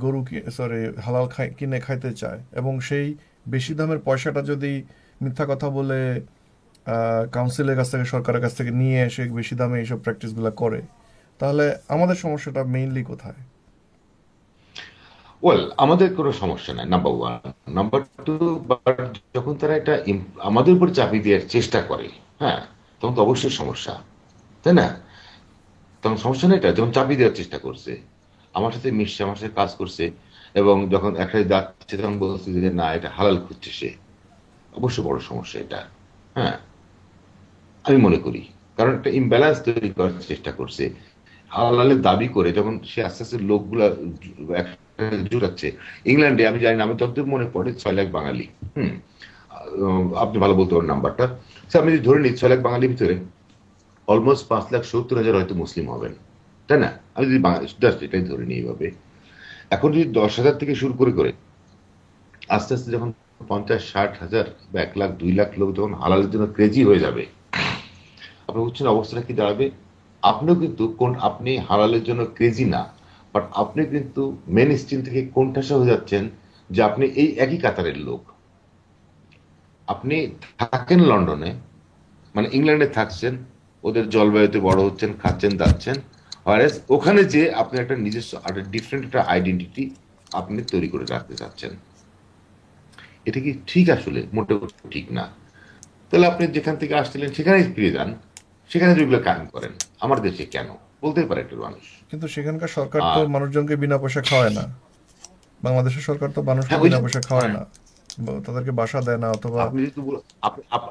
গরু, সরি, হালাল কিনে খাইতে চায়, এবং সেই বেশি দামের পয়সাটা যদি মিথ্যা কথা বলে কাউন্সিলের কাছ থেকে, সরকারের কাছ থেকে নিয়ে এসে বেশি দামে এইসব প্র্যাকটিসগুলো করে, তাহলে আমাদের সমস্যাটা মেইনলি কোথায়? ওয়েল, আমাদের কোনো সমস্যা নাই, নাম্বার ওয়ান। নাম্বার টু, যখন তারা এটা আমাদের উপর চাপিয়ে দেওয়ার চেষ্টা করে, হ্যাঁ, তখন তো অবশ্যই সমস্যা, তাই না? তখন সমস্যা নেই, এটা যখন চাপিয়ে দেওয়ার চেষ্টা করছে, আমার সাথে মিশছে, আমার সাথে কাজ করছে, এবং যখন একটা যাচ্ছে তখন বলছে যে না এটা হালাল খুঁজছে সে, অবশ্যই বড় সমস্যা এটা, হ্যাঁ, আমি মনে করি। কারণ একটা ইমব্যালেন্স তৈরি করার চেষ্টা করছে, হালালের দাবি করে যখন সে আস্তে আস্তে লোকগুলা জুটাচ্ছে। ইংল্যান্ডে আমি জানি না, আমি যতদূর মনে পড়ে 6 লাখ বাঙালি, হুম, আপনি ভালো বলতে পারেন নাম্বারটা, আমি যদি ধরে নিই 6 লাখ বাঙালির ভিতরে অলমোস্ট 5,70,000 হয়তো মুসলিম হবেন, তাই না? আমি যদি জাস্ট এটাই ধরে নিই এইভাবে, এখন যদি 10,000 থেকে শুরু করে করে আস্তে আস্তে যখন 50-60 হাজার বা 1 লাখ 2 লাখ লোক যখন হালালের জন্য ক্রেজি হয়ে যাবে, আপনি বুঝছেন অবস্থাটা কি দাঁড়াবে? আপনিও কিন্তু আপনি হালালের জন্য ক্রেজি না, বাট আপনি কিন্তু মেন স্ট্রিম থেকে কোণঠাসা হয়ে যাচ্ছেন, যে আপনি এই একই কাতারের লোক, আপনি থাকেন লন্ডনে, মানে ইংল্যান্ডে থাকছেন, ওদের জলবায়ুতে বড় হচ্ছেন, খাচ্ছেন দাচ্ছেন, হয়রাস ওখানে যে আপনি একটা নিজস্ব একটা ডিফারেন্ট একটা আইডেন্টিটি আপনি তৈরি করে রাখতে চাচ্ছেন। এটা কি ঠিক? আসলে মোটেও ঠিক না। তাহলে আপনি যেখান থেকে আসছিলেন সেখানেই ফিরে যান, সেখানে যেগুলো কায়েম করেন। আমার দেশে কেন, বলতেই পারে একটা মানুষ। কিন্তু সেখানকার সরকার তো আর মানুষজনকে বিনা পয়সা খাওয়ায় না। বাংলাদেশের সরকার তো মানুষকে হ্যাঁ, ওই বিনা যে, পয়সা খাওয়ায় হ্যাঁ, না, তাদেরকে বাসা দেয় না, অথবা আপনি যেহেতু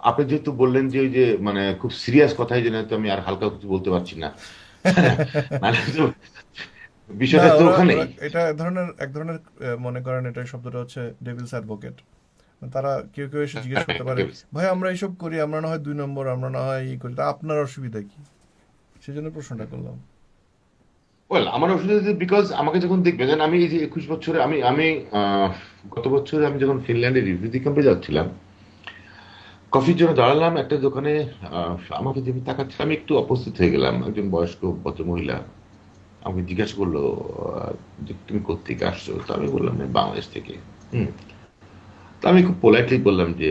আপনি যেহেতু বললেন যে ওই যে মানে খুব সিরিয়াস কথাই জন্য তো আমি আর হালকা কিছু বলতে পারছি না। মানে তো না, বিষয়টা তো ওরা ওখানেই। ওরা এটা এক ধরনের মনে করেন, এটা শব্দটা হচ্ছে ডেভিলস অ্যাডভোকেট। তারা কেউ কেউ এসে জিজ্ঞেস করতে পারে, ভাই আমরা এইসব করি, আমরা না হয় 2 নম্বর, আমরা না হয় ই করি, তা আপনার অসুবিধা কি? সেই জন্য প্রশ্নটা করলাম। ওয়েল, আমার অসুবিধা, বিকজ আমাকে যখন দেখবে, যেন আমি এই যে 21 বছরে আমি আমি গত বছরে আমি যখন ফিনল্যান্ডে রিফিউজি ক্যাম্পে যাচ্ছিলাম, কফির জন্য দাঁড়ালাম একটা দোকানে, আমাকে যে তাকাচ্ছে, আমি একটু অপস্থিত হয়ে গেলাম, একজন বয়স্ক ভদ্র মহিলা, আমাকে জিজ্ঞাসা করলো যে তুমি কোত্থেকে আসছো, তো আমি বললাম যে বাংলাদেশ থেকে। হুম। তো আমি খুব পোলাইটলি বললাম যে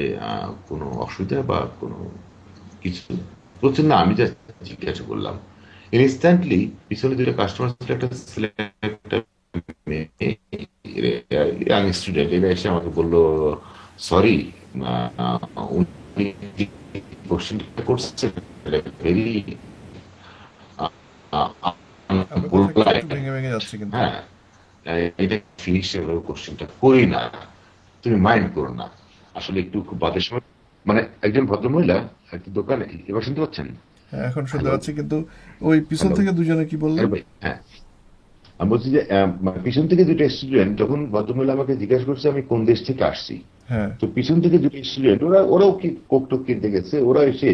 কোনো অসুবিধা বা কোনো কিছু, বলছে না, আমি যা জিজ্ঞাসা করলাম। ইনস্ট্যান্টলি পিছনে দুটো কাস্টমার ছিল, একটা ছেলে একটা মেয়ে, ইয়াং স্টুডেন্ট, এরা এসে আমাকে বললো সরি, উনি কোশ্চেনটা করছেন ভেরি আপনার কথা একটু একটু পোলাইট। ভেঙে ভেঙে যাচ্ছে কিন্তু। হ্যাঁ, এটা ফিনিশ কোশ্চেনটা করি না, তুমি মাইন্ড করো না। আসলে একটু খুব বাদের সময়, মানে একজন ভদ্রমহিলা একটা দোকানে, এবার শুনতে পাচ্ছেন? হ্যাঁ, এখন শুনতে হ্যালো, পাচ্ছি, কিন্তু ওই পিছন হ্যালো, থেকে দুজনে কি বললেন? ভাই, হ্যাঁ, আমি বলছি যে মানে পিছন থেকে দুটো স্টুডেন্ট, যখন ভদ্রমহিলা আমাকে জিজ্ঞাসা করছে আমি কোন দেশ থেকে আসছি, হ্যাঁ। তো পিছন থেকে দুটো স্টুডেন্ট, ওরাও কি কোক টোক কিনতে গেছে, ওরা এসে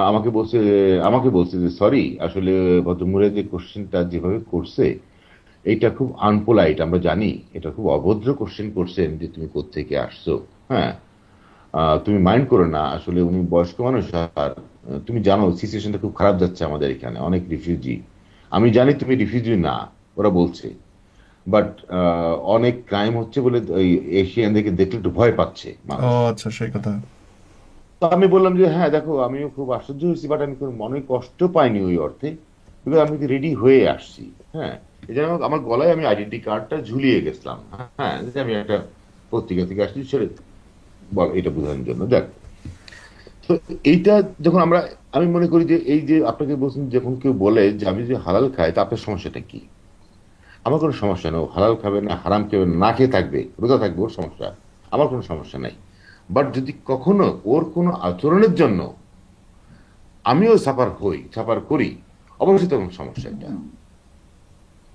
আমাকে বলছে, যে সরি, আসলে ভদ্রমহিলা যে কোশ্চেনটা যেভাবে করছে এইটা খুব আনপোলাইট, আমরা জানি এটা খুব অভদ্র কোশ্চেন করছেন যে তুমি কোত্থেকে আসছো। হ্যাঁ, তুমি মাইন্ড করো না, আসলে উনি বয়স্ক মানুষ, আর তুমি জানো সিচুয়েশনটা খুব খারাপ যাচ্ছে আমাদের এখানে, অনেক রিফিউজি। আমি জানি তুমি রিফিউজি না, ওরা বলছে, বাট অনেক ক্রাইম হচ্ছে বলে ওই এশিয়ানদেরকে দেখলে একটু ভয় পাচ্ছে ও মানুষ। আচ্ছা, সেই কথা। তো আমি বললাম যে হ্যাঁ দেখো, আমিও খুব আশ্চর্য হয়েছি, বাট আমি কোনো মনে কষ্ট পাইনি ওই অর্থে, বিকজ আমি রেডি হয়ে আসছি। হ্যাঁ, এই জন্য আমার গলায় আমি আইডেন্টি কার্ডটা ঝুলিয়ে গেছিলাম। হ্যাঁ, যে আমি একটা পত্রিকা থেকে আসছি, সেটা বল, এটা বোঝানোর জন্য দেখ। তো এইটা যখন আমরা, আমি মনে করি যে এই যে আপনাকে বলছেন, যখন কেউ বলে যে আমি যদি হালাল খাই তা আপনার সমস্যাটা কি, আমার কোনো সমস্যা নেই, ও হালাল খাবে না হারাম খাবে না খেয়ে থাকবে, রোজা থাকবে, ওর সমস্যা, আমার কোনো সমস্যা নাই। বাট যদি কখনো ওর কোনো আচরণের জন্য আমিও সাফার করি, অবশ্যই তখন সমস্যা এটা,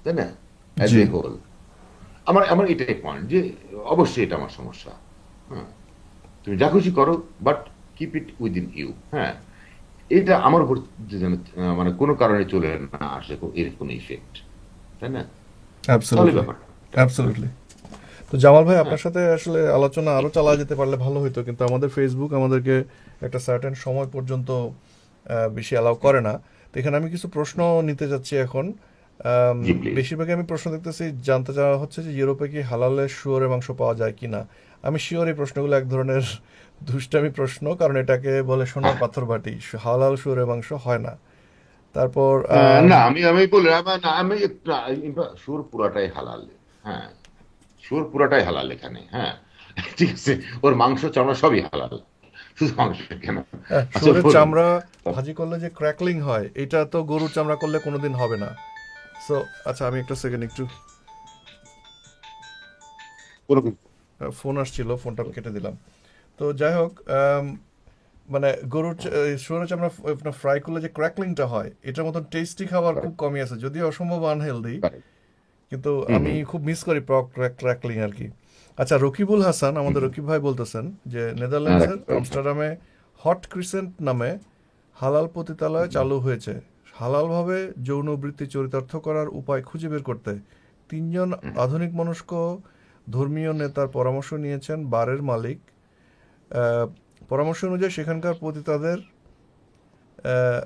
তাই না? অ্যাজ জি। এ হোল, আমার আমার এটাই পয়েন্ট যে অবশ্যই এটা আমার সমস্যা। হ্যাঁ, তুমি যা খুশি করো, but keep it within you. হ্যাঁ, এটা আমার উপর যেন মানে কোনো কারণে চলে না আসে এর কোনো ইফেক্ট, তাই না? তাহলে অ্যাবসলিউটলি, ব্যাপারটা, অ্যাবসলিউটলি। তো জামাল ভাই, হ্যাঁ, আপনার সাথে আসলে আলোচনা আরো চালা যেতে পারলে ভালো হতো, কিন্তু আমাদের ফেসবুক আমাদেরকে একটা সার্টেন সময় পর্যন্ত বেশি অ্যালাউ করে না। তো এখানে আমি কিছু প্রশ্ন নিতে যাচ্ছি এখন। আম, জি প্লিজ। বেশিরভাগই আমি প্রশ্ন দেখতেছি, জানতে চাওয়া হচ্ছে যে ইউরোপে কি হালালে শুয়োরের মাংস পাওয়া যায় কিনা। আমি শিওর এই প্রশ্নগুলো এক ধরনের দুষ্টামি প্রশ্ন, কারণ এটাকে বলে সোনার পাথর বাটি, হালাল শুয়োরের মাংস হয় না। তারপর না, আমি আমি বলি না, আমি সুর পুরাটাই হালাল। হ্যাঁ, সুর পুরাটাই হালাল এখানে। হ্যাঁ, ঠিক আছে, ওর মাংস চামড়া সবই হালাল, শুধু মাংস কেন? আচ্ছা শুয়োরের বলুন। চামড়া ভাজি করলে যে ক্র্যাকলিং হয়, এটা তো গরুর চামড়া করলে কোনোদিন হবে না। সো আচ্ছা, আমি একটা সেকেন্ড একটু, কোনো কিছু। ফোন আসছিল, ফোনটা কেটে দিলাম। তো যাই হোক, মানে শুয়োরের চামড়া আপনার ফ্রাই করলে যে ক্র্যাকলিংটা হয়, এটার মতন টেস্টি খাবার খুব Correct, কমই আছে, যদিও অসম্ভব আনহেলদি, correct। কিন্তু হুম, আমি হুম, খুব মিস করি ক্র্যাকলিং আর কি। আচ্ছা, রকিবুল হাসান, হুম, আমাদের হুম। রকিব ভাই বলতেছেন যে রাইট, নেদারল্যান্ডসের রাইট। আমস্টারডামে হট ক্রিসেন্ট নামে হালাল পতিতালয় চালু হয়েছে। হালালভাবে যৌন বৃত্তি চরিতার্থ করার উপায় খুঁজে বের করতে তিনজন আধুনিক মনস্ক ধর্মীয় নেতার পরামর্শ নিয়েছেন বারের মালিক। আহ, পরামর্শ অনুযায়ী সেখানকার পতিতাদের,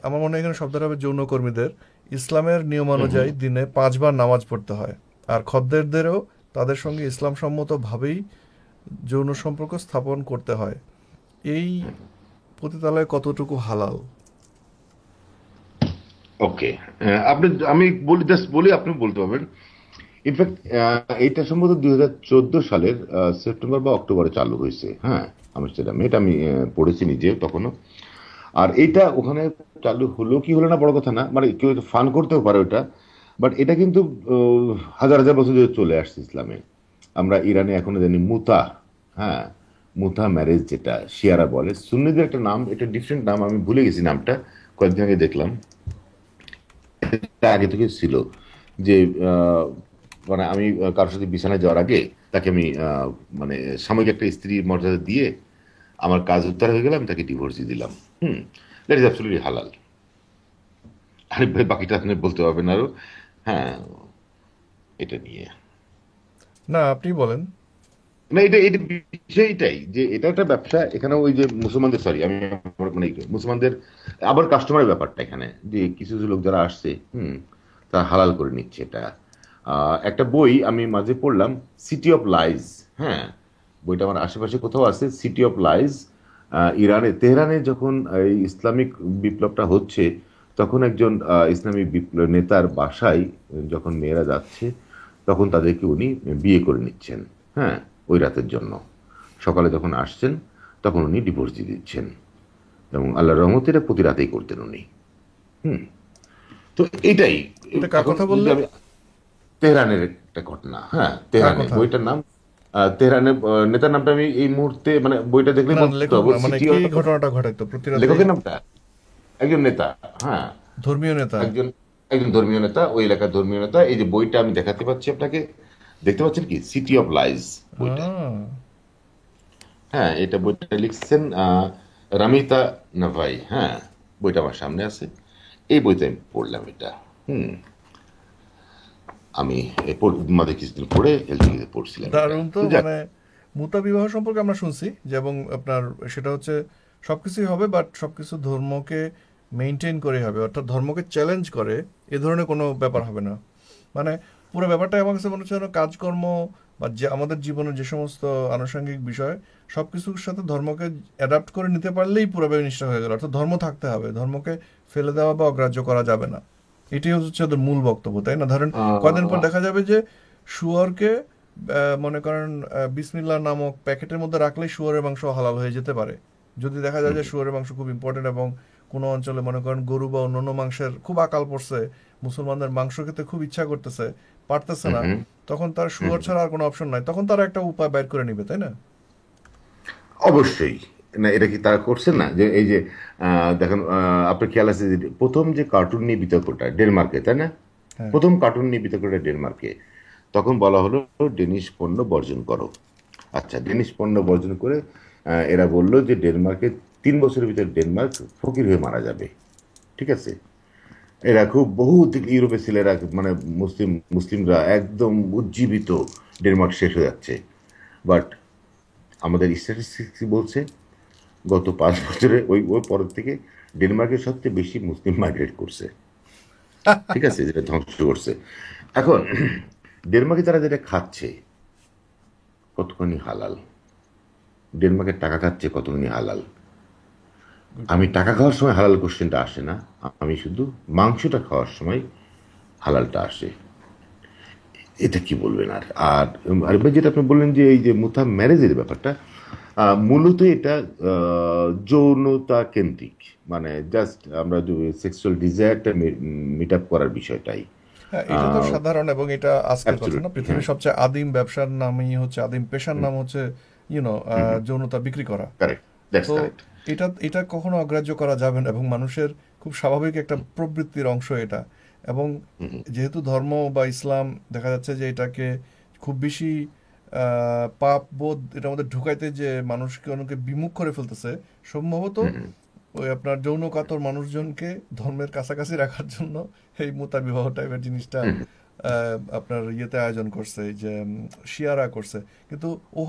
আমার মনে হয় এখানে শব্দটা হবে যৌনকর্মীদের, ইসলামের হুম, হুম। নিয়মানুযায়ী দিনে 5 বার নামাজ পড়তে হয়। আর খদ্দেরদেরও তাদের সঙ্গে ইসলামসম্মতভাবেই যৌন সম্পর্ক স্থাপন করতে হয়। এই পতিতালয় কতটুকু হালাল? ওকে, আপনি, আমি বলি, জাস্ট বলি, আপনি বলতে পারবেন। ইনফ্যাক্ট এইটা সম্ভবত 2014 সালের সেপ্টেম্বর বা অক্টোবরে চালু হয়েছে। হ্যাঁ, আমস্টারডামে, এটা আমি পড়েছি নিজে তখনও। আর এটা ওখানে চালু হলো কি হলো না বড় কথা না, মানে কেউ ফান করতেও পারে ওটা, বাট এটা কিন্তু হাজার হাজার বছর ধরে চলে আসছে ইসলামে। আমরা ইরানে এখনো জানি মুতা। হ্যাঁ, মুতা ম্যারেজ, যেটা শিয়ারা বলে, সুন্নিদের একটা নাম, এটা ডিফারেন্ট নাম, আমি ভুলে গেছি নামটা, কয়েকদিন আগে দেখলাম। এটা আগে থেকে ছিল যে আহ, মানে আমি কারোর সাথে বিছানায় যাওয়ার আগে তাকে আমি মানে সাময়িক একটা স্ত্রীর মর্যাদা দিয়ে আমার কাজ উদ্ধার হয়ে গেলাম, তাকে ডিভোর্স দিয়ে দিলাম। হুম, দ্যাট ইজ অ্যাবসলিউটলি হালাল। আরে ভাই, বাকিটা আপনি বলতে পারবেন আরো। হ্যাঁ, এটা নিয়ে, না, আপনি বলেন। না, এটা এটা বিষয়টাই যে এটা একটা ব্যবসা এখানে, ওই যে মুসলমানদের, সরি আমি মানে মুসলমানদের আবার কাস্টমারের ব্যাপারটা এখানে, যে কিছু কিছু লোক যারা আসছে, হুম, তা হালাল করে নিচ্ছে এটা। একটা বই আমি মাঝে পড়লাম, সিটি অফ লাইজ। হ্যাঁ, বইটা আমার আশেপাশে কোথাও আছে, সিটি অফ লাইজ। ইরানে তেহরানে যখন এই ইসলামিক বিপ্লবটা হচ্ছে, তখন একজন ইসলামী বিপ্লব নেতার বাসায় যখন মেয়েরা যাচ্ছে, তখন তাদেরকে উনি বিয়ে করে নিচ্ছেন। হ্যাঁ, ওই রাতের জন্য। সকালে যখন আসছেন, তখন উনি ডিভোর্স দিয়ে দিচ্ছেন, এবং আল্লাহর রহমতে এটা প্রতি রাতেই করতেন উনি। হুম। তো এটাই। এটা কার এখন কথা যদি বললেন? আমি তেহরানের একটা ঘটনা, হ্যাঁ, কার তেহরানে কথা? বইটার নাম, তেহরানের নেতার নামটা আমি এই মুহূর্তে মানে বইটা দেখলে না, বলতে লেখক পারবো, না, মানে সিটি কি অফ, ঘটনাটা ঘটাইতো প্রতি রাতেই? লেখকের নামটা, একজন নেতা। হ্যাঁ, ধর্মীয় নেতা? একজন একজন ধর্মীয় নেতা, ওই এলাকার ধর্মীয় নেতা। এই যে বইটা আমি দেখাতে পাচ্ছি আপনাকে, দেখতে পাচ্ছেন কি, সিটি অফ লাইজ বইটা। আহ, হ্যাঁ, এটা বইটা লিখছেন রামিতা নাভাই। হ্যাঁ, বইটা আমার সামনে আছে। এই বইতে আমি পড়লাম এটা। হুম। আমি মাঝে কিছুদিন পরে এলটিভিতে পড়ছিলাম এটা, দারুণ তো। তো যাক। মানে মুতা বিবাহ সম্পর্কে আমরা শুনছি যে, এবং আপনার সেটা হচ্ছে সবকিছুই হবে, বাট সবকিছু ধর্মকে মেনটেন করে হবে, অর্থাৎ ধর্মকে চ্যালেঞ্জ করে এ ধরনের কোনো ব্যাপার হবে না। মানে পুরো ব্যাপারটা আমার কাছে মনে হচ্ছে যেন কাজকর্ম বা যে আমাদের জীবনের যে সমস্ত আনুষঙ্গিক বিষয়, সব কিছুর সাথে ধর্মকে অ্যাডাপ্ট করে নিতে পারলেই পুরো জিনিসটা হয়ে গেল। অর্থাৎ ধর্ম থাকতে হবে, ধর্মকে ফেলে দেওয়া বা অগ্রাহ্য করা যাবে না। এটাই হচ্ছে ওদের মূল বক্তব্য, তাই না? ধরেন কয়দিন পর আহ, দেখা যাবে যে শুয়োরকে মনে করেন বিসমিল্লাহ নামক প্যাকেটের মধ্যে রাখলেই শুয়োরের মাংস হালাল হয়ে যেতে পারে। যদি দেখা যায় হুম, যে শুয়োরের মাংস খুব ইম্পর্টেন্ট, এবং কোনো অঞ্চলে মনে করেন গরু বা অন্যান্য মাংসের খুব আকাল পড়ছে, মুসলমানদের মাংস খেতে খুব ইচ্ছা করতেছে, পারতেছে হুম, না, হুম, তখন তার হুম। শুয়োর ছাড়া আর কোনো অপশন নাই, তখন তারা একটা উপায় বের করে নিবে, তাই না? অবশ্যই। না, এটা কি তারা করছেন না, যে এই যে দেখেন, আপনার খেয়াল আছে যে প্রথম যে কার্টুন নিয়ে বিতর্কটা ডেনমার্কে, তাই না? হ্যাঁ। প্রথম কার্টুন নিয়ে বিতর্কটা ডেনমার্কে, তখন বলা হলো ডেনিশ পণ্য বর্জন করো। আচ্ছা, ডেনিশ পণ্য বর্জন করে এরা বললো যে ডেনমার্কে 3 বছরের ভিতরে ডেনমার্ক ফকির হয়ে মারা যাবে। ঠিক আছে? এরা খুব বহু দিক ইউরোপের ছেলেরা, মানে মুসলিমরা একদম উজ্জীবিত, ডেনমার্ক শেষ হয়ে যাচ্ছে। বাট আমাদের স্ট্যাটিস্টিক্স বলছে গত 5 বছরে ওই ওই পর থেকে ডেনমার্কের সবচেয়ে বেশি মুসলিম মাইগ্রেট করছে। ঠিক আছে, যেটা ধ্বংস করছে। এখন ডেনমার্কে তারা যেটা খাচ্ছে কতখানি হালাল, ডেনমার্কের টাকা খাচ্ছে কতখানি হালাল। Good আমি point. টাকা খাওয়ার সময় হালাল কোশ্চেনটা আসে না, আমি শুধু মাংসটা খাওয়ার সময় হালালটা আসে। এটা কি বলবেন? আর আর আরেকবার যেটা আপনি বললেন যে এই যে মুথা ম্যারেজের ব্যাপারটা, মূলত এটা যৌনতা কেন্দ্রিক, মানে জাস্ট আমরা সেক্সুয়াল ডিজায়ারটা মিট আপ করার বিষয়টাই। হ্যাঁ, এটা তো সাধারণ, এবং এটা আজকের কথা না। অ্যাবসলিউটলি, হ্যাঁ। পৃথিবীর সবচেয়ে আদিম ব্যবসার নামই হচ্ছে, আদিম পেশার নাম হচ্ছে যৌনতা বিক্রি করা। কারেক্ট, দ্যাটস তো কারেক্ট। এটা এটা কখনো অগ্রাহ্য করা যাবে না, এবং মানুষের খুব স্বাভাবিক একটা প্রবৃত্তির অংশ এটা। এবং যেহেতু ধর্ম বা ইসলাম দেখা যাচ্ছে যে এটাকে খুব বেশি পাপ বোধ এটার মধ্যে ঢুকাইতে যে মানুষকে অনেকে বিমুখ করে ফেলতেছে, সম্ভবত ওই আপনার যৌন কাতর মানুষজনকে ধর্মের কাছাকাছি রাখার জন্য এই মুতা বিবাহ টাইপের জিনিসটা আপনার ইয়েতে আয়োজন করছে, এই যে শিয়ারা করছে। কিন্তু ও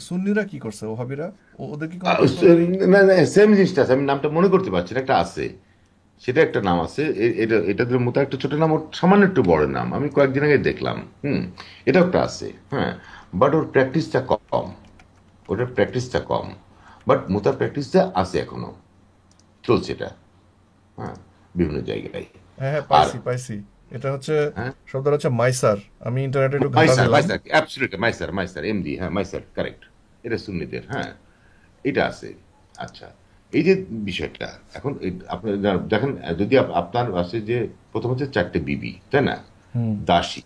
সুন্নিরা কি করছে, ওহাবিরা? ওদের কি কোনো প্রশ্ন নেই? না, না, সেম জিনিসটা আছে, আমি নামটা মনে করতে পারছি না, একটা আছে, সেটা একটা নাম আছে। এটা এটাদের মতো একটা ছোট নাম, ওর সামান্য একটু বড় নাম, আমি কয়েকদিন আগে দেখলাম। হুম। এটা একটা আছে, হ্যাঁ। বাট ওর প্র্যাকটিসটা কম, ওটার প্র্যাকটিসটা কম। বাট মোতার প্র্যাকটিসটা আছে এখনো, চলছে এটা। হ্যাঁ, বিভিন্ন জায়গায়। হ্যাঁ, হ্যাঁ, আর পাইছি পাইছি। এটা হচ্ছে, হ্যাঁ, শব্দটা হচ্ছে মাইসার। আমি ইন্টারনেটে একটু ঘাটা মাইসার, দিলাম। মাইসার, অ্যাবসলিউটলি মাইসার, মাইসার এমডি, হ্যাঁ, মাইসার, কারেক্ট। এটা সুন্নিদের, হ্যাঁ, এটা আছে। আচ্ছা, এই যে বিষয়টা, এখন আপনি দেখেন, যদি আপনার আছে যে প্রথম হচ্ছে 4টে বিবি, তাই না, হুম। দাসী,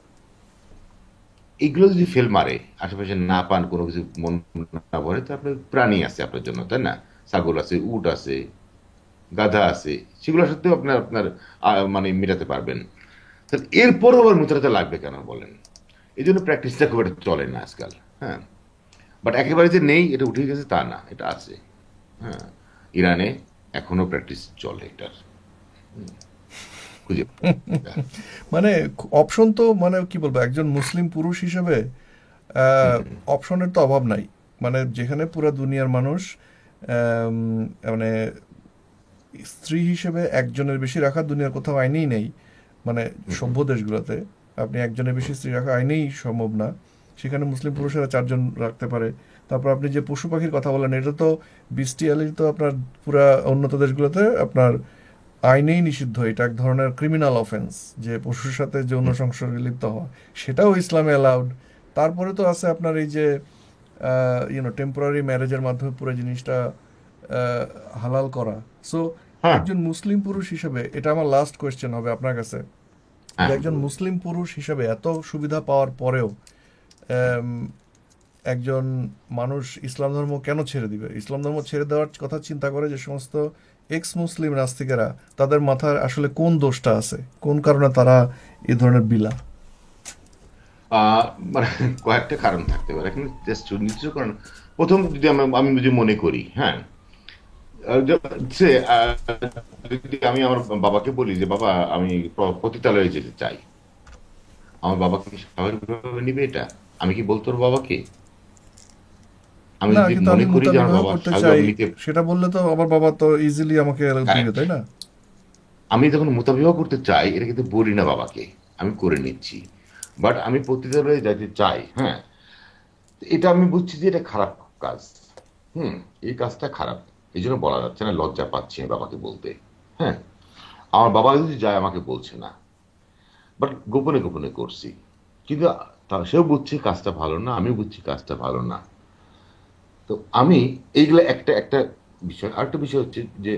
এইগুলো যদি ফেল মারে, আশেপাশে না পান, কোনো কিছু মন না ভরে, তো আপনার প্রাণী আছে আপনার জন্য, তাই না? ছাগল আছে, উট আছে, গাধা আছে, সেগুলোর সাথেও আপনার আপনার মানে মেটাতে পারবেন। তাহলে এরপরও আবার মুদ্রাতে লাগবে কেন বলেন? এই জন্য প্র্যাকটিসটা খুব একটা চলে না আজকাল। হ্যাঁ, বাট একেবারে যে নেই, এটা উঠে গেছে তা না, এটা আছে। হ্যাঁ, ইরানে এখনো প্র্যাকটিস চলে এটার, খুঁজে পাওয়া যায়। মানে অপশন তো, মানে কি বলবো, একজন মুসলিম পুরুষ হিসেবে অপশনের তো অভাব নাই। মানে যেখানে পুরো দুনিয়ার মানুষ আম, মানে স্ত্রী হিসেবে একজনের বেশি রাখার দুনিয়ার কোথাও আইনেই নেই। মানে হুম, হুম। সভ্য দেশগুলোতে আপনি একজনের বেশি স্ত্রী রাখা আইনেই সম্ভব না। সেখানে মুসলিম পুরুষেরা 4 জন রাখতে পারে। তারপর আপনি যে পশু পাখির কথা বলেন, এটা তো বিস্টিয়ালি তো আপনার পুরা উন্নত দেশগুলোতে আপনার আইনেই নিষিদ্ধ। এটা এক ধরনের ক্রিমিনাল অফেন্স, যে পশুর সাথে যৌন হুম। সংসর্গে লিপ্ত হওয়া। সেটাও ইসলামে অ্যালাউড। তারপরে তো আছে আপনার এই যে টেম্পোরারি ম্যারেজের মাধ্যমে পুরো জিনিসটা হালাল করা। সো হ্যাঁ, একজন মুসলিম পুরুষ হিসেবে, এটা আমার লাস্ট কোয়েশ্চেন হবে আপনার কাছে, যে হ্যাঁ, একজন বলুন। মুসলিম পুরুষ হিসেবে এত সুবিধা পাওয়ার পরেও আম, একজন মানুষ ইসলাম ধর্ম কেন ছেড়ে দিবে? ইসলাম ধর্ম ছেড়ে দেওয়ার কথা চিন্তা করে যে সমস্ত এক্স মুসলিম নাস্তিকেরা, তাদের মাথায় আসলে কোন দোষটা আছে, কোন কারণে তারা এই ধরনের বিলা? আহ, মানে কয়েকটা কারণ থাকতে পারে এখানে, জাস্ট নির্দিষ্ট কারণ। প্রথম যদি আমি আমি যদি মনে করি, হ্যাঁ, সে যদি আমি আমার বাবাকে বলি যে বাবা আমি পতিতালয়ে যেতে চাই, আমার বাবা কি স্বাভাবিকভাবে নিবে এটা? আমি কি বলতো ওর বাবাকে? আমি না, যদি কিন্তু আমি মনে করি যে আমার বিবাহ বাবা করতে চাই, স্বাভাবিকভাবে নিতে, সেটা বললে তো আমার বাবা তো ইজিলি আমাকে দিবে, কারেক্ট, তাই না? আমি যখন মোতাবিবাহ করতে চাই এটা কিন্তু বলি না বাবাকে, আমি করে নিচ্ছি। বাট আমি পতিতালয়ে যাইতে চাই, হ্যাঁ, এটা আমি বুঝছি যে এটা খারাপ কাজ। হুম, এই কাজটা খারাপ, এই জন্য বলা যাচ্ছে না, লজ্জা পাচ্ছি আমি বাবাকে বলতে। হ্যাঁ, আমার বাবা যদি যায় আমাকে বলছে না, বাট গোপনে গোপনে করছি। কিন্তু সেও বুঝছে কাজটা ভালো না, আমি বুঝছি কাজটা ভালো না। তো আমি এইগুলা একটা একটা বিষয়। আরেকটা বিষয় হচ্ছে যে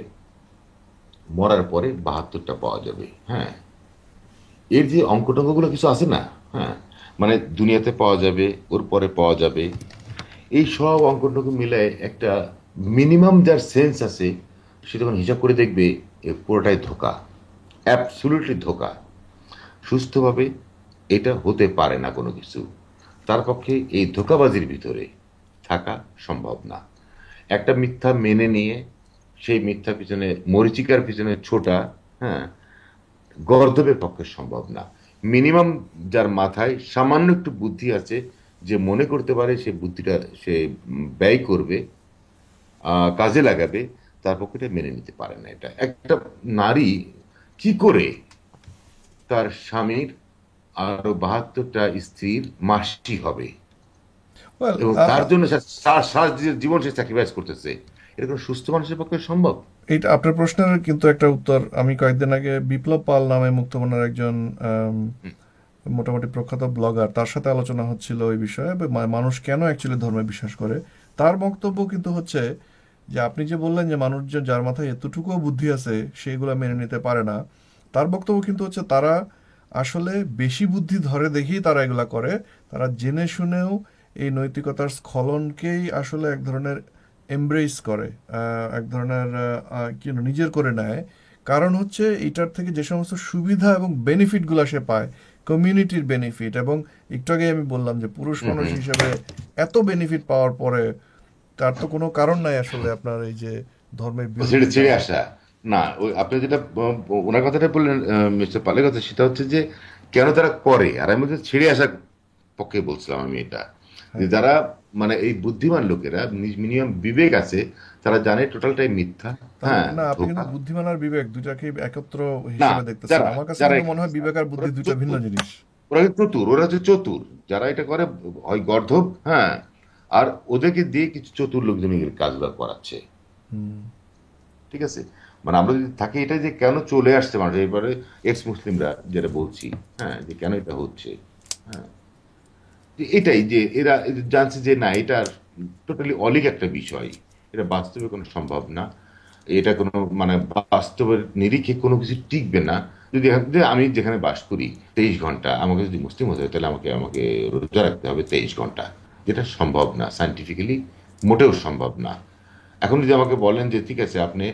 মরার পরে 72টা পাওয়া যাবে, হ্যাঁ, এর যে অঙ্ক টঙ্কগুলো কিছু আছে না, হ্যাঁ, মানে দুনিয়াতে পাওয়া যাবে, ওর পরে পাওয়া যাবে, এই সব অঙ্কটুকু মিলে একটা মিনিমাম যার সেন্স আছে, সে তখন হিসাব করে দেখবে এ পুরোটাই ধোকা, অ্যাবসুলুটলি ধোকা। সুস্থভাবে এটা হতে পারে না কোনো কিছু। তার পক্ষে এই ধোকাবাজির ভিতরে থাকা সম্ভব না। একটা মিথ্যা মেনে নিয়ে সেই মিথ্যা পিছনে, মরিচিকার পিছনে ছোটা, হ্যাঁ, গর্দবের পক্ষে সম্ভব না। মিনিমাম যার মাথায় সামান্য একটু বুদ্ধি আছে, যে মনে করতে পারে সে বুদ্ধিটা সে ব্যয় করবে, কাজে লাগাবে, তার পক্ষে এটা মেনে নিতে পারে না। এটা একটা নারী কি করে তার স্বামীর আরো 72টা স্ত্রীর মাসি হবে, ওয়েল, এবং তার জন্য সারা জীবন সে স্যাক্রিফাইস করতেছে, এটা কোনো সুস্থ মানুষের পক্ষে সম্ভব? এইটা আপনার প্রশ্নের কিন্তু একটা উত্তর। আমি কয়েকদিন আগে বিপ্লব পাল নামে মুক্তমনার একজন আম, হুম, মোটামুটি প্রখ্যাত ব্লগার, তার সাথে আলোচনা হচ্ছিল ওই বিষয়ে, মানুষ কেন অ্যাকচুয়ালি ধর্মে বিশ্বাস করে। তার বক্তব্য কিন্তু হচ্ছে যে আপনি যে বললেন যে মানুষজন যার মাথায় এতটুকুও বুদ্ধি আছে সেইগুলো মেনে নিতে পারে না, তার বক্তব্য কিন্তু হচ্ছে তারা আসলে বেশি বুদ্ধি ধরে দেখেই তারা এগুলা করে। তারা জেনে শুনেও এই নৈতিকতার স্খলনকেই আসলে এক ধরনের এমব্রেস করে, এক ধরনের নিজের করে নেয়। কারণ হচ্ছে এটার থেকে যে সমস্ত সুবিধা এবং বেনিফিটগুলো সে পায়, কমিউনিটির বেনিফিট, এবং একটু আগে আমি বললাম যে পুরুষ হুম, মানুষ হুম। হিসেবে এত বেনিফিট পাওয়ার পরে তার তো কোনো কারণ নাই আসলে আপনার এই যে ধর্মের ছেড়ে বিরুদ্ধে ছেড়ে যাওয়ার। আসা, না, ওই আপনি যেটা ওনার কথাটা বললেন, মিস্টার পালের কথা, সেটা হচ্ছে যে কেন তারা করে, আর আমি তো ছেড়ে আসার পক্ষে বলছিলাম আমি এটা, যে হ্যাঁ। যারা মানে এই বুদ্ধিমান লোকেরা, মিনিমাম বিবেক আছে, তারা জানে টোটালটাই মিথ্যা, তাহলে হ্যাঁ, না, আপনি ধোকা। কিন্তু বুদ্ধিমান আর বিবেক দুইটাকে একত্র না, হিসেবে দেখতেছেন। যারা আমার কাছে যারা কিন্তু মনে হয় বিবেক আর ওরা বুদ্ধি দুইটা ভিন্ন চতুর, জিনিস। ওরা হচ্ছে চতুর, ওরা হচ্ছে চতুর, যারা এটা করে হয় গর্ধব, হ্যাঁ, আর ওদেরকে দিয়ে কিছু চতুর লোকজন এই কাজগুলো করাচ্ছে। হুম। ঠিক আছে, মানে আমরা যদি থাকি এটা যে কেন চলে আসছে মানুষ এবারে, এক্স মুসলিমরা যেটা বলছি, হ্যাঁ, যে কেন এটা হচ্ছে, হ্যাঁ, যে এটাই যে এরা জানছে যে না, এটা টোটালি অলিক একটা বিষয়, এটা বাস্তবে কোনো সম্ভব না, এটা কোনো মানে বাস্তবের নিরিখে কোনো কিছু টিকবে না। যদি যে আমি যেখানে বাস করি 23 ঘন্টা, আমাকে যদি মুসলিম হতে হয় তাহলে আমাকে আমাকে রোজা রাখতে হবে 23 ঘন্টা, যেটা সম্ভব না, সাইন্টিফিক্যালি মোটেও সম্ভব না। এখন যদি আমাকে বলেন যে ঠিক আছে আপনি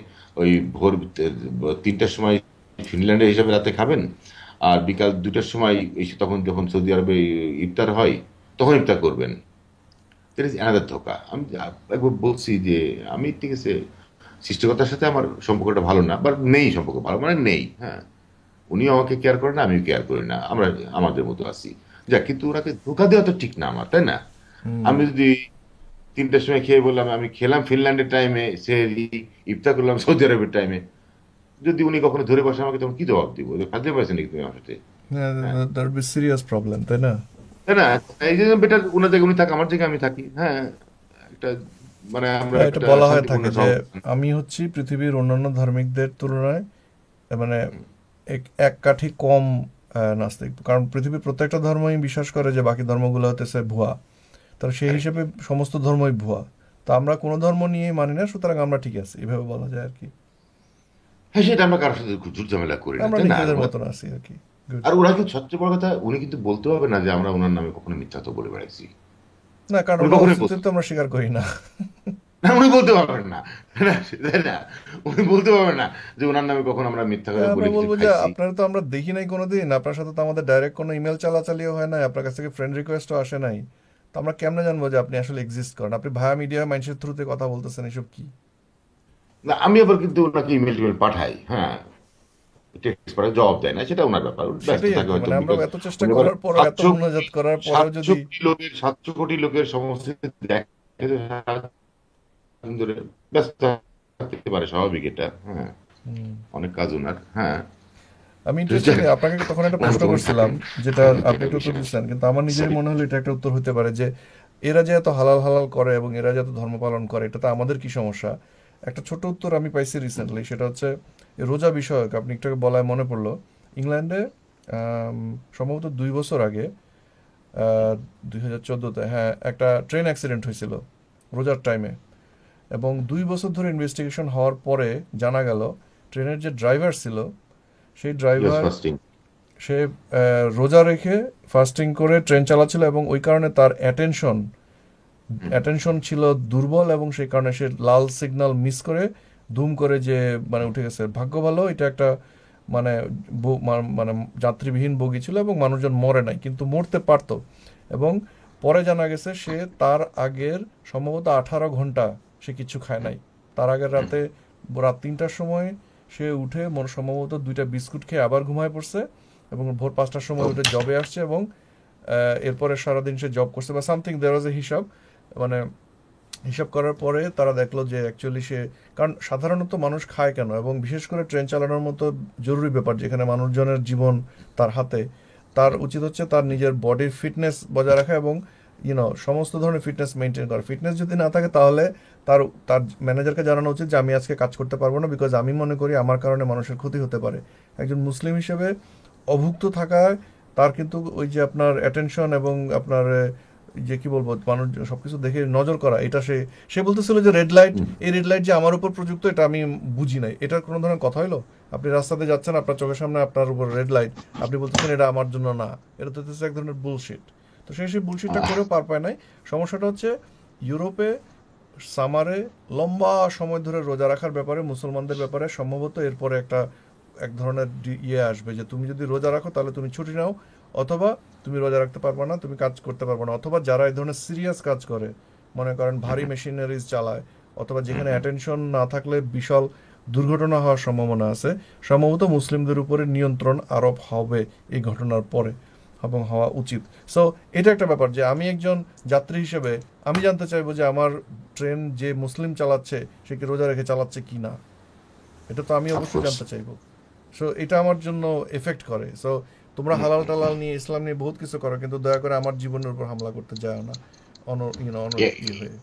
ওই ভোর 3টার সময় ফিনল্যান্ডের হিসাবে রাতে খাবেন, আর বিকাল 2টার সময় এসে তখন যখন সৌদি আরবে ইফতার হয় তখন ইফতার করবেন, দ্যাট ইজ অ্যানাদার ধোকা। আমি একবার বলছি যে আমি ঠিক আছে, সৃষ্টিকর্তার সাথে আমার সম্পর্কটা ভালো না, বা নেই, সম্পর্ক ভালো মানে নেই, হ্যাঁ, উনিও আমাকে কেয়ার করে না, আমিও কেয়ার করি না, আমরা আমাদের মতো আছি। যাক, কিন্তু ওনাকে ধোকা দেওয়া তো ঠিক না আমার, তাই না? হুম। আমি যদি 3টার সময় খেয়ে বললাম আমি খেলাম ফিনল্যান্ডের টাইমে, সে ইফতার করলাম সৌদি আরবের টাইমে, যদি উনি কখনো ধরে বসে আমাকে, তখন কি জবাব দিব? ফাজলে পাইছে নাকি তুমি আমার সাথে? হ্যাঁ, দ্যাট বি সিরিয়াস প্রবলেম, তাই না? তাই না? এই যে বেটার ওনার জায়গায় উনি থাকে, আমার জায়গায় আমি থাকি। হ্যাঁ, একটা মানে আমরা হ্যাঁ, এটা একটা বলা হয়ে শান্তিপূর্ণ থাকে যে সহাবস্থান। আমি হচ্ছি পৃথিবীর অন্যান্য ধার্মিকদের তুলনায় মানে এক কাঠি কম নাস্তিক, কারণ পৃথিবীর প্রত্যেকটা ধর্মই বিশ্বাস করে যে বাকি ধর্মগুলো হতেছে ভুয়া। তাহলে সেই Correct. হিসেবে সমস্ত ধর্মই ভুয়া। তো আমরা কোনো ধর্ম নিয়ে মানি না, সুতরাং আমরা ঠিক আছি, এভাবে বলা যায় আর কি। হ্যাঁ, সেটা আমরা কারোর সাথে খুব ঝুট ঝামেলা করি না, আমরা তাই না? নিজেদের মতন আছি আর কি। গুড। আর ওরা কিন্তু সবচেয়ে বড় কথা, উনি কিন্তু বলতে হবে না যে আমরা ওনার নামে কখনো মিথ্যা তো বলে বেড়াইছি। না, কারণ উনি ওনার কখনোই অস্তিত্ব বলতে তো আমরা স্বীকার করি না। না, উনি বলতে পারবেন না, তাই না? তাই না? উনি বলতে পারবেন না যে ওনার নামে কখনো আমরা মিথ্যা করে আমরা বলে কিছু বলবো যে খাইছি। আপনারা তো আমরা দেখি নাই কোনোদিন, আপনার সাথে তো আমাদের ডাইরেক্ট কোনো ইমেল চালাচালিও হয় নাই, আপনার কাছ থেকে ফ্রেন্ড রিকোয়েস্টও আসে নাই। তো আমরা কেমনে জানবো যে আপনি আসলে এক্সিস্ট করেন? আপনি ভায়া মিডিয়া মানুষের থ্রুতে কথা বলতেছেন, এসব কি? না, আমি আবার কিন্তু ওনাকে ইমেল টিমেল পাঠাই। হ্যাঁ, টেক্সট পাঠাই, জবাব দেয় না, সেটা ওনার ব্যাপার, উনি ব্যস্ত সেটাই আর থাকে কি, হয়তো, মানে আমরা বিকজ এত চেষ্টা উনি আবার করার পরেও, এত 700 মুনাজাত করার পরেও সাতশো যদি কোটি লোকের 700 কোটি লোকের সমস্ত দেখে সারাদিন ধরে ব্যস্ত থাকতে পারে, স্বাভাবিক এটা। হ্যাঁ, হুম। অনেক কাজ ওনার। হ্যাঁ, আমি তো ইন্টারেস্টিংলি আপনাকে তখন একটা প্রশ্ন তখন করছিলাম, থাকেন। যেটা আপনি যেটা একটু উত্তর বিষয় দিচ্ছিলেন, কিন্তু আমার নিজেরই সরি। মনে হলো এটা একটা উত্তর হতে পারে যে এরা যে এত হালাল হালাল করে এবং এরা যে এত ধর্ম পালন করে, এটা তো আমাদের কি সমস্যা? একটা ছোট উত্তর আমি পাইছি রিসেন্টলি, সেটা হচ্ছে এই রোজা বিষয়ক। আপনি একটু আগে বলায় মনে পড়লো, ইংল্যান্ডে আম, সম্ভবত 2 বছর আগে, 2014-তে, হ্যাঁ, একটা ট্রেন অ্যাক্সিডেন্ট হয়েছিল রোজার টাইমে। এবং 2 বছর ধরে ইনভেস্টিগেশন হওয়ার পরে জানা গেল ট্রেনের যে ড্রাইভার ছিল, সেই ইয়েস, ড্রাইভার, ফাস্টিং। সে রোজা রেখে ফাস্টিং করে ট্রেন চালাচ্ছিল এবং ওই কারণে তার অ্যাটেনশন ছিল দুর্বল, এবং সেই কারণে সে লাল সিগন্যাল মিস করে ধুম করে যে মানে উঠে গেছে। ভাগ্য ভালো এটা একটা মানে মানে যাত্রীবিহীন বগি ছিল এবং মানুষজন মরে নাই, কিন্তু মরতে পারতো। এবং পরে জানা গেছে সে তার আগের সম্ভবত 18 ঘন্টা সে কিছু খায় নাই। তার আগের রাতে রাত 3টার সময় সে উঠে সম্ভবত 2টা বিস্কুট খেয়ে আবার ঘুমায় পড়ছে, এবং ভোর 5টার সময় উঠে জবে আসছে, এবং এরপরে সারাদিন সে জব করছে বা সামথিং, দেয়ার ওয়াজ এ হিসাব। মানে হিসাব করার পরে তারা দেখলো যে অ্যাকচুয়ালি সে, কারণ সাধারণত মানুষ খায় কেন, এবং বিশেষ করে ট্রেন চালানোর মতো জরুরি ব্যাপার যেখানে মানুষজনের জীবন তার হাতে, তার উচিত হচ্ছে তার নিজের বডির ফিটনেস বজায় রাখা এবং সমস্ত ধরনের ফিটনেস মেনটেন করা। ফিটনেস যদি না থাকে তাহলে তার তার ম্যানেজারকে জানানো উচিত যে আমি আজকে কাজ করতে পারবো না, বিকজ আমি মনে করি আমার কারণে মানুষের ক্ষতি হতে পারে। একজন মুসলিম হিসেবে অভুক্ত থাকায় তার কিন্তু ওই যে আপনার অ্যাটেনশন এবং আপনার যে কি বলবো, মানুষ সবকিছু দেখে নজর করা, এটা সে সে বলতেছিল যে রেড লাইট, এই রেড লাইট যে আমার উপর প্রযুক্ত এটা আমি বুঝি নাই। এটার কোনো ধরনের কথা হইলো? আপনি রাস্তাতে যাচ্ছেন, আপনার চোখের সামনে আপনার উপর রেড লাইট, আপনি বলতেছেন এটা আমার জন্য না। এটা তো হচ্ছে এক ধরনের বুলশিট। তো সেই বুলশিটটা করেও পার পায় নাই। সমস্যাটা হচ্ছে ইউরোপে সামারে লম্বা সময় ধরে রোজা রাখার ব্যাপারে, মুসলমানদের ব্যাপারে সম্ভবত এরপরে এক ধরনের ইয়ে আসবে যে তুমি যদি রোজা রাখো তাহলে তুমি ছুটি নাও, অথবা তুমি রোজা রাখতে পারবে না, তুমি কাজ করতে পারবে না, অথবা যারা এই ধরনের সিরিয়াস কাজ করে, মনে করেন ভারী মেশিনারিজ চালায়, অথবা যেখানে অ্যাটেনশন না থাকলে বিশাল দুর্ঘটনা হওয়ার সম্ভাবনা আছে, সম্ভবত মুসলিমদের উপরে নিয়ন্ত্রণ আরোপ হবে এই ঘটনার পরে, এবং হওয়া উচিত। সো এটা একটা ব্যাপার যে আমি একজন যাত্রী হিসেবে আমি জানতে চাইবো যে আমার ট্রেন যে মুসলিম চালাচ্ছে সে কি রোজা রেখে চালাচ্ছে কি না, এটা তো আমি অবশ্যই অফকোর্স। জানতে চাইবো। সো এটা আমার জন্য এফেক্ট করে। সো তোমরা হালাল টালাল নিয়ে, ইসলাম নিয়ে বহুত কিছু করো, কিন্তু দয়া করে আমার জীবনের উপর হামলা করতে যাও না। অন অন ইয়ে হয়ে।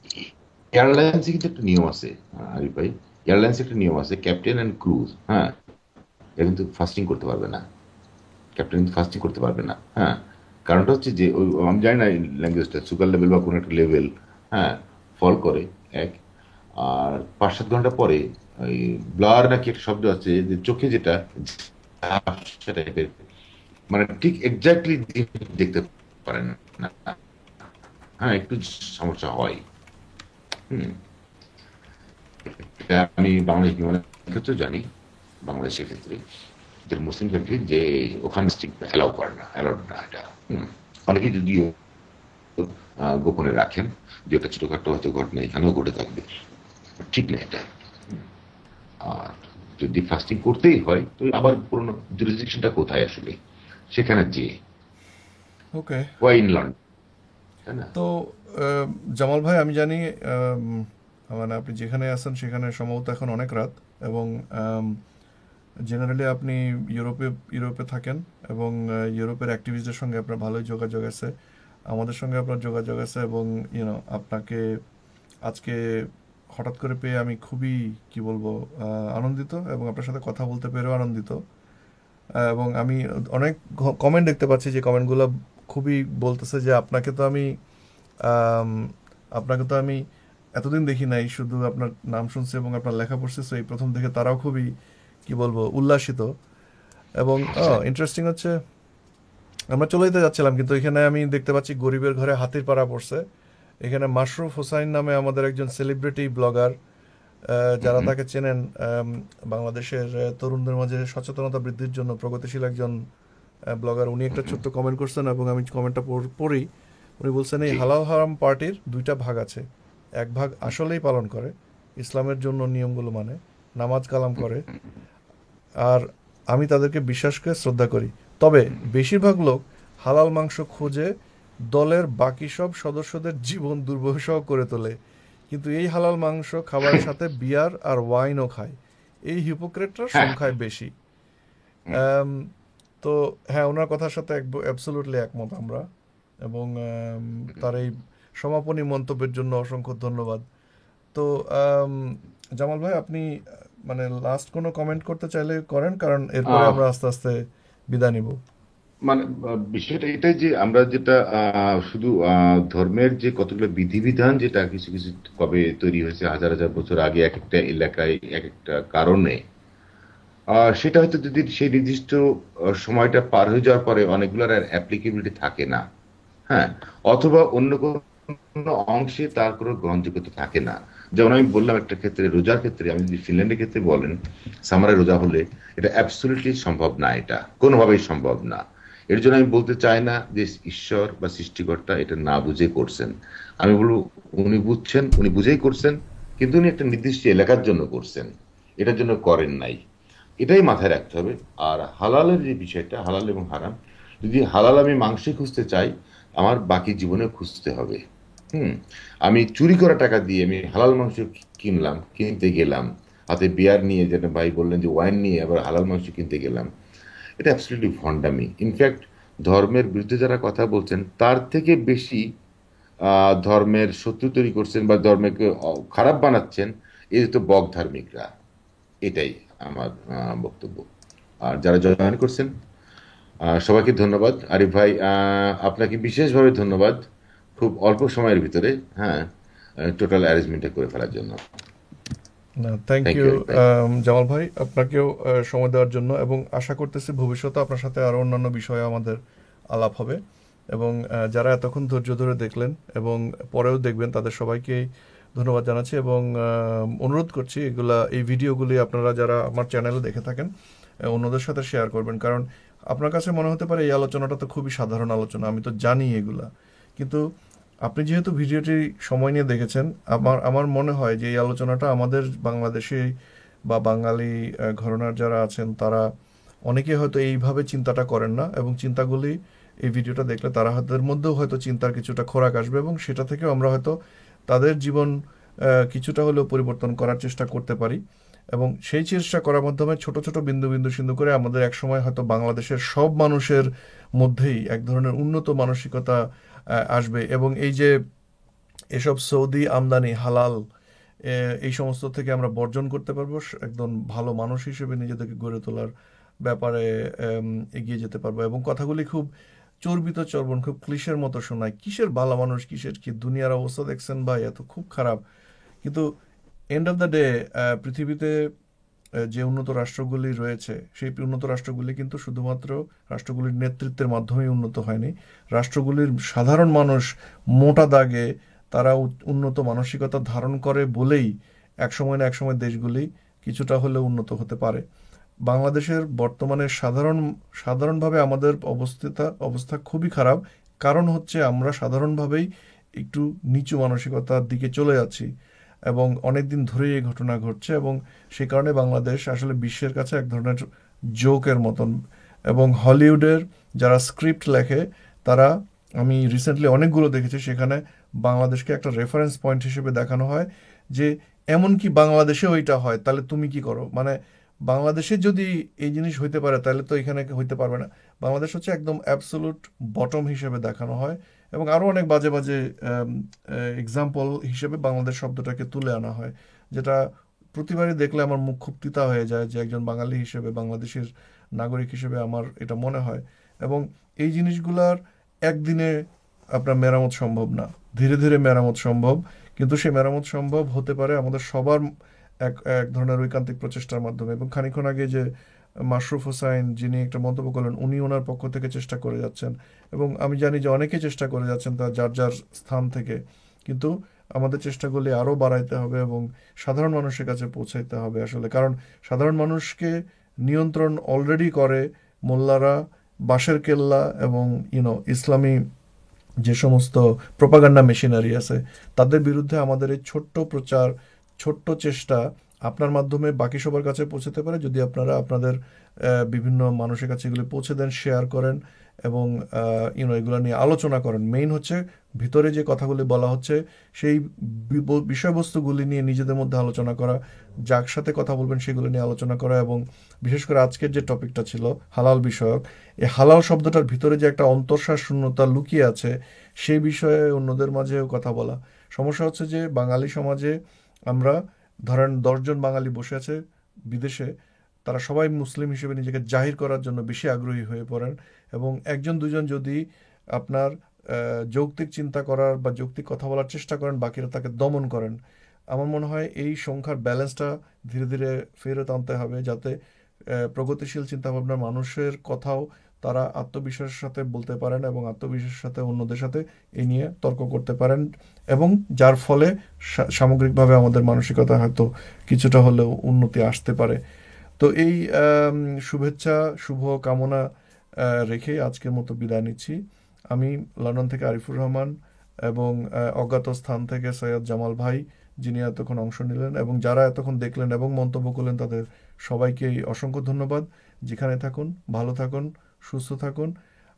এয়ারলাইন্সে কিন্তু একটা নিয়ম আছে, আরিফ ভাই। এয়ারলাইন্সে একটা নিয়ম আছে, ক্যাপ্টেন এন্ড ক্রুজ। হ্যাঁ, এরা কিন্তু ফাস্টিং করতে পারবে না। ক্যাপ্টেন কিন্তু ফাস্টিং করতে পারবে না। হ্যাঁ, কারণটা হচ্ছে যে ওই আমি জানি না ল্যাঙ্গুয়েজটা, সুগার লেভেল বা কোনো একটা লেভেল, হ্যাঁ, ফল করে এক। আর 5-7 ঘন্টা পরে ওই ব্লার নাকি একটা শব্দ আছে, যে চোখে যেটা ঝাপসা টাইপের, মানে ঠিক এক্স্যাক্টলি দেখতে পারেন না। হ্যাঁ, একটু সমস্যা হয়। হুম, এটা আমি বাংলাদেশ বিমানের ক্ষেত্রে জানি, বাংলাদেশের ক্ষেত্রে, যে মুসলিম কান্ট্রি, যে ওখানে স্টিক অ্যালাউ করে না, অ্যালাউড না এটা। হুম, অনেকে যদিও গোপনে রাখেন যে একটা ছোটখাটো হয়তো ঘটনা এখানেও ঘটে থাকবে, ঠিক না এটা। আর যদি ফাস্টিং করতেই হয় তো আবার পুরোনো জুরিসডিকশনটা কোথায় আসলে, সেখানে যে ওকে। ওয়াই ইন লন্ডন, তাই না? তো আহ, জামাল ভাই, আমি জানি মানে আপনি যেখানে আছেন সেখানে সম্ভবত এখন অনেক রাত, এবং জেনারেলি আপনি ইউরোপে ইউরোপে থাকেন এবং ইউরোপের অ্যাক্টিভিস্টদের সঙ্গে আপনার ভালোই যোগাযোগ আছে, আমাদের সঙ্গে আপনার যোগাযোগ আছে, এবং আপনাকে আজকে হঠাৎ করে পেয়ে আমি খুবই কি বলবো আনন্দিত, এবং আপনার সাথে কথা বলতে পেরেও আনন্দিত। এবং আমি অনেক কমেন্ট দেখতে পাচ্ছি যে কমেন্টগুলো খুবই বলতেছে যে আম, আপনাকে তো আমি এতদিন দেখি নাই, শুধু আপনার নাম শুনছি এবং আপনার লেখা পড়ছি, so এই প্রথম থেকে তারাও খুবই কি বলবো উল্লাসিত। এবং আচ্ছা। ইন্টারেস্টিং হচ্ছে, আমরা চলে যেতে যাচ্ছিলাম কিন্তু এখানে আমি দেখতে পাচ্ছি গরিবের ঘরে হাতির পাড়া পড়ছে। এখানে মাশরুফ হোসাইন নামে আমাদের একজন সেলিব্রিটি ব্লগার, হুম যারা হুম। তাকে চেনেন, বাংলাদেশের তরুণদের মাঝে সচেতনতা বৃদ্ধির জন্য প্রগতিশীল একজন ব্লগার, উনি একটা ছোট্ট কমেন্ট করছেন এবং আমি কমেন্টটা পড়ি। উনি বলছেন এই জি। হালাল হারাম পার্টির দুইটা ভাগ আছে। এক ভাগ আসলেই পালন করে, ইসলামের জন্য নিয়মগুলো মানে, নামাজ কালাম করে, আর আমি তাদেরকে বিশ্বাস করে শ্রদ্ধা করি। তবে বেশিরভাগ লোক হালাল মাংস খোঁজে দলের বাকি সব সদস্যদের জীবন দুর্বিষহ করে তোলে, কিন্তু এই হালাল মাংস খাবারের সাথে বিয়ার আর ওয়াইনও খায়। এই হিপোক্রেটরা হ্যাঁ। সংখ্যায় বেশি। হুম। আম, তো হ্যাঁ, ওনার কথার সাথে অ্যাবসোলুটলি একমত আমরা। এবং তার এই সমাপনী মন্তব্যের জন্য অসংখ্য ধন্যবাদ। তো আম, জামাল ভাই, আপনি মানে লাস্ট কোনো কমেন্ট করতে চাইলে করেন, কারণ এরপরে আহ, আমরা আস্তে আস্তে বিদায় নিব। মানে বিষয়টা এটাই যে আমরা যেটা শুধু ধর্মের যে কতগুলো বিধিবিধান যেটা কিছু কিছু কবে তৈরি হয়েছে হাজার হাজার বছর আগে এক একটা এলাকায় এক একটা কারণে, সেটা হয়তো যদি সেই নির্দিষ্ট সময়টা পার হয়ে যাওয়ার পরে অনেকগুলোর আর অ্যাপ্লিকেবিলিটি থাকে না। হ্যাঁ। অথবা অন্য কোনো অংশে তার কোনো গ্রহণযোগ্যতা থাকে না। যেমন আমি বললাম একটা ক্ষেত্রে, রোজার ক্ষেত্রে আমি যদি ফিনল্যান্ডের ক্ষেত্রে বলেন, সামারে রোজা হলে এটা অ্যাবসলিউটলি সম্ভব না, এটা কোনোভাবেই সম্ভব না। এর জন্য আমি বলতে চাই না যে ঈশ্বর বা সৃষ্টিকর্তা এটা না বুঝে করছেন। আমি বলবো উনি বুঝছেন, উনি বুঝেই করছেন, কিন্তু উনি একটা নির্দিষ্ট এলাকার জন্য করছেন, এটার জন্য করেন নাই। এটাই মাথায় রাখতে হবে। আর হালালের যে বিষয়টা, হালাল এবং হারাম, যদি হালাল আমি মাংসই খুঁজতে চাই, আমার বাকি জীবনে খুঁজতে হবে। হুম। আমি চুরি করা টাকা দিয়ে আমি হালাল মাংস কিনলাম, কিনতে গেলাম, হাতে বিয়ার নিয়ে, যেটা ভাই বললেন যে ওয়াইন নিয়ে আবার হালাল মাংস কিনতে গেলাম, এটা অ্যাবসলিউটলি ভন্ডামি। ইনফ্যাক্ট ধর্মের বিরুদ্ধে যারা কথা বলছেন তার থেকে বেশি ধর্মের শত্রু তৈরি করছেন বা ধর্মকে খারাপ বানাচ্ছেন এই তো বক ধার্মিকরা। এটাই আমার বক্তব্য। আর যারা জয়েন করছেন সবাইকে ধন্যবাদ। আরিফ ভাই, আপনাকে বিশেষভাবে ধন্যবাদ খুব অল্প সময়ের ভিতরে, হ্যাঁ, টোটাল অ্যারেঞ্জমেন্টটা করে ফেলার জন্য। না, thank thank you you Arif ভাই। জামাল ভাই, আপনাকেও সময় দেওয়ার জন্য, এবং আশা করতেছি ভবিষ্যতে আপনার সাথে আরও অন্যান্য বিষয়ে আমাদের আলাপ হবে। এবং যারা এতক্ষণ ধৈর্য ধরে দেখলেন এবং পরেও দেখবেন, তাদের সবাইকে ধন্যবাদ জানাচ্ছি, এবং অনুরোধ করছি এই ভিডিওগুলি আপনারা যারা আমার চ্যানেলে দেখে থাকেন অন্যদের সাথে শেয়ার করবেন। কারণ আপনার কাছে মনে হতে পারে এই আলোচনাটা তো খুবই সাধারণ আলোচনা, আমি তো জানি এগুলা, কিন্তু আপনি যেহেতু ভিডিওটি সময় নিয়ে দেখেছেন, আমার মনে হয় যে এই আলোচনাটা আমাদের বাংলাদেশে বা বাঙালি ঘরানার যারা আছেন তারা অনেকে হয়তো এইভাবে চিন্তাটা করেন না, এবং চিন্তাগুলি এই ভিডিওটা দেখলে তাদের মধ্যেও হয়তো চিন্তার কিছুটা খোরাক আসবে, এবং সেটা থেকেও আমরা হয়তো তাদের জীবন কিছুটা হলেও পরিবর্তন করার চেষ্টা করতে পারি। এবং সেই চেষ্টা করার মাধ্যমে ছোট ছোট বিন্দু বিন্দু সিন্ধু করে আমাদের একসময় হয়তো বাংলাদেশের সব মানুষের মধ্যেই এক ধরনের উন্নত মানসিকতা আসবে। এবং এই যে এসব সৌদি আমদানি হালাল এই সমস্ত থেকে আমরা বর্জন করতে পারবো, একদম ভালো মানুষ হিসেবে নিজেদেরকে গড়ে তোলার ব্যাপারে এগিয়ে যেতে পারবো। এবং কথাগুলি খুব চর্বিত চর্বণ, খুব ক্লিশের মতো শোনায়, কিসের ভালো মানুষ, কিসের কি, দুনিয়ার অবস্থা দেখছেন ভাই, এত খুব খারাপ। কিন্তু এন্ড অফ দ্য ডে পৃথিবীতে যে উন্নত রাষ্ট্রগুলি রয়েছে, সেই উন্নত রাষ্ট্রগুলি কিন্তু শুধুমাত্র রাষ্ট্রগুলির নেতৃত্বের মাধ্যমেই উন্নত হয়নি। রাষ্ট্রগুলির সাধারণ মানুষ মোটা দাগে তারা উন্নত মানসিকতা ধারণ করে বলেই একসময় না একসময় দেশগুলি কিছুটা হলেও উন্নত হতে পারে। বাংলাদেশের বর্তমানে সাধারণভাবে আমাদের অবস্থা খুবই খারাপ। কারণ হচ্ছে আমরা সাধারণভাবেই একটু নিচু মানসিকতার দিকে চলে যাচ্ছি, এবং অনেক দিন ধরেই এই ঘটনা ঘটছে, এবং সেই কারণে বাংলাদেশ আসলে বিশ্বের কাছে এক ধরনের জোকের মতন। এবং হলিউডের যারা স্ক্রিপ্ট লেখে তারা, আমি রিসেন্টলি অনেকগুলো দেখেছি, সেখানে বাংলাদেশকে একটা রেফারেন্স পয়েন্ট হিসেবে দেখানো হয় যে এমন কি বাংলাদেশে ওইটা হয়, তাহলে তুমি কি করো, মানে বাংলাদেশে যদি এই জিনিস হইতে পারে তাহলে তো এখানে হইতে পারবে না। বাংলাদেশ হচ্ছে একদম অ্যাবসোলুট বটম হিসেবে দেখানো হয়, এবং আরো অনেক বাজে বাজে এক্সাম্পল হিসেবে বাংলাদেশ শব্দটাকে তুলে আনা হয়, যেটা প্রতিবারই দেখলে আমার মুখ খুব তিতা হয়ে যায়, যে একজন বাঙালি হিসেবে, বাংলাদেশের নাগরিক হিসেবে আমার এটা মনে হয়। এবং এই জিনিসগুলার একদিনে আপনার মেরামত সম্ভব না, ধীরে ধীরে মেরামত সম্ভব। কিন্তু সেই মেরামত সম্ভব হতে পারে আমাদের সবার এক এক ধরনের ঐকান্তিক প্রচেষ্টার মাধ্যমে। এবং খানিকক্ষণ আগে যে মাশরুফ হোসাইন যিনি একটা মন্তব্য করলেন, উনি ওনার পক্ষ থেকে চেষ্টা করে যাচ্ছেন, এবং আমি জানি যে অনেকেই চেষ্টা করে যাচ্ছেন তার যার যার স্থান থেকে। কিন্তু আমাদের চেষ্টাগুলি আরও বাড়াইতে হবে এবং সাধারণ মানুষের কাছে পৌঁছাইতে হবে আসলে, কারণ সাধারণ মানুষকে নিয়ন্ত্রণ অলরেডি করে মোল্লারা, বাঁশের কেল্লা এবং ইসলামী যে সমস্ত প্রোপাগান্ডা মেশিনারি আছে, তাদের বিরুদ্ধে আমাদের এই ছোট্ট প্রচার, ছোট্ট চেষ্টা আপনার মাধ্যমে বাকি সবার কাছে পৌঁছাতে পারে, যদি আপনারা আপনাদের বিভিন্ন মানুষের কাছে এগুলি পৌঁছে দেন, শেয়ার করেন এবং এগুলো নিয়ে আলোচনা করেন। মেইন হচ্ছে ভিতরে যে কথাগুলি বলা হচ্ছে সেই বিষয়বস্তুগুলি নিয়ে নিজেদের মধ্যে আলোচনা করা, যার সাথে কথা বলবেন সেগুলো নিয়ে আলোচনা করা। এবং বিশেষ করে আজকের যে টপিকটা ছিল হালাল বিষয়ক, এই হালাল শব্দটার ভিতরে যে একটা অন্তঃসার শূন্যতা লুকিয়ে আছে, সেই বিষয়ে অন্যদের মাঝেও কথা বলা। সমস্যা হচ্ছে যে বাঙালি সমাজে আমরা, ধরেন 10 জন বাঙালি বসে আছে বিদেশে, তারা সবাই মুসলিম হিসেবে নিজেকে জাহির করার জন্য বেশি আগ্রহী হয়ে পড়েন, এবং একজন দুজন যদি আপনার যৌক্তিক চিন্তা করার বা যৌক্তিক কথা বলার চেষ্টা করেন, বাকিরা তাকে দমন করেন। আমার মনে হয় এই সংখ্যার ব্যালেন্সটা ধীরে ধীরে ফেরত আনতে হবে, যাতে প্রগতিশীল চিন্তাভাবনার মানুষের কথাও তারা আত্মবিশ্বাসের সাথে বলতে পারেন এবং আত্মবিশ্বাসের সাথে অন্যদের সাথে এই নিয়ে তর্ক করতে পারেন, এবং যার ফলে সামগ্রিকভাবে আমাদের মানসিকতা হয়তো কিছুটা হলেও উন্নতি আসতে পারে। তো এই শুভেচ্ছা, শুভ কামনা রেখেই আজকের মতো বিদায় নিচ্ছি। আমি লন্ডন থেকে আরিফুর রহমান, এবং অজ্ঞাত স্থান থেকে সৈয়দ জামাল ভাই, যিনি এতক্ষণ অংশ নিলেন এবং যারা এতক্ষণ দেখলেন এবং মন্তব্য করলেন, তাদের সবাইকেই অসংখ্য ধন্যবাদ। যেখানে থাকুন ভালো থাকুন, সুস্থ থাকুন।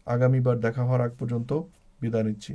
আগামীবার দেখা হওয়ার আগ পর্যন্ত বিদায় নিচ্ছি।